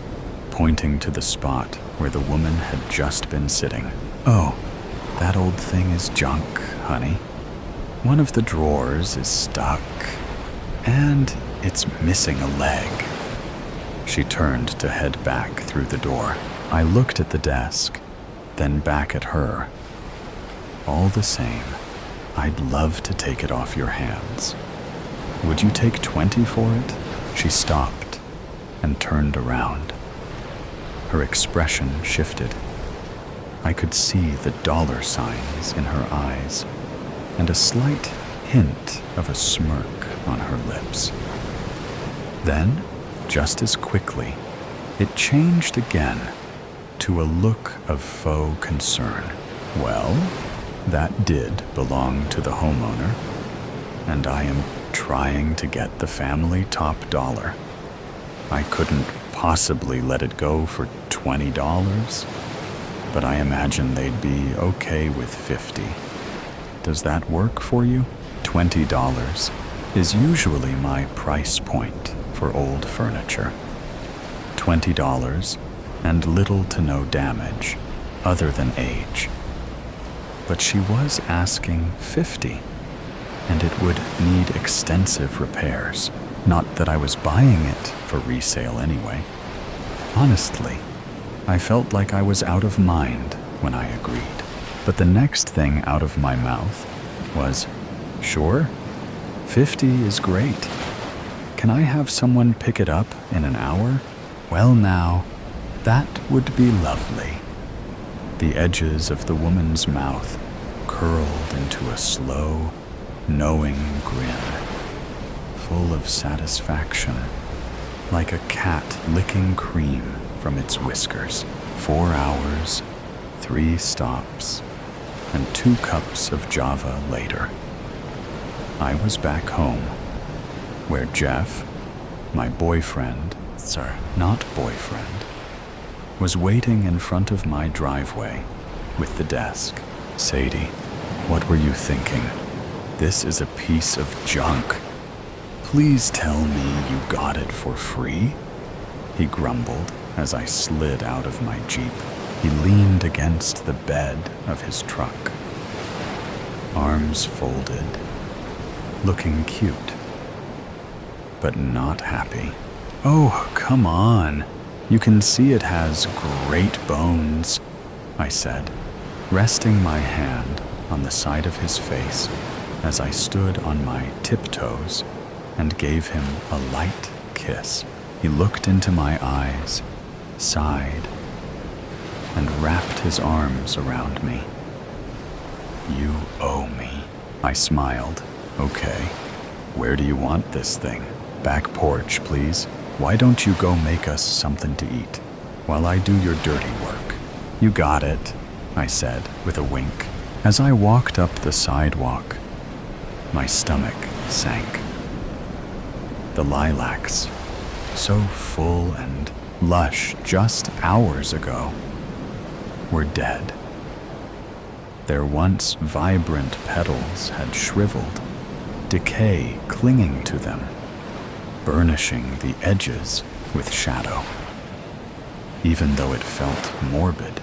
pointing to the spot where the woman had just been sitting. "Oh, that old thing is junk, honey. One of the drawers is stuck, and it's missing a leg." She turned to head back through the door. I looked at the desk, then back at her. "All the same, I'd love to take it off your hands. Would you take 20 for it?" She stopped and turned around. Her expression shifted. I could see the dollar signs in her eyes and a slight hint of a smirk on her lips. Then, just as quickly, it changed again to a look of faux concern. "Well, that did belong to the homeowner, and I am trying to get the family top dollar. I couldn't possibly let it go for $20, but I imagine they'd be okay with 50. Does that work for you? $20 is usually my price point for old furniture. $20 and little to no damage, other than age. But she was asking 50, and it would need extensive repairs. Not that I was buying it for resale anyway. Honestly, I felt like I was out of mind when I agreed. But the next thing out of my mouth was, "Sure, 50 is great. Can I have someone pick it up in an hour?" Well now, that would be lovely. The edges of the woman's mouth curled into a slow, knowing grin, full of satisfaction, like a cat licking cream from its whiskers. 4 hours, 3 stops, and 2 cups of Java later, I was back home, where Jeff, my boyfriend, not boyfriend, was waiting in front of my driveway with the desk. Sadie, what were you thinking? This is a piece of junk. Please tell me you got it for free? He grumbled as I slid out of my Jeep. He leaned against the bed of his truck, arms folded, looking cute, but not happy. Oh, come on. You can see it has great bones, I said, resting my hand on the side of his face as I stood on my tiptoes and gave him a light kiss. He looked into my eyes, sighed, and wrapped his arms around me. You owe me. I smiled. Okay, where do you want this thing? Back porch, please. Why don't you go make us something to eat while I do your dirty work? You got it, I said with a wink. As I walked up the sidewalk, my stomach sank. The lilacs, so full and lush just hours ago, were dead. Their once vibrant petals had shriveled, decay clinging to them, burnishing the edges with shadow. Even though it felt morbid,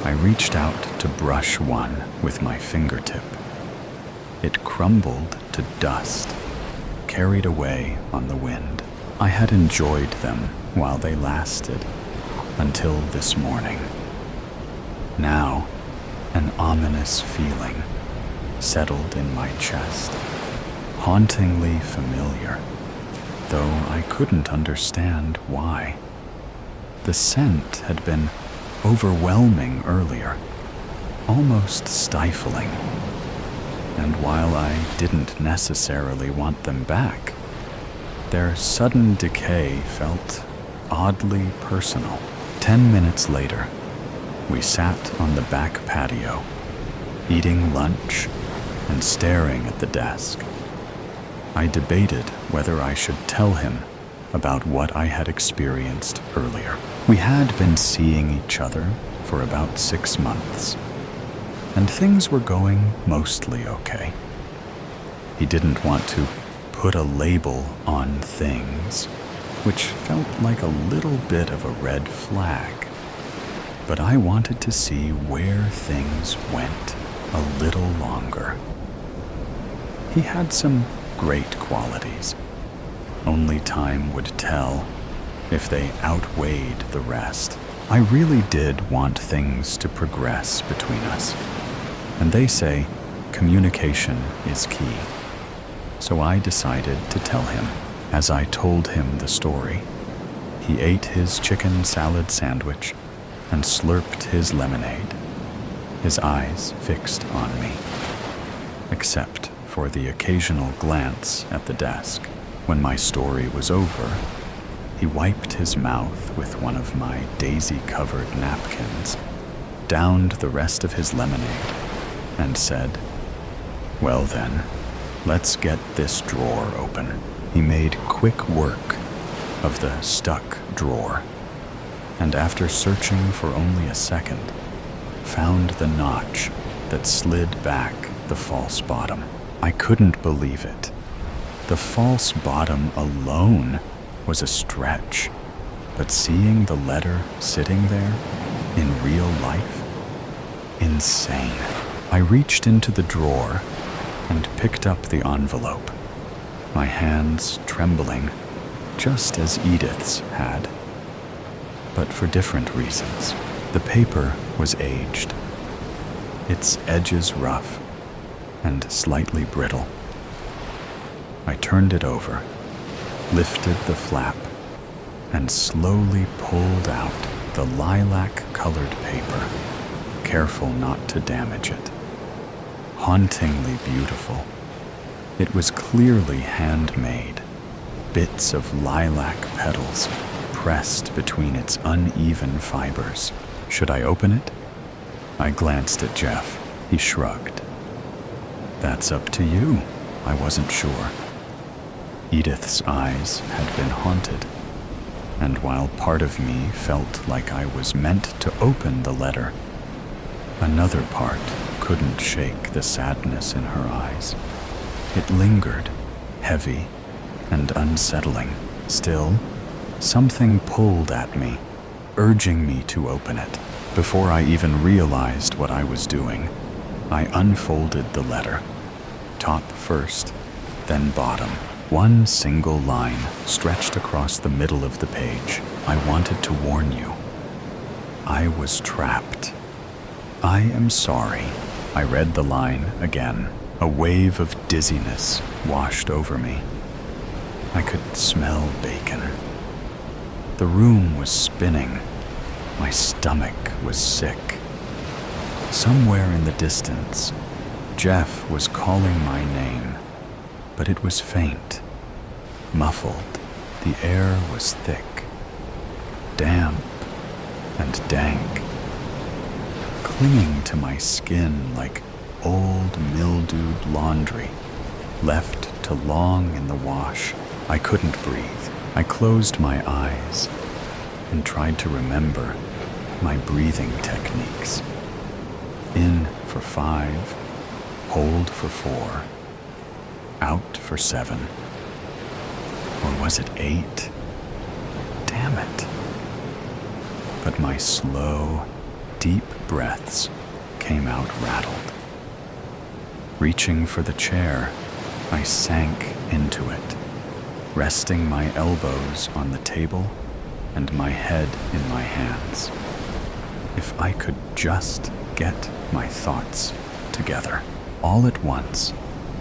I reached out to brush one with my fingertip. It crumbled to dust, carried away on the wind. I had enjoyed them while they lasted, until this morning. Now, an ominous feeling settled in my chest, hauntingly familiar, though I couldn't understand why. The scent had been overwhelming earlier, almost stifling, and while I didn't necessarily want them back, their sudden decay felt oddly personal. 10 minutes later, we sat on the back patio, eating lunch and staring at the desk. I debated whether I should tell him about what I had experienced earlier. We had been seeing each other for about 6 months, and things were going mostly okay. He didn't want to put a label on things, which felt like a little bit of a red flag. But I wanted to see where things went a little longer. He had some great qualities. Only time would tell if they outweighed the rest. I really did want things to progress between us. And they say communication is key. So I decided to tell him. As I told him the story, he ate his chicken salad sandwich and slurped his lemonade, his eyes fixed on me, except for the occasional glance at the desk. When my story was over, he wiped his mouth with one of my daisy-covered napkins, downed the rest of his lemonade, and said, "Well then, let's get this drawer open." He made quick work of the stuck drawer, and after searching for only a second, found the notch that slid back the false bottom. I couldn't believe it. The false bottom alone was a stretch, but seeing the letter sitting there in real life, insane. I reached into the drawer and picked up the envelope, my hands trembling, just as Edith's had, but for different reasons. The paper was aged, its edges rough and slightly brittle. I turned it over, lifted the flap, and slowly pulled out the lilac-colored paper, careful not to damage it. Hauntingly beautiful. It was clearly handmade, bits of lilac petals pressed between its uneven fibers. Should I open it? I glanced at Jeff. He shrugged. That's up to you. I wasn't sure. Edith's eyes had been haunted, and while part of me felt like I was meant to open the letter, another part couldn't shake the sadness in her eyes. It lingered, heavy and unsettling. Still, something pulled at me, urging me to open it. Before I even realized what I was doing, I unfolded the letter, top first, then bottom. One single line stretched across the middle of the page. I wanted to warn you. I was trapped. I am sorry. I read the line again. A wave of dizziness washed over me. I could smell bacon. The room was spinning. My stomach was sick. Somewhere in the distance, Jeff was calling my name, but it was faint, muffled. The air was thick, damp and dank, clinging to my skin like old mildewed laundry, left to long in the wash. I couldn't breathe. I closed my eyes and tried to remember my breathing techniques. In for 5, hold for 4, out for 7. Or was it 8? Damn it. But my slow, deep breaths came out rattled. Reaching for the chair, I sank into it, resting my elbows on the table and my head in my hands. If I could just get my thoughts together. All at once,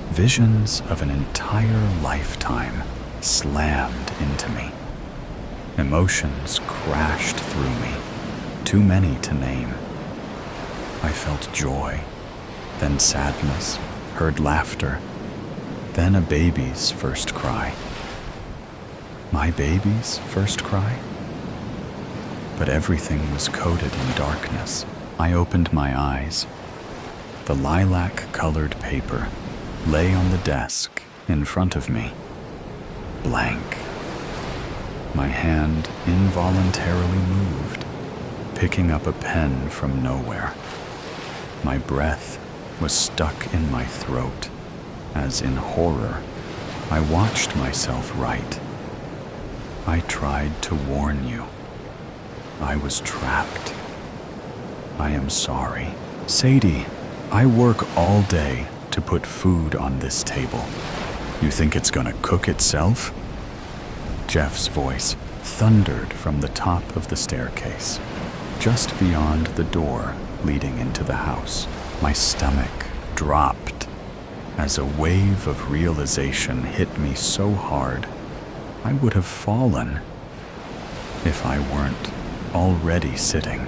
visions of an entire lifetime slammed into me. Emotions crashed through me, too many to name. I felt joy, then sadness, heard laughter, then a baby's first cry. My baby's first cry? But everything was coated in darkness. I opened my eyes. The lilac-colored paper lay on the desk in front of me, blank. My hand involuntarily moved, picking up a pen from nowhere. My breath was stuck in my throat, as in horror, I watched myself write. I tried to warn you. I was trapped. I am sorry. Sadie, I work all day to put food on this table. You think it's gonna cook itself? Jeff's voice thundered from the top of the staircase, just beyond the door leading into the house. My stomach dropped as a wave of realization hit me so hard I would have fallen if I weren't already sitting.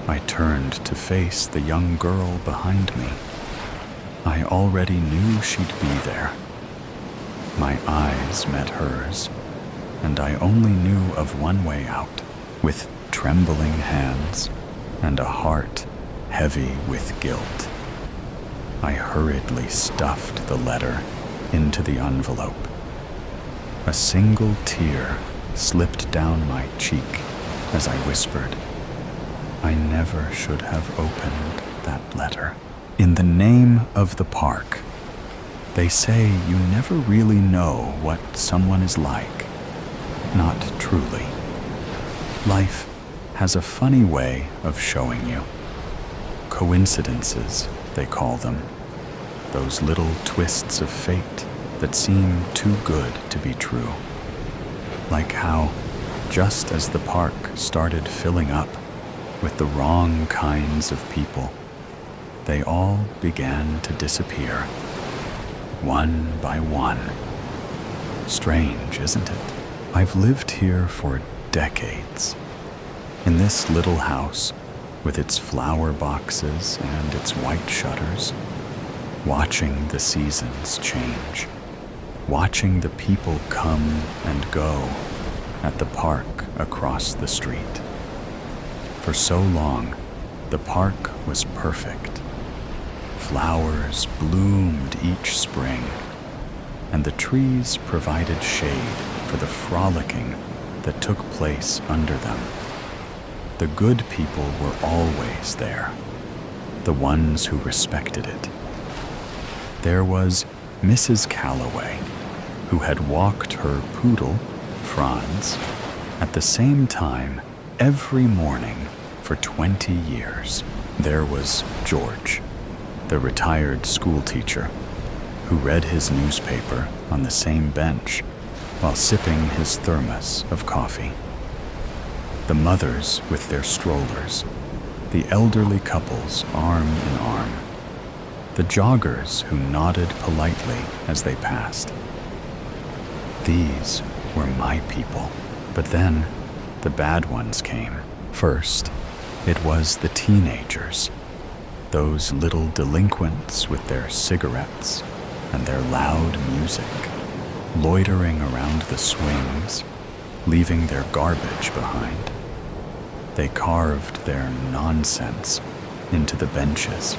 I turned to face the young girl behind me. I already knew she'd be there. My eyes met hers, and I only knew of one way out. With trembling hands and a heart heavy with guilt, I hurriedly stuffed the letter into the envelope. A single tear slipped down my cheek as I whispered, I never should have opened that letter. In the name of the park, they say you never really know what someone is like. Not truly. Life has a funny way of showing you. Coincidences, they call them. Those little twists of fate that seem too good to be true. Like how, just as the park started filling up with the wrong kinds of people, they all began to disappear, one by one. Strange, isn't it? I've lived here for decades, in this little house with its flower boxes and its white shutters, watching the seasons change, watching the people come and go at the park across the street. For so long, The park was perfect. Flowers bloomed each spring, and the trees provided shade for the frolicking that took place under them. The good people were always there, the ones who respected it. There was Mrs. Calloway, who had walked her poodle, Franz, at the same time every morning for 20 years. There was George, the retired schoolteacher, who read his newspaper on the same bench while sipping his thermos of coffee. The mothers with their strollers, the elderly couples arm in arm, the joggers who nodded politely as they passed. These were my people. But then the bad ones came. First, it was the teenagers, those little delinquents with their cigarettes and their loud music, loitering around the swings, leaving their garbage behind. They carved their nonsense into the benches,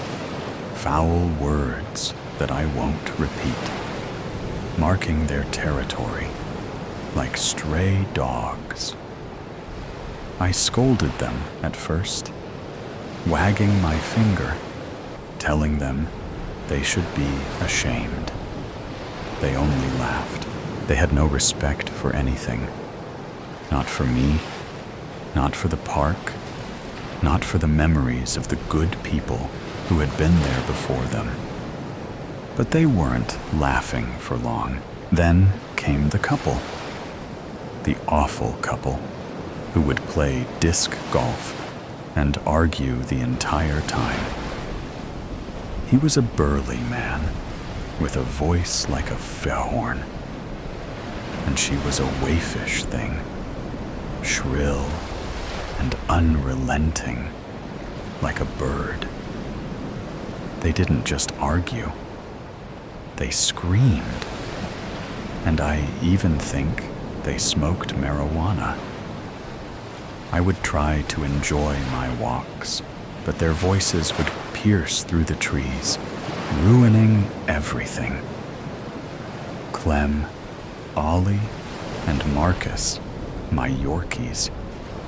foul words that I won't repeat, marking their territory like stray dogs. I scolded them at first, wagging my finger, telling them they should be ashamed. They only laughed. They had no respect for anything. Not for me, not for the park, not for the memories of the good people who had been there before them. But they weren't laughing for long. Then came the couple. The awful couple who would play disc golf and argue the entire time. He was a burly man with a voice like a fehorn, and she was a waifish thing, shrill and unrelenting like a bird. They didn't just argue, they screamed, and I even think they smoked marijuana. I would try to enjoy my walks, but their voices would pierce through the trees, ruining everything. Clem, Ollie, and Marcus, my Yorkies,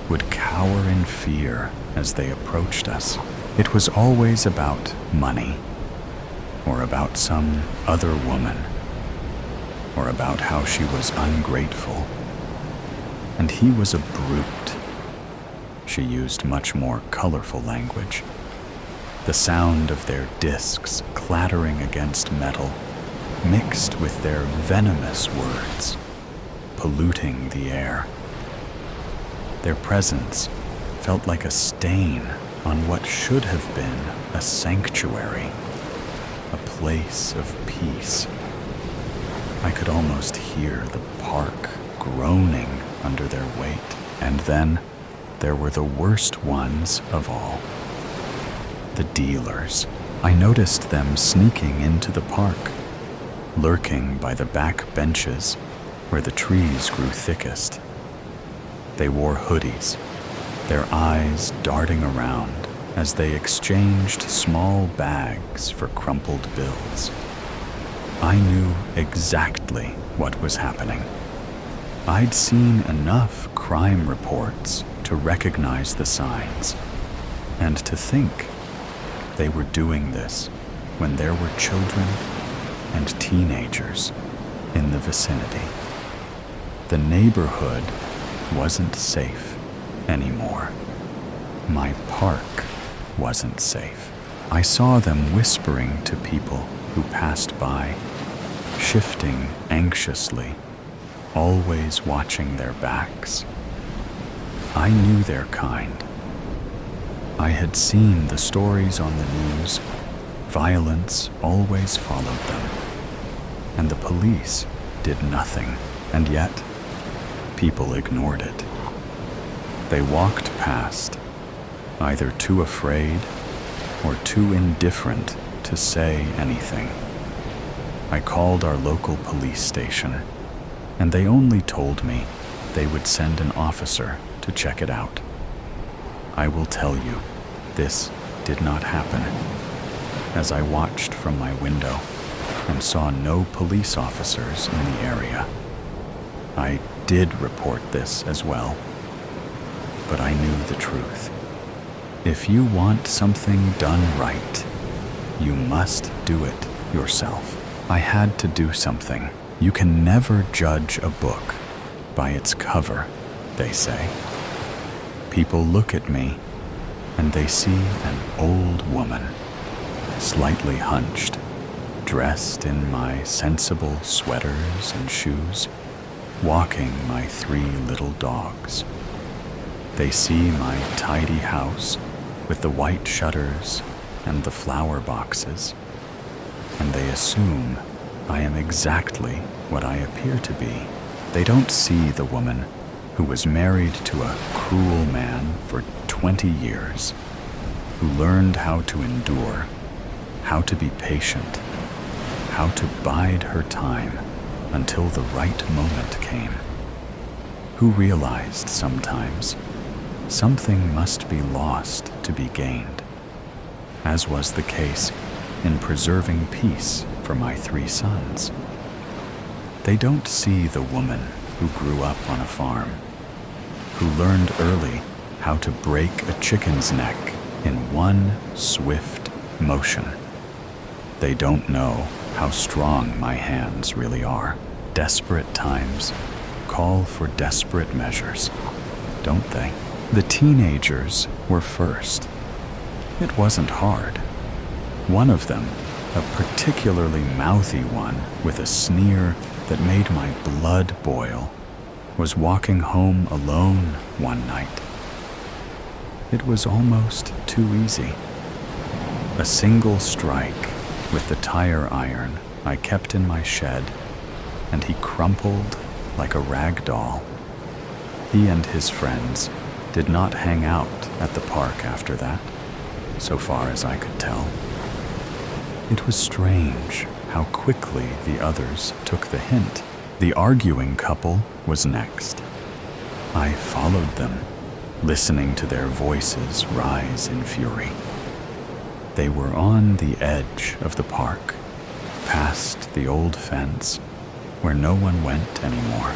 would cower in fear as they approached us. It was always about money, or about some other woman, or about how she was ungrateful. And he was a brute. She used much more colorful language. The sound of their discs clattering against metal mixed with their venomous words, polluting the air. Their presence felt like a stain on what should have been a sanctuary, a place of peace. I could almost hear the park groaning under their weight. And then there were the worst ones of all, the dealers. I noticed them sneaking into the park, lurking by the back benches where the trees grew thickest. They wore hoodies, their eyes darting around as they exchanged small bags for crumpled bills. I knew exactly what was happening. I'd seen enough crime reports to recognize the signs, and to think they were doing this when there were children and teenagers in the vicinity. The neighborhood wasn't safe anymore. My park wasn't safe. I saw them whispering to people who passed by, shifting anxiously, always watching their backs. I knew their kind. I had seen the stories on the news. Violence always followed them, and the police did nothing, and yet people ignored it. They walked past, either too afraid or too indifferent to say anything. I called our local police station, and they only told me they would send an officer to check it out. I will tell you, This did not happen. As I watched from my window and saw no police officers in the area, I did report this as well. But I knew the truth. If you want something done right, you must do it yourself. I had to do something. You can never judge a book by its cover, they say. People look at me and they see an old woman, slightly hunched, dressed in my sensible sweaters and shoes, walking my 3 little dogs. They see my tidy house with the white shutters and the flower boxes, and they assume I am exactly what I appear to be. They don't see the woman who was married to a cruel man for 20 years, who learned how to endure, how to be patient, how to bide her time until the right moment came, who realized sometimes something must be lost to be gained, as was the case in preserving peace for my 3 sons. They don't see the woman who grew up on a farm, who learned early how to break a chicken's neck in one swift motion. They don't know how strong my hands really are. Desperate times call for desperate measures, don't they? The teenagers were first. It wasn't hard. One of them, a particularly mouthy one with a sneer that made my blood boil, was walking home alone one night. It was almost too easy. A single strike with the tire iron I kept in my shed, and he crumpled like a rag doll. He and his friends did not hang out at the park after that, so far as I could tell. It was strange how quickly the others took the hint. The arguing couple was next. I followed them, listening to their voices rise in fury. They were on the edge of the park, past the old fence, where no one went anymore.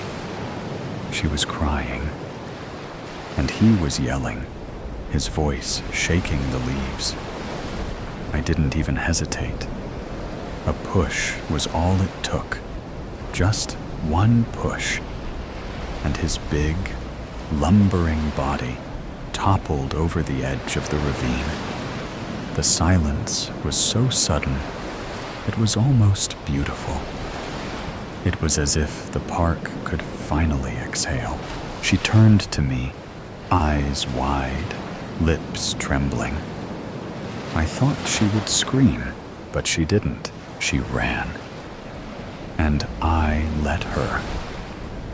She was crying, and he was yelling, his voice shaking the leaves. I didn't even hesitate. A push was all it took, just one push, and his big, lumbering body toppled over the edge of the ravine. The silence was so sudden, it was almost beautiful. It was as if the park could finally exhale. She turned to me, eyes wide, lips trembling. I thought she would scream, but she didn't. She ran. And I let her,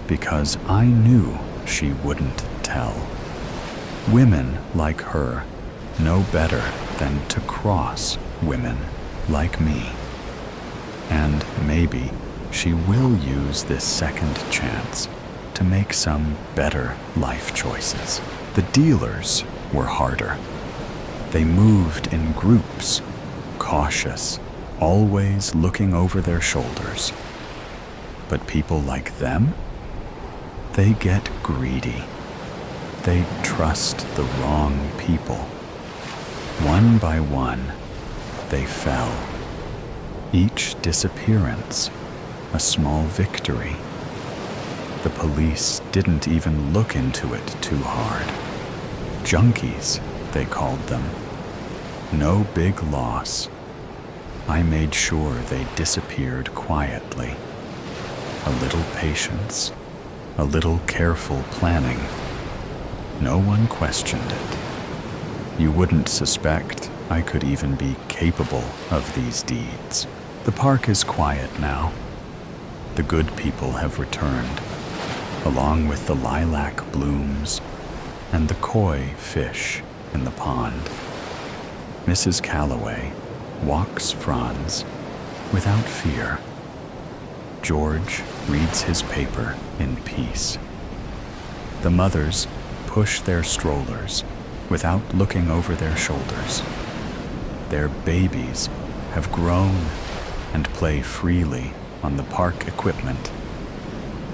because I knew she wouldn't tell. Women like her know better than to cross women like me. And maybe she will use this second chance to make some better life choices. The dealers were harder. They moved in groups, cautious, always looking over their shoulders. But people like them, they get greedy. They trust the wrong people. One by one, they fell. Each disappearance, a small victory. The police didn't even look into it too hard. Junkies, they called them. No big loss. I made sure they disappeared quietly. A little patience, a little careful planning. No one questioned it. You wouldn't suspect I could even be capable of these deeds. The park is quiet now. The good people have returned, along with the lilac blooms and the koi fish in the pond. Mrs. Calloway walks Franz without fear. George reads his paper in peace. The mothers push their strollers without looking over their shoulders. Their babies have grown and play freely on the park equipment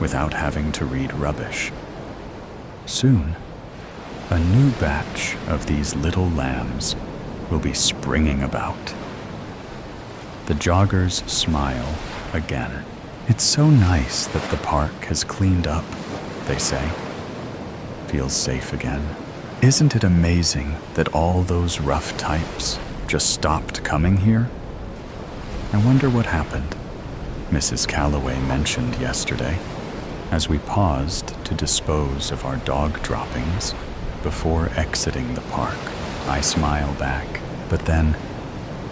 without having to read rubbish. Soon, a new batch of these little lambs will be springing about. The joggers smile again. It's so nice that the park has cleaned up, they say. Feels safe again. Isn't it amazing that all those rough types just stopped coming here? I wonder what happened, Mrs. Calloway mentioned yesterday, as we paused to dispose of our dog droppings before exiting the park. I smile back, but then,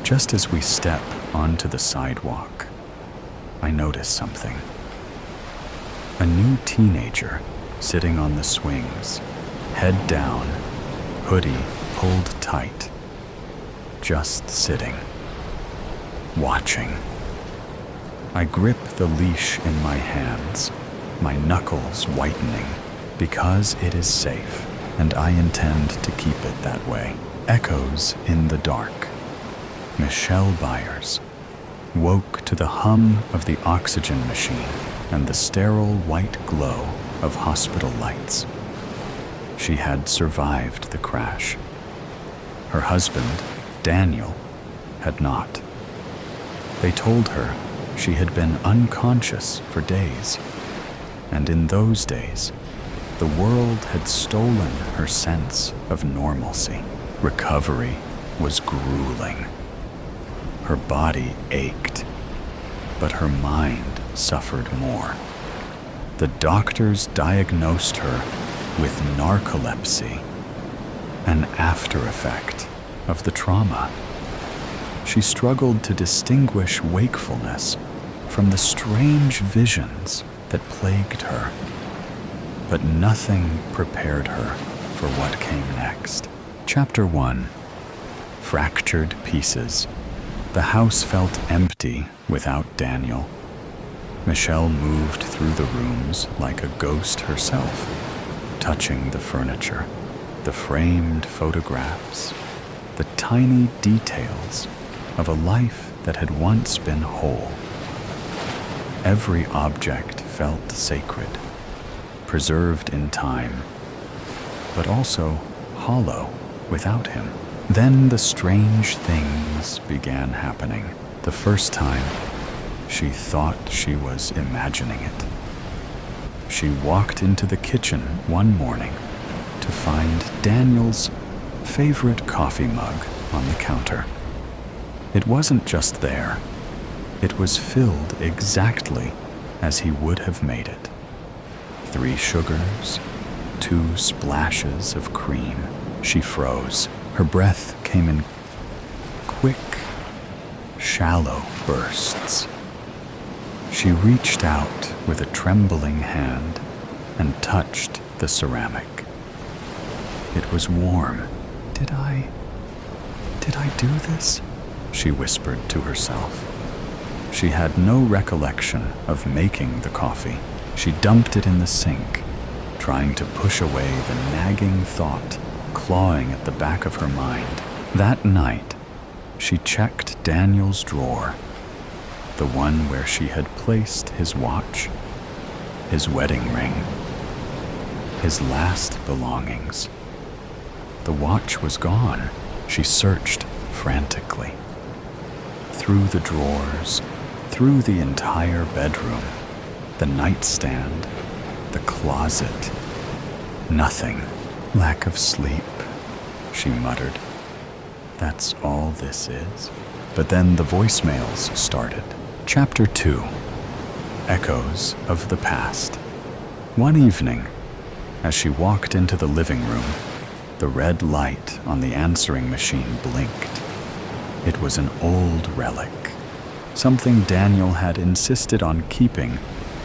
just as we step onto the sidewalk, I notice something. A new teenager sitting on the swings, head down, hoodie pulled tight, just sitting, watching. I grip the leash in my hands, my knuckles whitening, because it is safe, and I intend to keep it that way. Echoes in the dark. Michelle Byers woke to the hum of the oxygen machine and the sterile white glow of hospital lights. She had survived the crash. Her husband, Daniel, had not. They told her she had been unconscious for days, and in those days, the world had stolen her sense of normalcy. Recovery was grueling. Her body ached, but her mind suffered more. The doctors diagnosed her with narcolepsy, an after effect of the trauma. She struggled to distinguish wakefulness from the strange visions that plagued her, but nothing prepared her for what came next. Chapter 1. Fractured Pieces. The house felt empty without Daniel. Michelle moved through the rooms like a ghost herself, touching the furniture, the framed photographs, the tiny details of a life that had once been whole. Every object felt sacred, preserved in time, but also hollow without him. Then the strange things began happening. The first time, she thought she was imagining it. She walked into the kitchen one morning to find Daniel's favorite coffee mug on the counter. It wasn't just there. It was filled exactly as he would have made it. 3 sugars, 2 splashes of cream. She froze. Her breath came in quick, shallow bursts. She reached out with a trembling hand and touched the ceramic. It was warm. Did I do this? She whispered to herself. She had no recollection of making the coffee. She dumped it in the sink, trying to push away the nagging thought clawing at the back of her mind. That night, she checked Daniel's drawer, the one where she had placed his watch, his wedding ring, his last belongings. The watch was gone. She searched frantically. Through the drawers, through the entire bedroom, the nightstand, the closet. Nothing. Lack of sleep, she muttered. That's all this is? But then the voicemails started. Chapter 2. Echoes of the Past. One evening, as she walked into the living room, the red light on the answering machine blinked. It was an old relic, something Daniel had insisted on keeping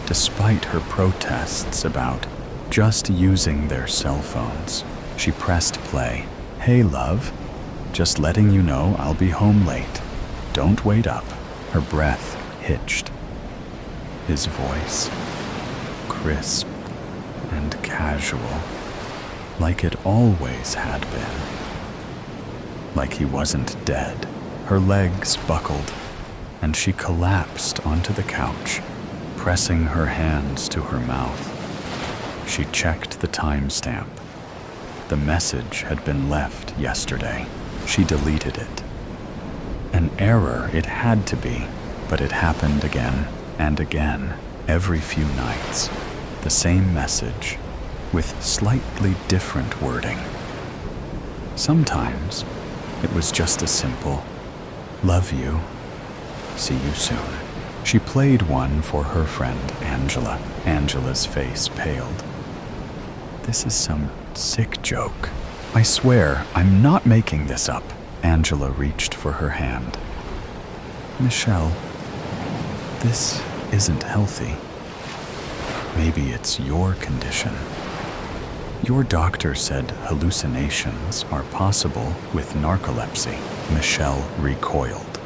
despite her protests about just using their cell phones. She pressed play. Hey, love. Just letting you know I'll be home late. Don't wait up. Her breath hitched. His voice, crisp and casual, like it always had been. Like he wasn't dead. Her legs buckled, and she collapsed onto the couch, pressing her hands to her mouth. She checked the timestamp. The message had been left yesterday. She deleted it. An error it had to be, but it happened again and again, every few nights. The same message, with slightly different wording. Sometimes it was just a simple, "Love you, see you soon." She played one for her friend Angela. Angela's face paled. "This is some sick joke. I swear, I'm not making this up." Angela reached for her hand. "Michelle, this isn't healthy. Maybe it's your condition. Your doctor said hallucinations are possible with narcolepsy." Michelle recoiled.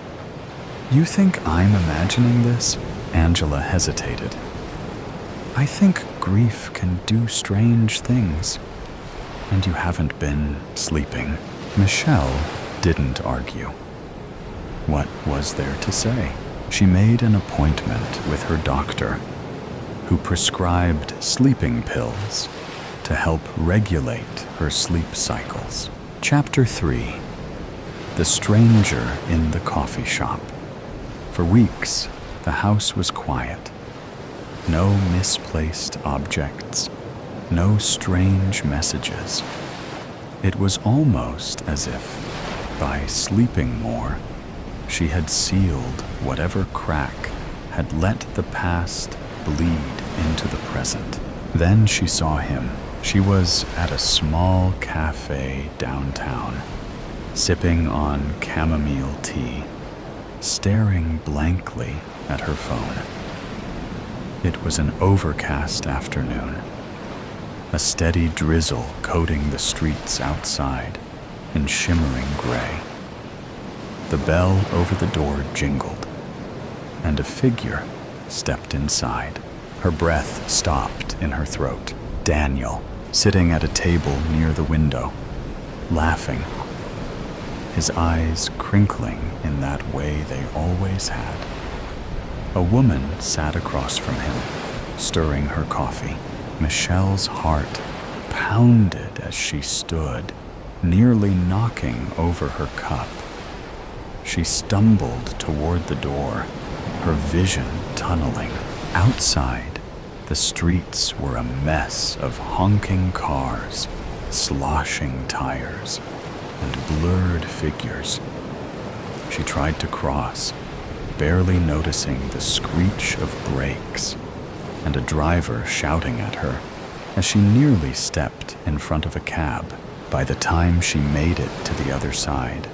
"You think I'm imagining this?" Angela hesitated. "I think grief can do strange things. And you haven't been sleeping." Michelle didn't argue. What was there to say? She made an appointment with her doctor, who prescribed sleeping pills to help regulate her sleep cycles. Chapter 3. The Stranger in the Coffee Shop. For weeks, the house was quiet. No misplaced objects, no strange messages. It was almost as if, by sleeping more, she had sealed whatever crack had let the past bleed into the present. Then she saw him. She was at a small cafe downtown, sipping on chamomile tea, staring blankly at her phone. It was an overcast afternoon, a steady drizzle coating the streets outside in shimmering gray. The bell over the door jingled, and a figure stepped inside. Her breath stopped in her throat. Daniel, sitting at a table near the window, laughing, his eyes crinkling in that way they always had. A woman sat across from him, stirring her coffee. Michelle's heart pounded as she stood, nearly knocking over her cup. She stumbled toward the door, her vision tunneling. Outside, the streets were a mess of honking cars, sloshing tires, and blurred figures. She tried to cross, barely noticing the screech of brakes and a driver shouting at her as she nearly stepped in front of a cab. By the time she made it to the other side,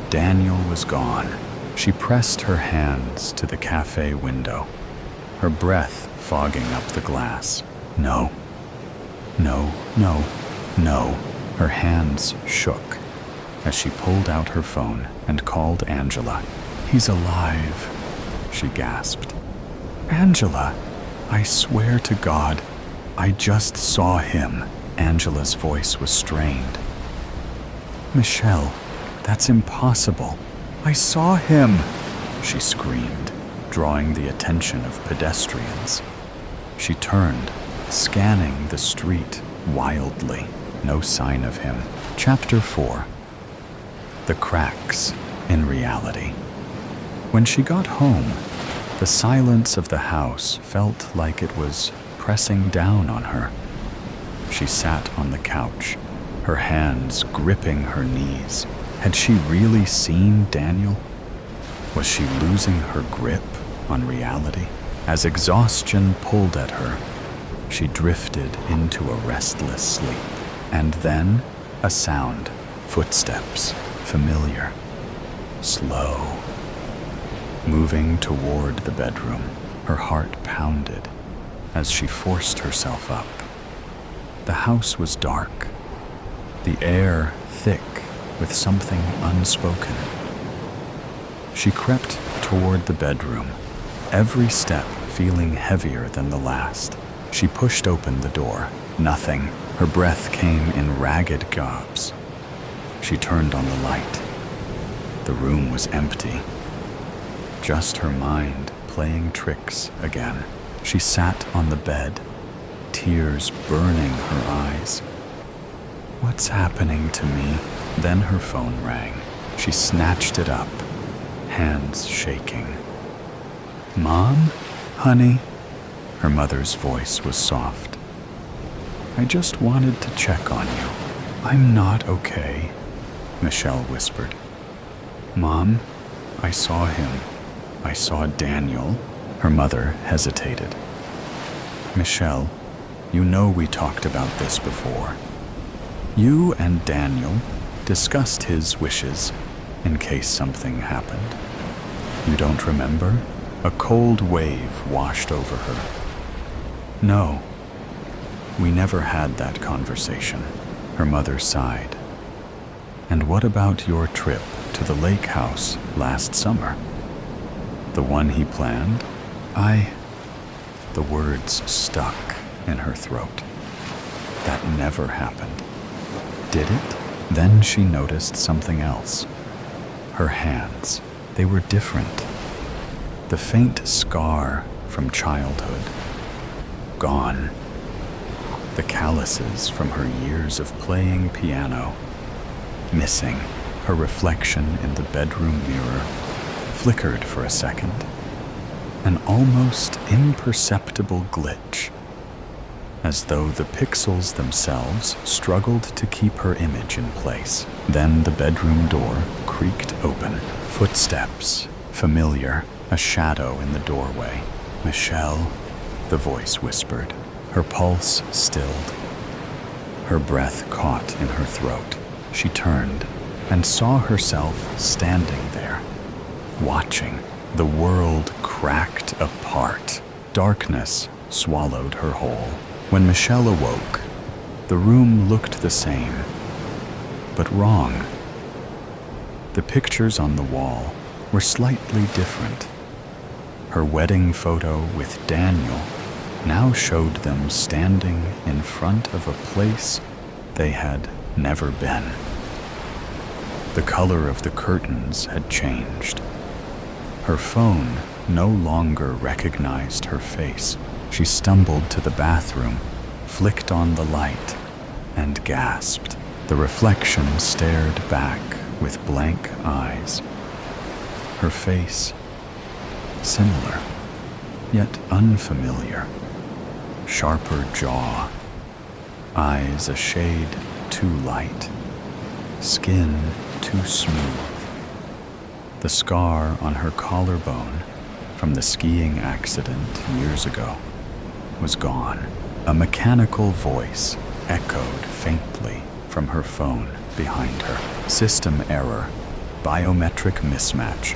Daniel was gone. She pressed her hands to the cafe window, her breath fogging up the glass. No, no, no, no. Her hands shook as she pulled out her phone and called Angela. "He's alive," she gasped. "Angela, I swear to God, I just saw him." Angela's voice was strained. "Michelle, that's impossible. I saw him," she screamed, drawing the attention of pedestrians. She turned, scanning the street wildly. No sign of him. Chapter 4. The Cracks in Reality. When she got home, the silence of the house felt like it was pressing down on her. She sat on the couch, her hands gripping her knees. Had she really seen Daniel? Was she losing her grip on reality? As exhaustion pulled at her, she drifted into a restless sleep. And then a sound, footsteps, familiar, slow. Moving toward the bedroom, her heart pounded as she forced herself up. The house was dark, the air thick with something unspoken. She crept toward the bedroom, every step feeling heavier than the last. She pushed open the door. Nothing. Her breath came in ragged gobs. She turned on the light. The room was empty. Just her mind playing tricks again. She sat on the bed, tears burning her eyes. What's happening to me? Then her phone rang. She snatched it up, hands shaking. Mom? Honey? Her mother's voice was soft. I just wanted to check on you. I'm not okay, Michelle whispered. Mom, I saw him. I saw Daniel. Her mother hesitated. Michelle, you know we talked about this before. You and Daniel discussed his wishes in case something happened. You don't remember? A cold wave washed over her. No, we never had that conversation. Her mother sighed. And what about your trip to the lake house last summer? The one he planned? The words stuck in her throat. That never happened. Did it? Then she noticed something else. Her hands, they were different. The faint scar from childhood, gone. The calluses from her years of playing piano, missing. Her reflection in the bedroom mirror flickered for a second. An almost imperceptible glitch, as though the pixels themselves struggled to keep her image in place. Then the bedroom door creaked open. Footsteps, familiar, a shadow in the doorway. Michelle, the voice whispered. Her pulse stilled. Her breath caught in her throat. She turned and saw herself standing there, watching. The world cracked apart. Darkness swallowed her whole. When Michelle awoke, the room looked the same, but wrong. The pictures on the wall were slightly different. Her wedding photo with Daniel now showed them standing in front of a place they had never been. The color of the curtains had changed. Her phone no longer recognized her face. She stumbled to the bathroom, flicked on the light, and gasped. The reflection stared back with blank eyes. Her face, similar, yet unfamiliar. Sharper jaw, eyes a shade too light, skin too smooth. The scar on her collarbone from the skiing accident years ago was gone. A mechanical voice echoed faintly from her phone behind her. System error, biometric mismatch.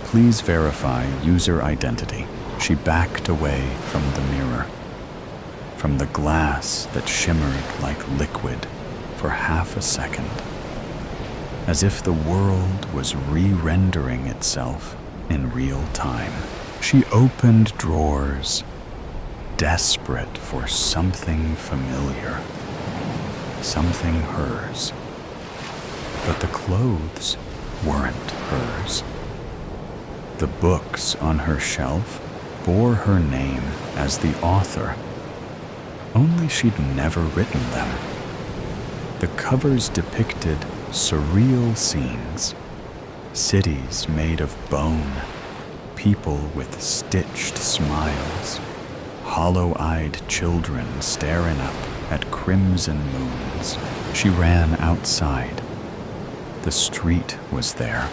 Please verify user identity. She backed away from the mirror, from the glass that shimmered like liquid for half a second, as if the world was re-rendering itself in real time. She opened drawers, desperate for something familiar, something hers. But the clothes weren't hers. The books on her shelf bore her name as the author, only she'd never written them. The covers depicted surreal scenes, cities made of bone, people with stitched smiles, hollow-eyed children staring up at crimson moons. She ran outside. The street was there,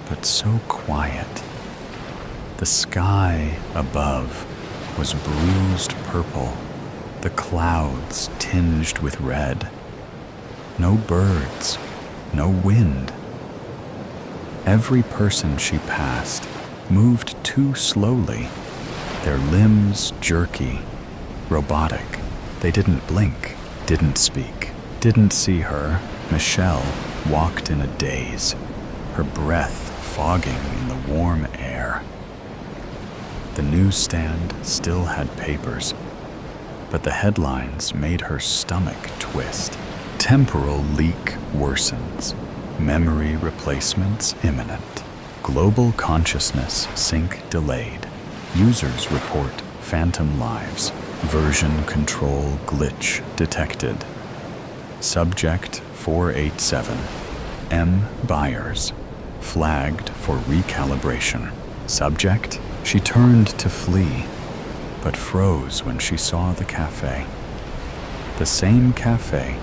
but so quiet. The sky above was bruised purple, the clouds tinged with red. No birds, no wind. Every person she passed moved too slowly, their limbs jerky, robotic. They didn't blink, didn't speak, didn't see her. Michelle walked in a daze, her breath fogging in the warm air. The newsstand still had papers, but the headlines made her stomach twist. Temporal leak worsens. Memory replacements imminent. Global consciousness sync delayed. Users report phantom lives. Version control glitch detected. Subject 487. M. Byers. Flagged for recalibration. Subject: she turned to flee, but froze when she saw the cafe. The same cafe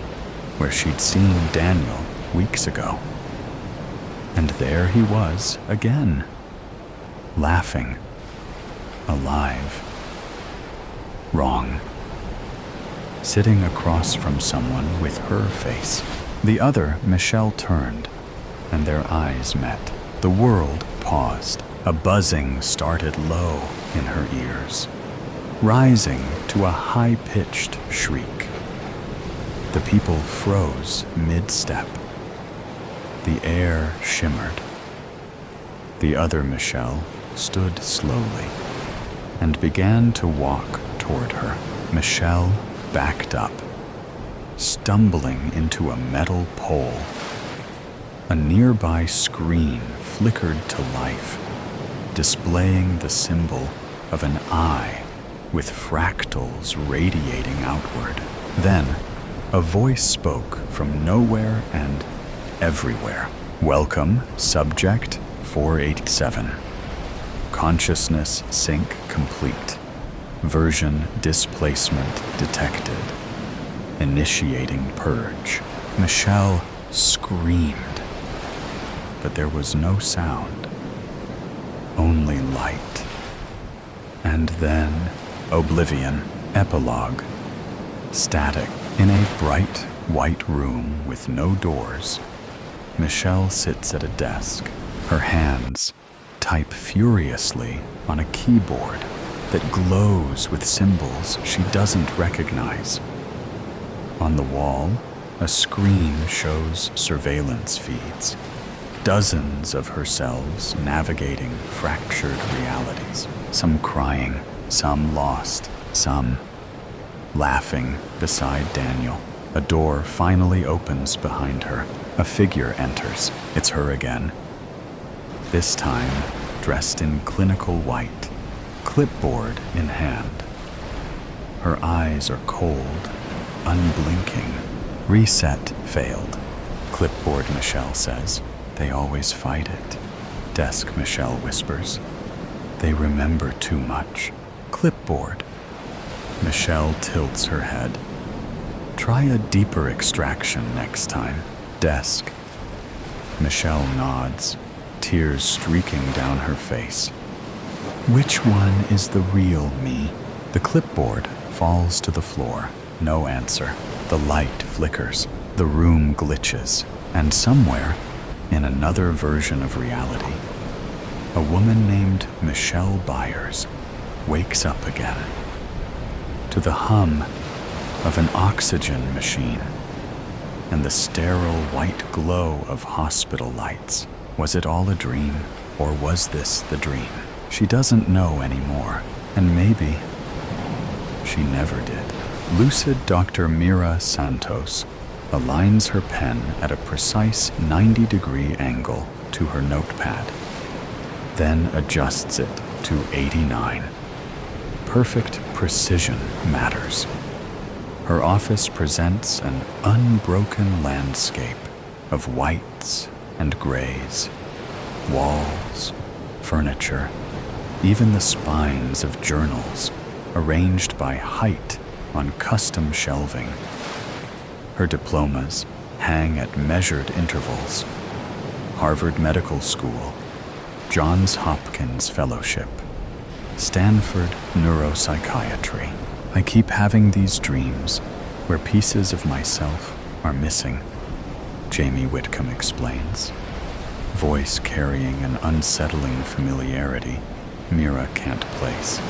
where she'd seen Daniel weeks ago. And there he was again, laughing, alive. Wrong. Sitting across from someone with her face. The other, Michelle, turned, and their eyes met. The world paused. A buzzing started low in her ears, rising to a high-pitched shriek. The people froze mid-step. The air shimmered. The other Michelle stood slowly and began to walk toward her. Michelle backed up, stumbling into a metal pole. A nearby screen flickered to life, displaying the symbol of an eye with fractals radiating outward. Then, a voice spoke from nowhere and everywhere. Welcome, Subject 487. Consciousness sync complete. Version displacement detected. Initiating purge. Michelle screamed, but there was no sound, only light. And then oblivion. Epilogue. Static. In a bright white room with no doors, Michelle sits at a desk. Her hands type furiously on a keyboard that glows with symbols she doesn't recognize. On the wall, a screen shows surveillance feeds. Dozens of herselves navigating fractured realities. Some crying, some lost, some laughing beside Daniel. A door finally opens behind her. A figure enters. It's her again. This time, dressed in clinical white, clipboard in hand. Her eyes are cold, unblinking. Reset failed. Clipboard, Michelle says. They always fight it. Desk, Michelle whispers. They remember too much. Clipboard. Michelle tilts her head. Try a deeper extraction next time. Desk. Michelle nods, tears streaking down her face. Which one is the real me? The clipboard falls to the floor. No answer. The light flickers. The room glitches. And somewhere, in another version of reality, a woman named Michelle Byers wakes up again to the hum of an oxygen machine and the sterile white glow of hospital lights. Was it all a dream, or was this the dream? She doesn't know anymore, and maybe she never did. Lucid Dr. Mira Santos aligns her pen at a precise 90-degree angle to her notepad, then adjusts it to 89. Perfect precision matters. Her office presents an unbroken landscape of whites and grays, walls, furniture, even the spines of journals arranged by height on custom shelving. Her diplomas hang at measured intervals. Harvard Medical School, Johns Hopkins Fellowship, Stanford Neuropsychiatry. I keep having these dreams where pieces of myself are missing, Jamie Whitcomb explains, voice carrying an unsettling familiarity Mira can't place.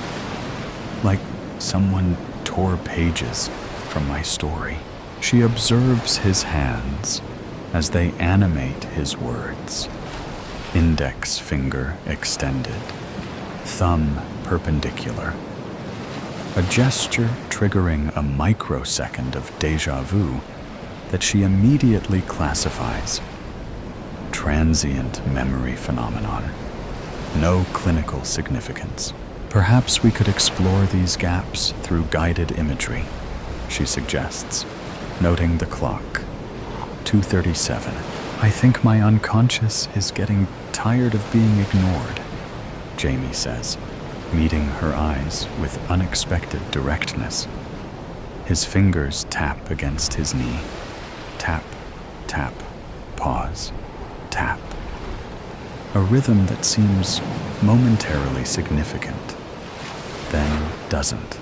Like someone tore pages from my story. She observes his hands as they animate his words. Index finger extended, thumb perpendicular. a gesture triggering a microsecond of déjà vu that she immediately classifies. Transient memory phenomenon. No clinical significance. Perhaps we could explore these gaps through guided imagery, she suggests, noting the clock. 2:37. I think my unconscious is getting tired of being ignored, Jamie says, meeting her eyes with unexpected directness. His fingers tap against his knee. Tap, tap, pause, tap. A rhythm that seems momentarily significant, then doesn't.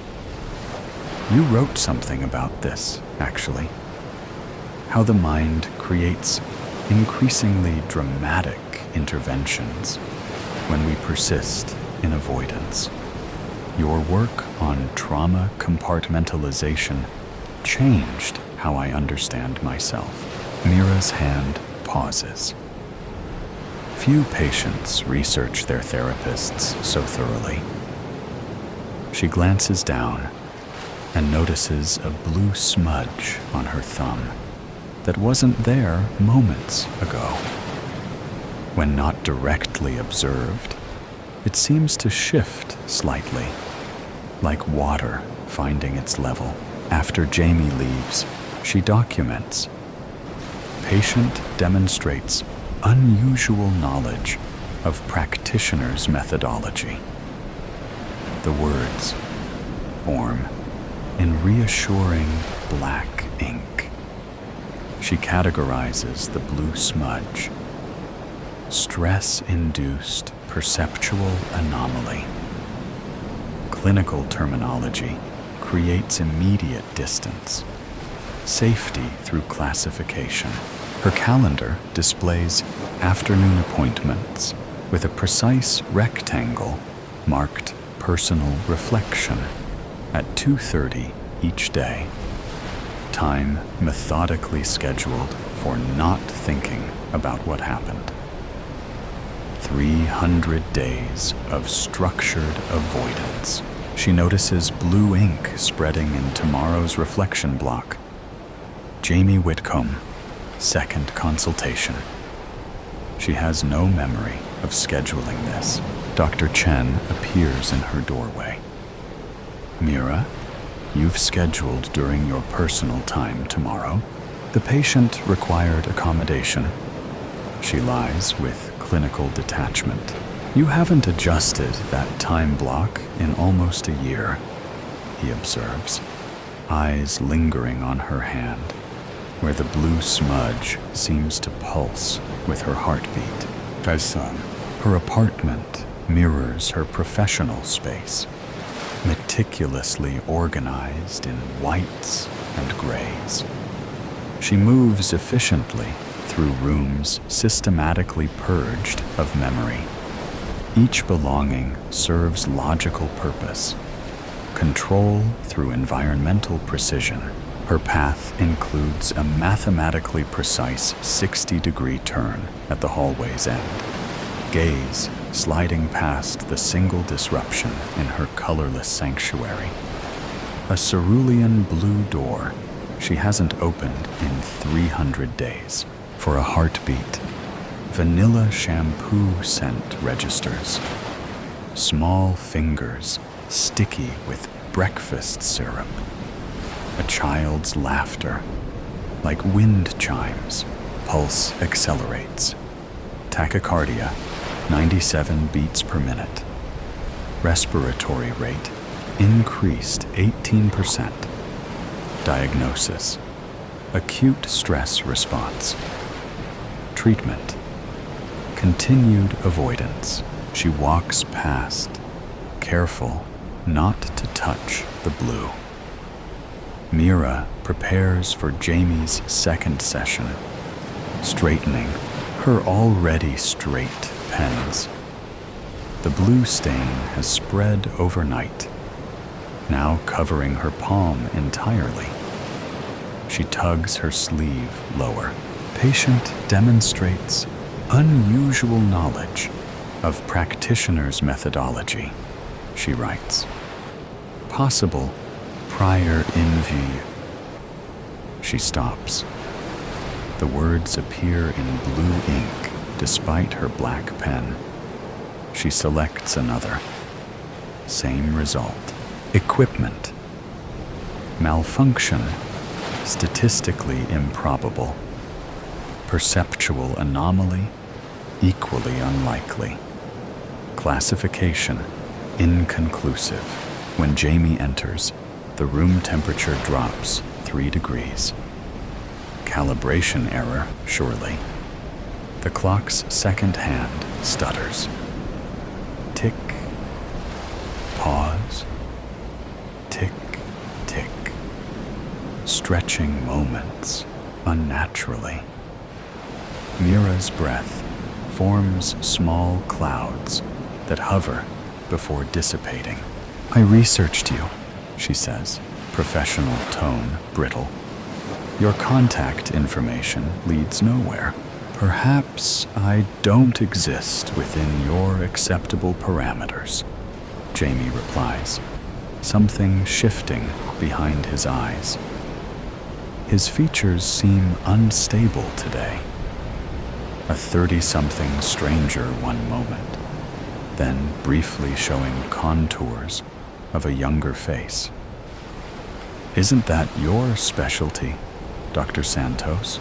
You wrote something about this, actually. How the mind creates increasingly dramatic interventions when we persist in avoidance. Your work on trauma compartmentalization changed how I understand myself. Mira's hand pauses. Few patients research their therapists so thoroughly. She glances down and notices a blue smudge on her thumb that wasn't there moments ago. When not directly observed, it seems to shift slightly, like water finding its level. After Jamie leaves, she documents. Patient demonstrates unusual knowledge of practitioner's methodology. The words form in reassuring black ink. She categorizes the blue smudge. Stress-induced perceptual anomaly. Clinical terminology creates immediate distance. Safety through classification. Her calendar displays afternoon appointments with a precise rectangle marked personal reflection at 2:30 each day. Time methodically scheduled for not thinking about what happened. 300 days of structured avoidance. She notices blue ink spreading in tomorrow's reflection block. Jamie Whitcomb, second consultation. She has no memory of scheduling this. Dr. Chen appears in her doorway. Mira, you've scheduled during your personal time tomorrow. The patient required accommodation. She lies with clinical detachment. You haven't adjusted that time block in almost a year, he observes, eyes lingering on her hand, where the blue smudge seems to pulse with her heartbeat. Her apartment mirrors her professional space, meticulously organized in whites and grays. She moves efficiently through rooms systematically purged of memory. Each belonging serves logical purpose. Control through environmental precision. Her path includes a mathematically precise 60-degree turn at the hallway's end. Gaze sliding past the single disruption in her colorless sanctuary. A cerulean blue door she hasn't opened in 300 days. For a heartbeat, vanilla shampoo scent registers. Small fingers sticky with breakfast syrup. A child's laughter, like wind chimes. Pulse accelerates. Tachycardia, 97 beats per minute. Respiratory rate increased 18%. Diagnosis: acute stress response. Treatment: continued avoidance. She walks past, careful not to touch the blue. Mira prepares for Jamie's second session, straightening her already straight pens. The blue stain has spread overnight, now covering her palm entirely. She tugs her sleeve lower. Patient demonstrates unusual knowledge of practitioner's methodology, she writes. possible prior in vue. She stops. The words appear in blue ink despite her black pen. She selects another. Same result. Equipment. Malfunction. Statistically improbable. Perceptual anomaly. Equally unlikely. Classification. Inconclusive. When Jamie enters, the room temperature drops 3 degrees. Calibration error, surely. The clock's second hand stutters. Tick. Pause. Tick, tick. Stretching moments unnaturally. Mira's breath forms small clouds that hover before dissipating. I researched you, she says, professional tone brittle. Your contact information leads nowhere. Perhaps I don't exist within your acceptable parameters, Jamie replies, something shifting behind his eyes. His features seem unstable today. A 30-something stranger one moment, then briefly showing contours of a younger face. Isn't that your specialty, Dr. Santos?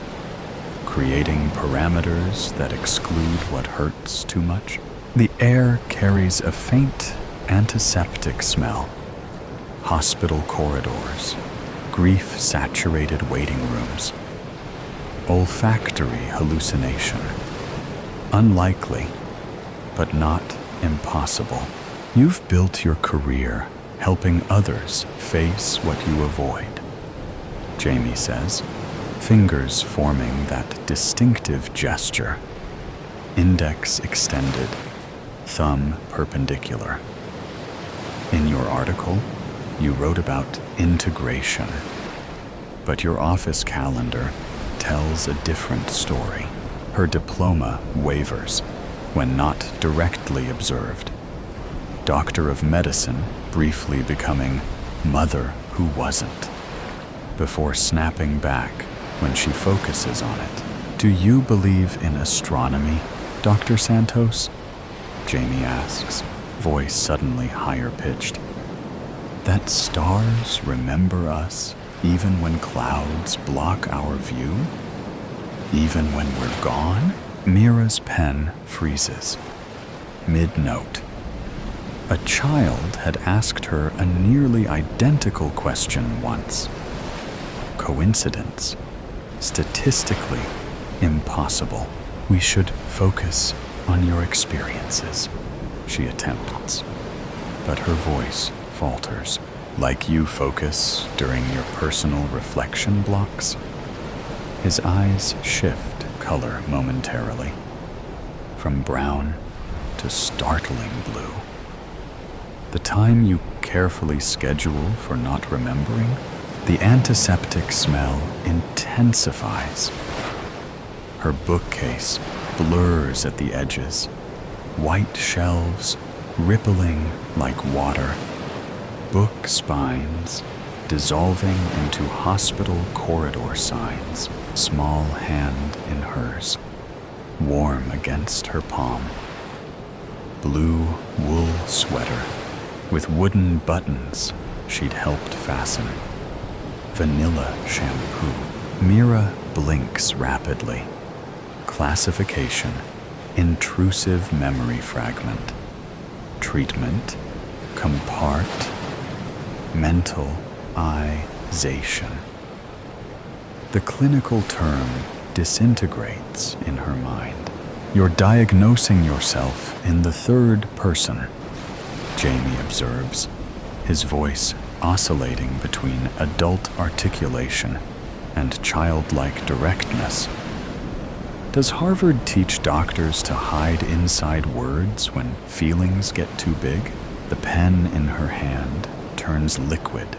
Creating parameters that exclude what hurts too much? The air carries a faint antiseptic smell. Hospital corridors, grief-saturated waiting rooms. Olfactory hallucination. Unlikely, but not impossible. You've built your career helping others face what you avoid, Jamie says, fingers forming that distinctive gesture. Index extended, thumb perpendicular. In your article, you wrote about integration, but your office calendar tells a different story. Her diploma wavers when not directly observed. Doctor of Medicine briefly becoming Mother Who Wasn't, before snapping back when she focuses on it. Do you believe in astronomy, Dr. Santos? Jamie asks, voice suddenly higher-pitched. That stars remember us even when clouds block our view? Even when we're gone? Mira's pen freezes. Mid-note. A child had asked her a nearly identical question once. Coincidence? Statistically impossible. We should focus on your experiences, she attempts, but her voice falters. Like you focus during your personal reflection blocks? His eyes shift color momentarily, from brown to startling blue. The time you carefully schedule for not remembering, the antiseptic smell intensifies. Her bookcase blurs at the edges, white shelves rippling like water, book spines dissolving into hospital corridor signs, small hand in hers, warm against her palm. Blue wool sweater with wooden buttons she'd helped fasten. Vanilla shampoo. Mira blinks rapidly. Classification, intrusive memory fragment. Treatment, compartmentalization. The clinical term disintegrates in her mind. You're diagnosing yourself in the third person, Jamie observes, his voice oscillating between adult articulation and childlike directness. Does Harvard teach doctors to hide inside words when feelings get too big? The pen in her hand turns liquid,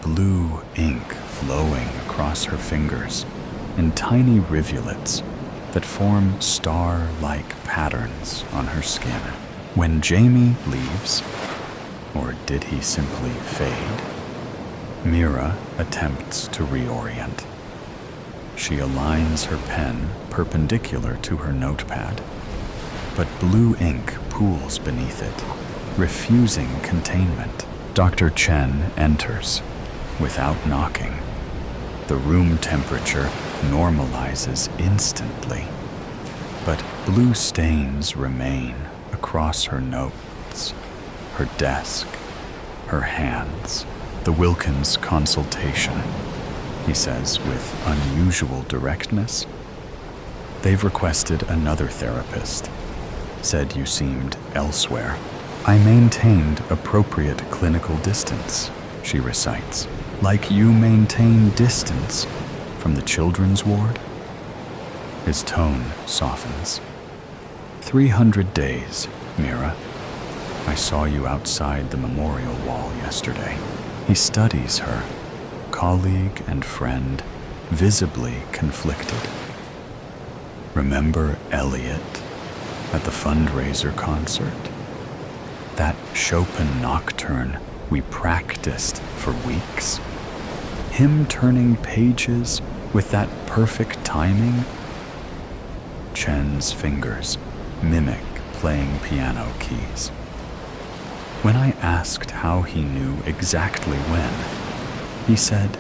blue ink flowing across her fingers in tiny rivulets that form star-like patterns on her skin. When Jamie leaves, Or did he simply fade? Mira attempts to reorient. She aligns her pen perpendicular to her notepad, but blue ink pools beneath it, refusing containment. Dr. Chen enters without knocking. The room temperature normalizes instantly, but blue stains remain across her notes, her desk, her hands. The Wilkins consultation, he says with unusual directness. They've requested another therapist. Said you seemed elsewhere. I maintained appropriate clinical distance, she recites. Like you maintain distance from the children's ward? His tone softens. 300 days, Mira. I saw you outside the memorial wall yesterday. He studies her, colleague and friend, visibly conflicted. Remember Elliot at the fundraiser concert? That Chopin nocturne we practiced for weeks? Him turning pages with that perfect timing? Chen's fingers mimic playing piano keys. When I asked how he knew exactly when, he said,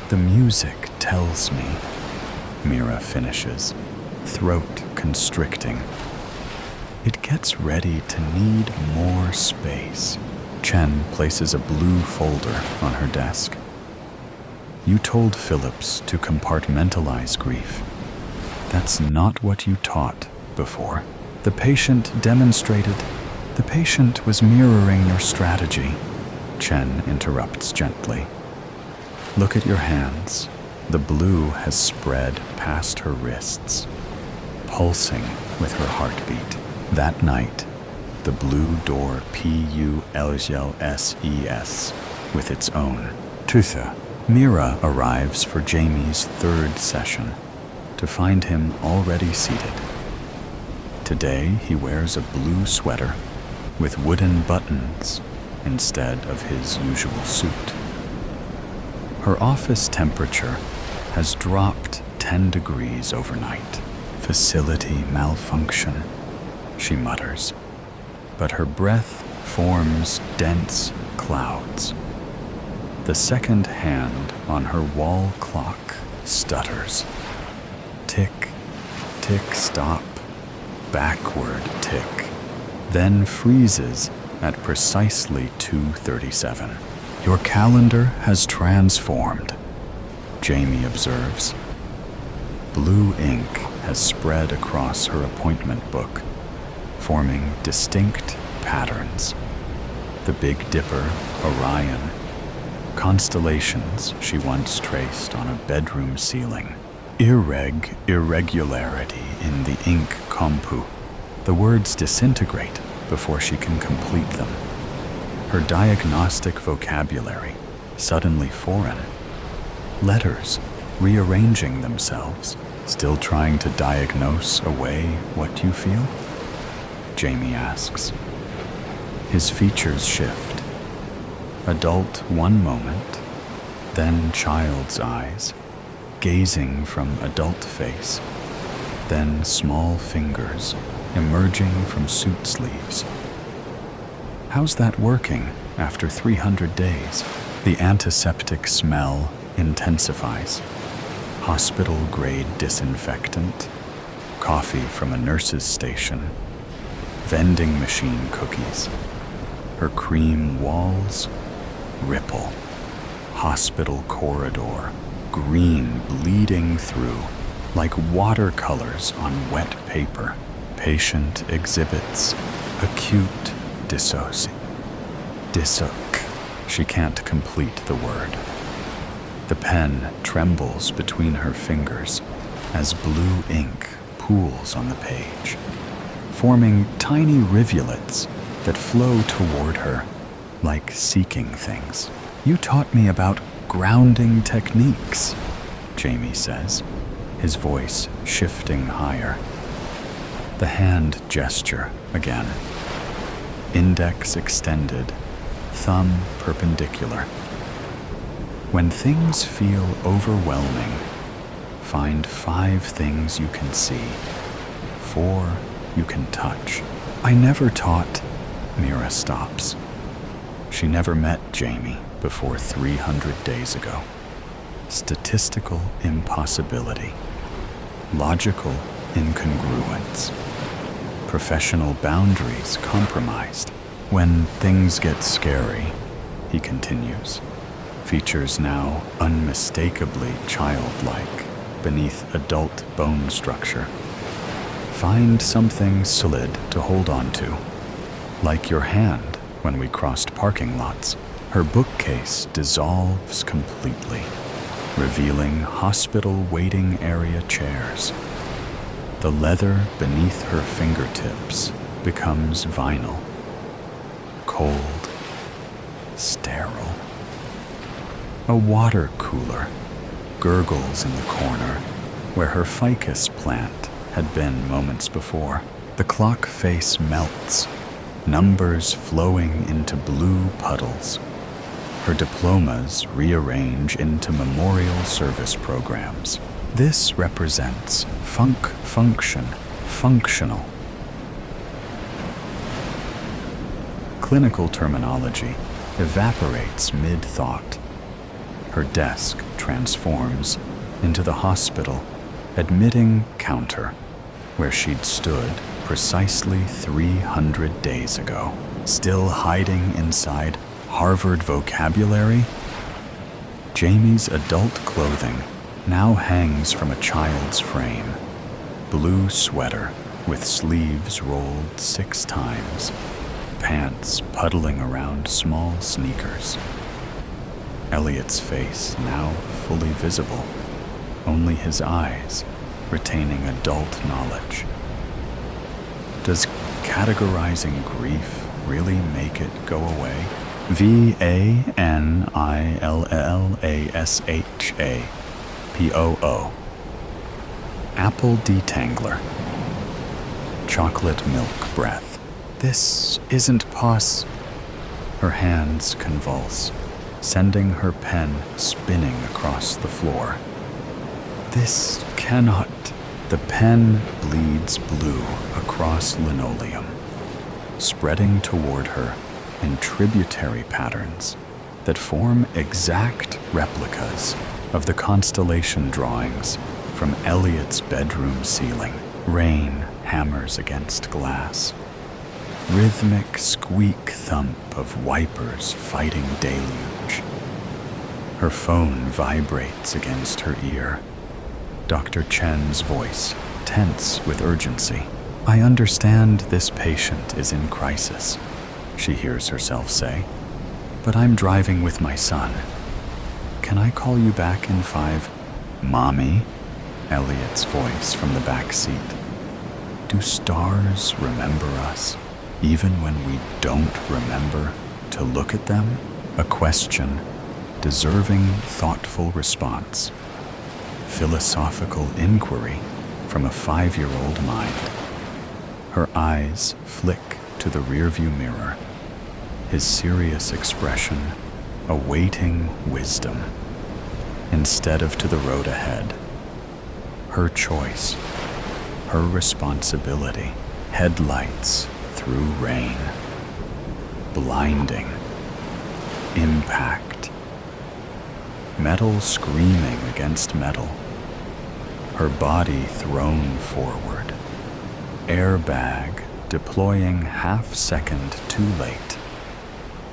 "The music tells me," Mira finishes, throat constricting. It gets ready to need more space. Chen places a blue folder on her desk. You told Phillips to compartmentalize grief. That's not what you taught before. The patient demonstrated. The patient was mirroring your strategy. Chen interrupts gently. Look at your hands. The blue has spread past her wrists, pulsing with her heartbeat. That night, the blue door PULSES with its own tutha. Mira arrives for Jamie's third session to find him already seated. Today, he wears a blue sweater with wooden buttons instead of his usual suit. Her office temperature has dropped 10 degrees overnight. Facility malfunction, she mutters, but her breath forms dense clouds. The second hand on her wall clock stutters. Tick, tick, stop, backward tick, then freezes at precisely 2:37. Your calendar has transformed, Jamie observes. Blue ink has spread across her appointment book, forming distinct patterns. The Big Dipper, Orion, constellations she once traced on a bedroom ceiling. Irregularity in the ink compu. The words disintegrate before she can complete them. Her diagnostic vocabulary suddenly foreign. Letters rearranging themselves, still trying to diagnose away what you feel? Jamie asks. His features shift. Adult one moment, then child's eyes, gazing from adult face, then small fingers emerging from suit sleeves. How's that working after 300 days? The antiseptic smell intensifies. Hospital-grade disinfectant, coffee from a nurse's station, vending machine cookies. Her cream walls ripple. Hospital corridor, green bleeding through, like watercolors on wet paper. Patient exhibits acute dissoc. She can't complete the word. The pen trembles between her fingers as blue ink pools on the page, forming tiny rivulets that flow toward her like seeking things. You taught me about grounding techniques, Jamie says, his voice shifting higher. The hand gesture again. index extended, thumb perpendicular. When things feel overwhelming, find 5 things you can see, 4 you can touch. I never taught. Mira stops. She never met Jamie before 300 days ago. Statistical impossibility. Logical incongruence. Professional boundaries compromised. When things get scary, he continues, features now unmistakably childlike beneath adult bone structure. Find something solid to hold on to, like your hand when we crossed parking lots. Her bookcase dissolves completely, revealing hospital waiting area chairs. The leather beneath her fingertips becomes vinyl, cold, sterile. A water cooler gurgles in the corner where her ficus plant had been moments before. The clock face melts, numbers flowing into blue puddles. Her diplomas rearrange into memorial service programs. This represents functional. Clinical terminology evaporates mid-thought. Her desk transforms into the hospital admitting counter, where she'd stood precisely 300 days ago, still hiding inside Harvard vocabulary. Jamie's adult clothing now hangs from a child's frame. Blue sweater with sleeves rolled 6 times, pants puddling around small sneakers. Elliot's face now fully visible, only his eyes retaining adult knowledge. Does categorizing grief really make it go away? VANILLASHAPOO. Apple detangler. Chocolate milk breath. This isn't pos. Her hands convulse, sending her pen spinning across the floor. This cannot. The pen bleeds blue across linoleum, spreading toward her in tributary patterns that form exact replicas of the constellation drawings from Elliot's bedroom ceiling. Rain hammers against glass. Rhythmic squeak thump of wipers fighting deluge. Her phone vibrates against her ear. Dr. Chen's voice, tense with urgency. I understand this patient is in crisis, she hears herself say, but I'm driving with my son. Can I call you back in 5? Mommy? Elliot's voice from the back seat. Do stars remember us, even when we don't remember to look at them? A question deserving thoughtful response. Philosophical inquiry from a 5-year-old mind. Her eyes flick to the rearview mirror, his serious expression awaiting wisdom, instead of to the road ahead. Her choice, her responsibility. Headlights through rain. Blinding. Impact. Metal screaming against metal. Her body thrown forward. Airbag deploying half-second too late.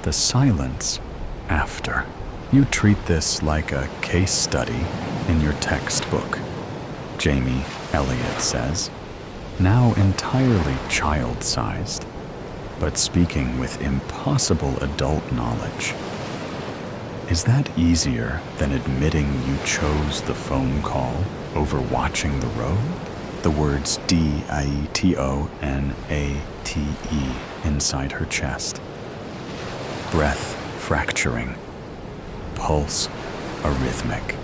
The silence after. You treat this like a case study in your textbook, Jamie Elliott says, now entirely child-sized, but speaking with impossible adult knowledge. Is that easier than admitting you chose the phone call over watching the road? The words DIETONATE inside her chest. Breath fracturing. Pulse arrhythmic.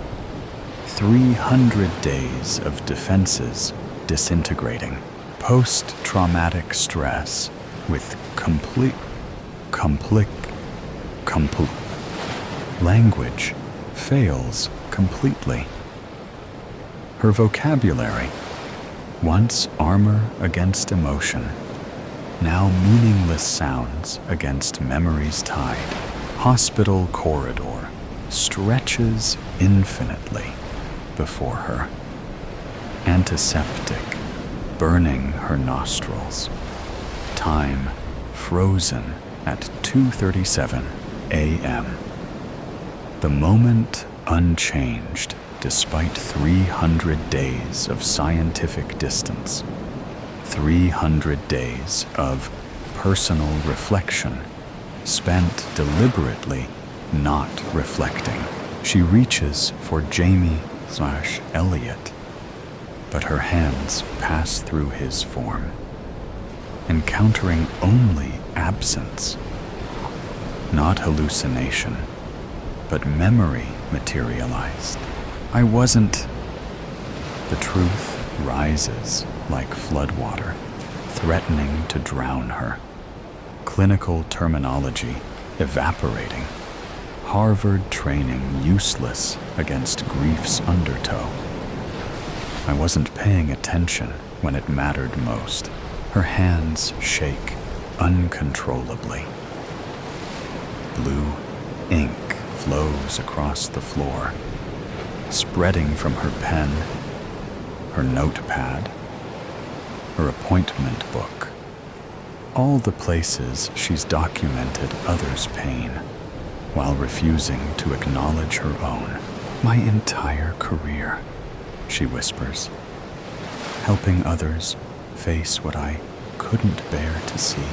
300 days of defenses disintegrating. Post-traumatic stress with language fails completely. Her vocabulary, once armor against emotion, now meaningless sounds against memory's tide. Hospital corridor stretches infinitely before her. Antiseptic burning her nostrils. Time frozen at 2:37 a.m. The moment unchanged despite 300 days of scientific distance. 300 days of personal reflection spent deliberately not reflecting. She reaches for Jamie/Elliot, but her hands pass through his form, encountering only absence. Not hallucination, but memory materialized. I wasn't. The truth rises like floodwater, threatening to drown her. Clinical terminology evaporating. Harvard training useless against grief's undertow. I wasn't paying attention when it mattered most. Her hands shake uncontrollably. Blue ink flows across the floor, spreading from her pen, her notepad, her appointment book, all the places she's documented others' pain while refusing to acknowledge her own. My entire career, she whispers, helping others face what I couldn't bear to see.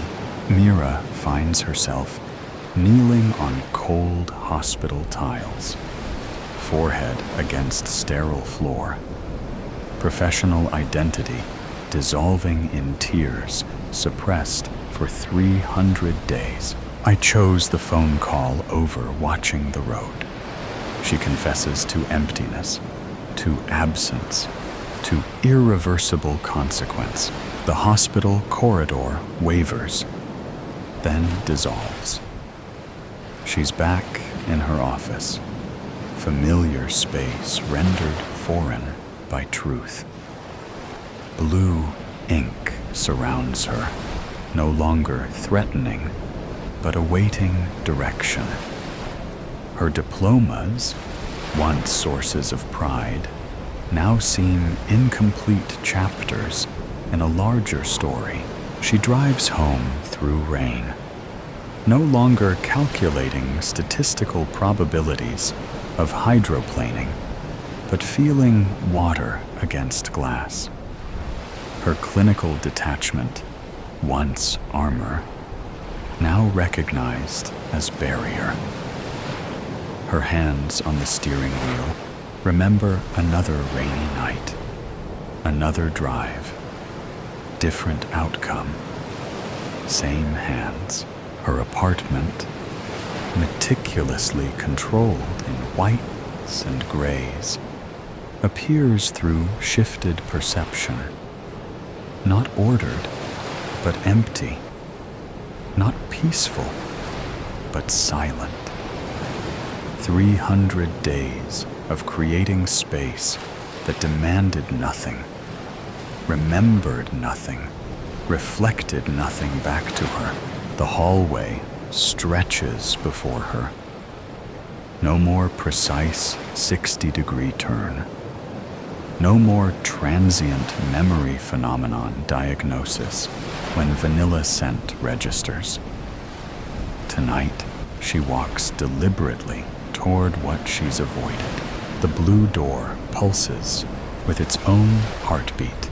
Mira finds herself kneeling on cold hospital tiles, forehead against sterile floor, professional identity dissolving in tears, suppressed for 300 days. I chose the phone call over watching the road. She confesses to emptiness, to absence, to irreversible consequence. The hospital corridor wavers, then dissolves. She's back in her office, familiar space rendered foreign by truth. Blue ink surrounds her, no longer threatening, but awaiting direction. Her diplomas, once sources of pride, now seem incomplete chapters in a larger story. She drives home through rain, no longer calculating statistical probabilities of hydroplaning, but feeling water against glass. Her clinical detachment, once armor, now recognized as barrier. Her hands on the steering wheel remember another rainy night, another drive, different outcome, same hands. Her apartment, meticulously controlled in whites and grays, appears through shifted perception. Not ordered, but empty. Not peaceful, but silent. 300 days of creating space that demanded nothing, remembered nothing, reflected nothing back to her. The hallway stretches before her. No more precise 60-degree turn. No more transient memory phenomenon diagnosis when vanilla scent registers. Tonight, she walks deliberately toward what she's avoided. The blue door pulses with its own heartbeat.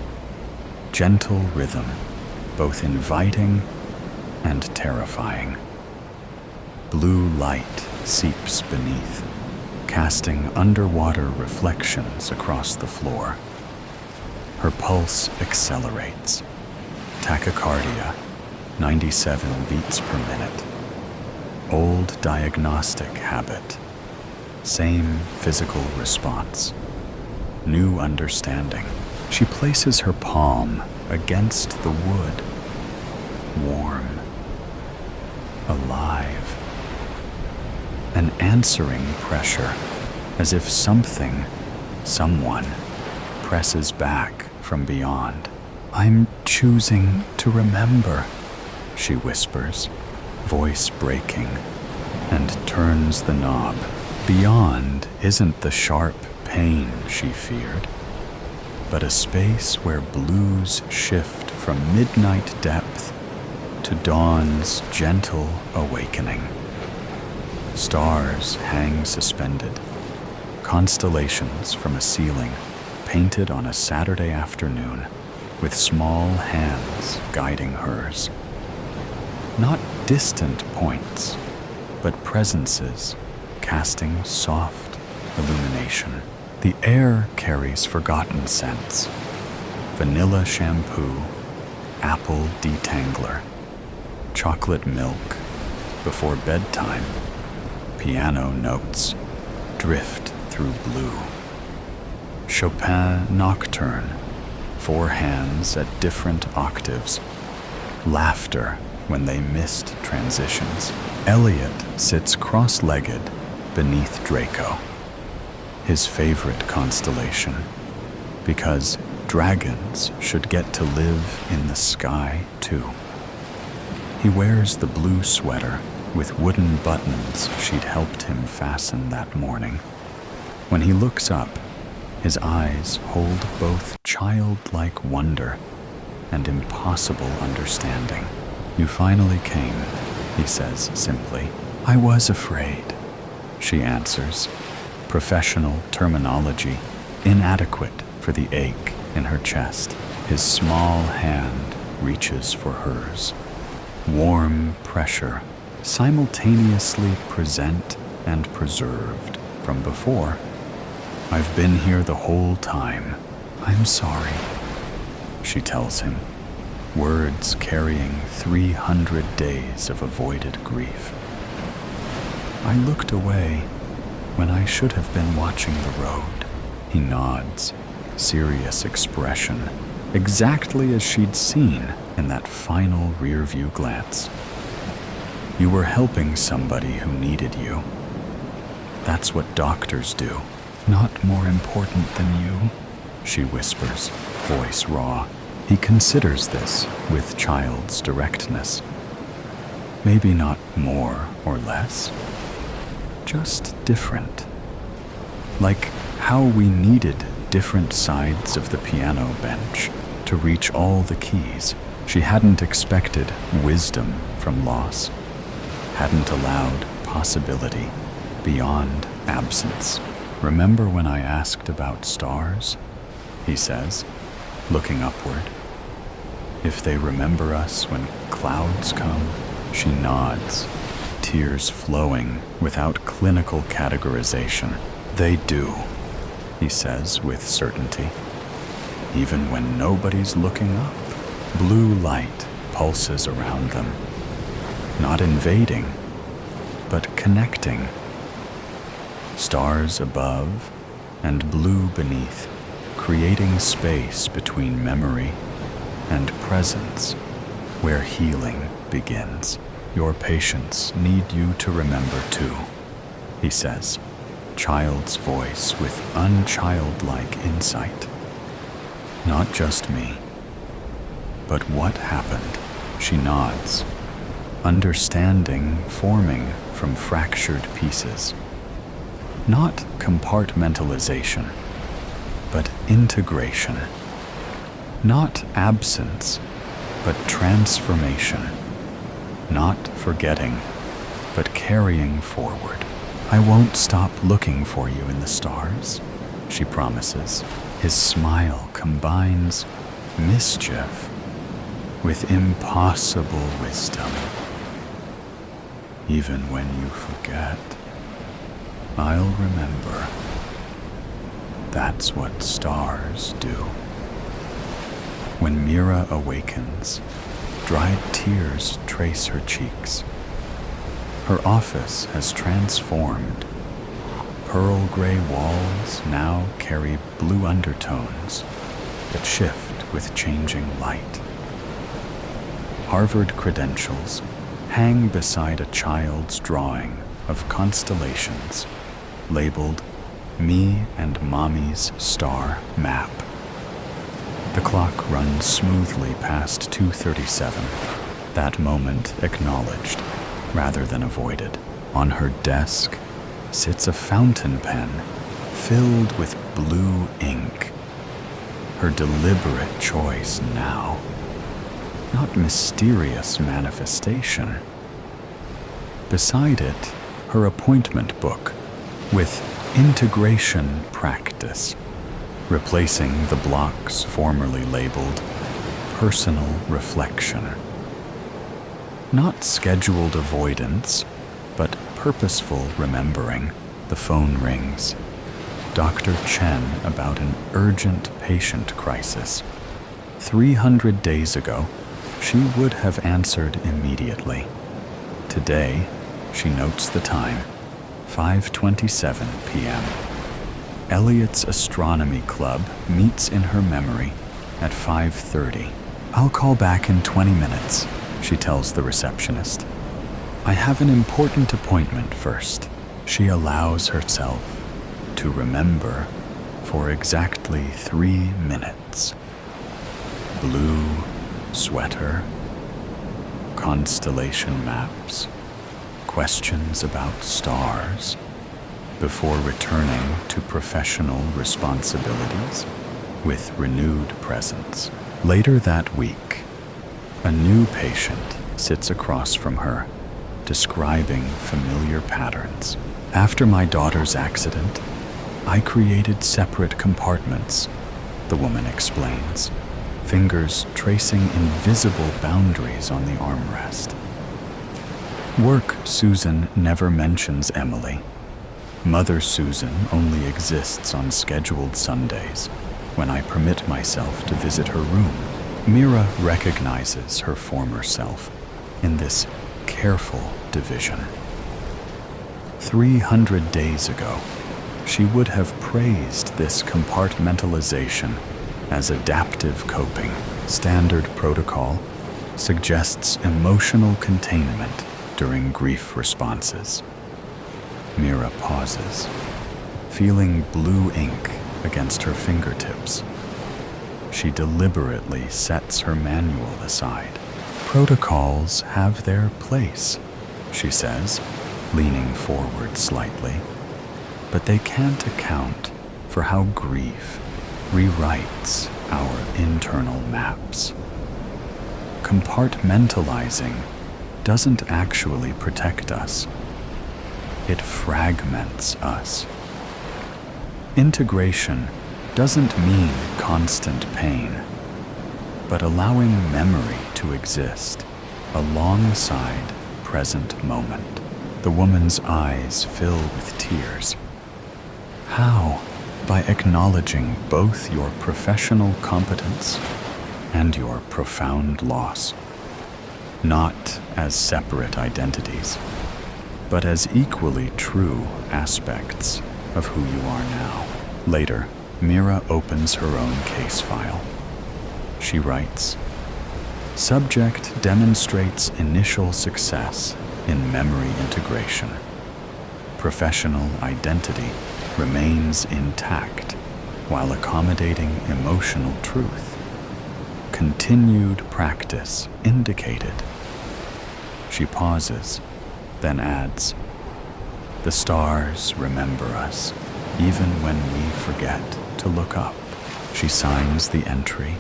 Gentle rhythm, both inviting and terrifying. Blue light seeps beneath, casting underwater reflections across the floor. Her pulse accelerates. Tachycardia, 97 beats per minute. Old diagnostic habit. Same physical response. New understanding. She places her palm against the wood. warm, alive. An answering pressure, as if something, someone, presses back from beyond. "I'm choosing to remember," she whispers, voice breaking, and turns the knob. Beyond isn't the sharp pain she feared, but a space where blues shift from midnight depth to dawn's gentle awakening. Stars hang suspended, constellations from a ceiling painted on a Saturday afternoon with small hands guiding hers. Not distant points, but presences casting soft illumination. The air carries forgotten scents: vanilla shampoo, apple detangler, chocolate milk. Before bedtime, piano notes drift through blue. Chopin Nocturne, 4 hands at different octaves. Laughter when they missed transitions. Elliot sits cross-legged beneath Draco, his favorite constellation, because dragons should get to live in the sky too. He wears the blue sweater with wooden buttons she'd helped him fasten that morning. When he looks up, his eyes hold both childlike wonder and impossible understanding. "You finally came," he says simply. "I was afraid," she answers, professional terminology inadequate for the ache in her chest. His small hand reaches for hers. Warm pressure, simultaneously present and preserved from before. "I've been here the whole time. I'm sorry," she tells him, words carrying 300 days of avoided grief. "I looked away when I should have been watching the road." He nods, serious expression, exactly as she'd seen in that final rear-view glance. "You were helping somebody who needed you. That's what doctors do." "Not more important than you," she whispers, voice raw. He considers this with child's directness. Maybe not more or less, just different. Like how we needed different sides of the piano bench to reach all the keys. She hadn't expected wisdom from loss, hadn't allowed possibility beyond absence. "Remember when I asked about stars?" he says, looking upward. "If they remember us when clouds come?" She nods, tears flowing without clinical categorization. "They do," he says with certainty. "Even when nobody's looking up, blue light pulses around them, not invading, but connecting. Stars above and blue beneath, creating space between memory and presence, where healing begins. Your patients need you to remember too," he says, child's voice with unchildlike insight. "Not just me, but what happened?" She nods, understanding forming from fractured pieces. Not compartmentalization, but integration. Not absence, but transformation. Not forgetting, but carrying forward. "I won't stop looking for you in the stars," she promises. His smile combines mischief with impossible wisdom. "Even when you forget, I'll remember. That's what stars do." When Mira awakens, dried tears trace her cheeks. Her office has transformed. Pearl gray walls now carry blue undertones that shift with changing light. Harvard credentials hang beside a child's drawing of constellations labeled "Me and Mommy's Star Map." The clock runs smoothly past 2:37, that moment acknowledged rather than avoided. On her desk sits a fountain pen filled with blue ink. Her deliberate choice now, not mysterious manifestation. Beside it, her appointment book with integration practice, replacing the blocks formerly labeled personal reflection. Not scheduled avoidance, but purposeful remembering. The phone rings. Dr. Chen about an urgent patient crisis. 300 days ago, she would have answered immediately. Today, she notes the time, 5:27 p.m. Elliot's astronomy club meets in her memory at 5:30. "I'll call back in 20 minutes, she tells the receptionist. "I have an important appointment first." She allows herself to remember for exactly 3 minutes. Blue sweater, constellation maps, questions about stars, before returning to professional responsibilities with renewed presence. Later that week, a new patient sits across from her, describing familiar patterns. "After my daughter's accident, I created separate compartments," the woman explains, fingers tracing invisible boundaries on the armrest. Work Susan never mentions Emily. Mother Susan only exists on scheduled Sundays, when I permit myself to visit her room. Mira recognizes her former self in this careful division. 300 days ago, she would have praised this compartmentalization as adaptive coping. Standard protocol suggests emotional containment during grief responses. Mira pauses, feeling blue ink against her fingertips. She deliberately sets her manual aside. "Protocols have their place," she says, leaning forward slightly. "But they can't account for how grief rewrites our internal maps. Compartmentalizing doesn't actually protect us. It fragments us. Integration doesn't mean constant pain, but allowing memory to exist alongside present moment." The woman's eyes fill with tears. How? By acknowledging both your professional competence and your profound loss, not as separate identities, but as equally true aspects of who you are now. Later, Mira opens her own case file. She writes, "Subject demonstrates initial success in memory integration. Professional identity remains intact while accommodating emotional truth. Continued practice indicated." She pauses, then adds, "The stars remember us, even when we forget to look up." She signs the entry.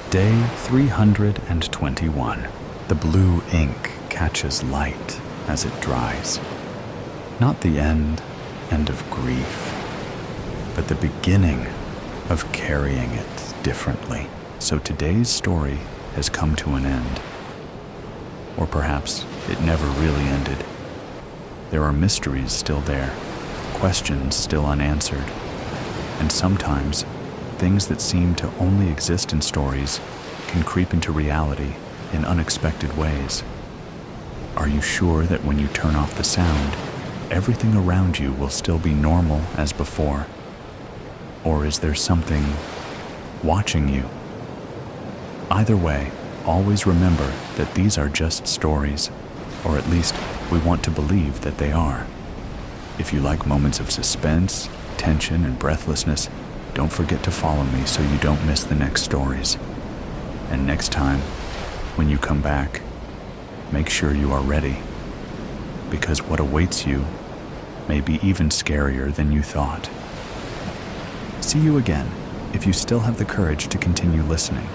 Day 321. The blue ink catches light as it dries. Not the end of grief, but the beginning of carrying it differently. So today's story has come to an end. Or perhaps it never really ended. There are mysteries still there, questions still unanswered, and sometimes things that seem to only exist in stories can creep into reality in unexpected ways. Are you sure that when you turn off the sound, everything around you will still be normal as before? Or is there something watching you? Either way, always remember that these are just stories, or at least we want to believe that they are. If you like moments of suspense, tension, and breathlessness, don't forget to follow me so you don't miss the next stories. And next time, when you come back, make sure you are ready, because what awaits you may be even scarier than you thought. See you again if you still have the courage to continue listening.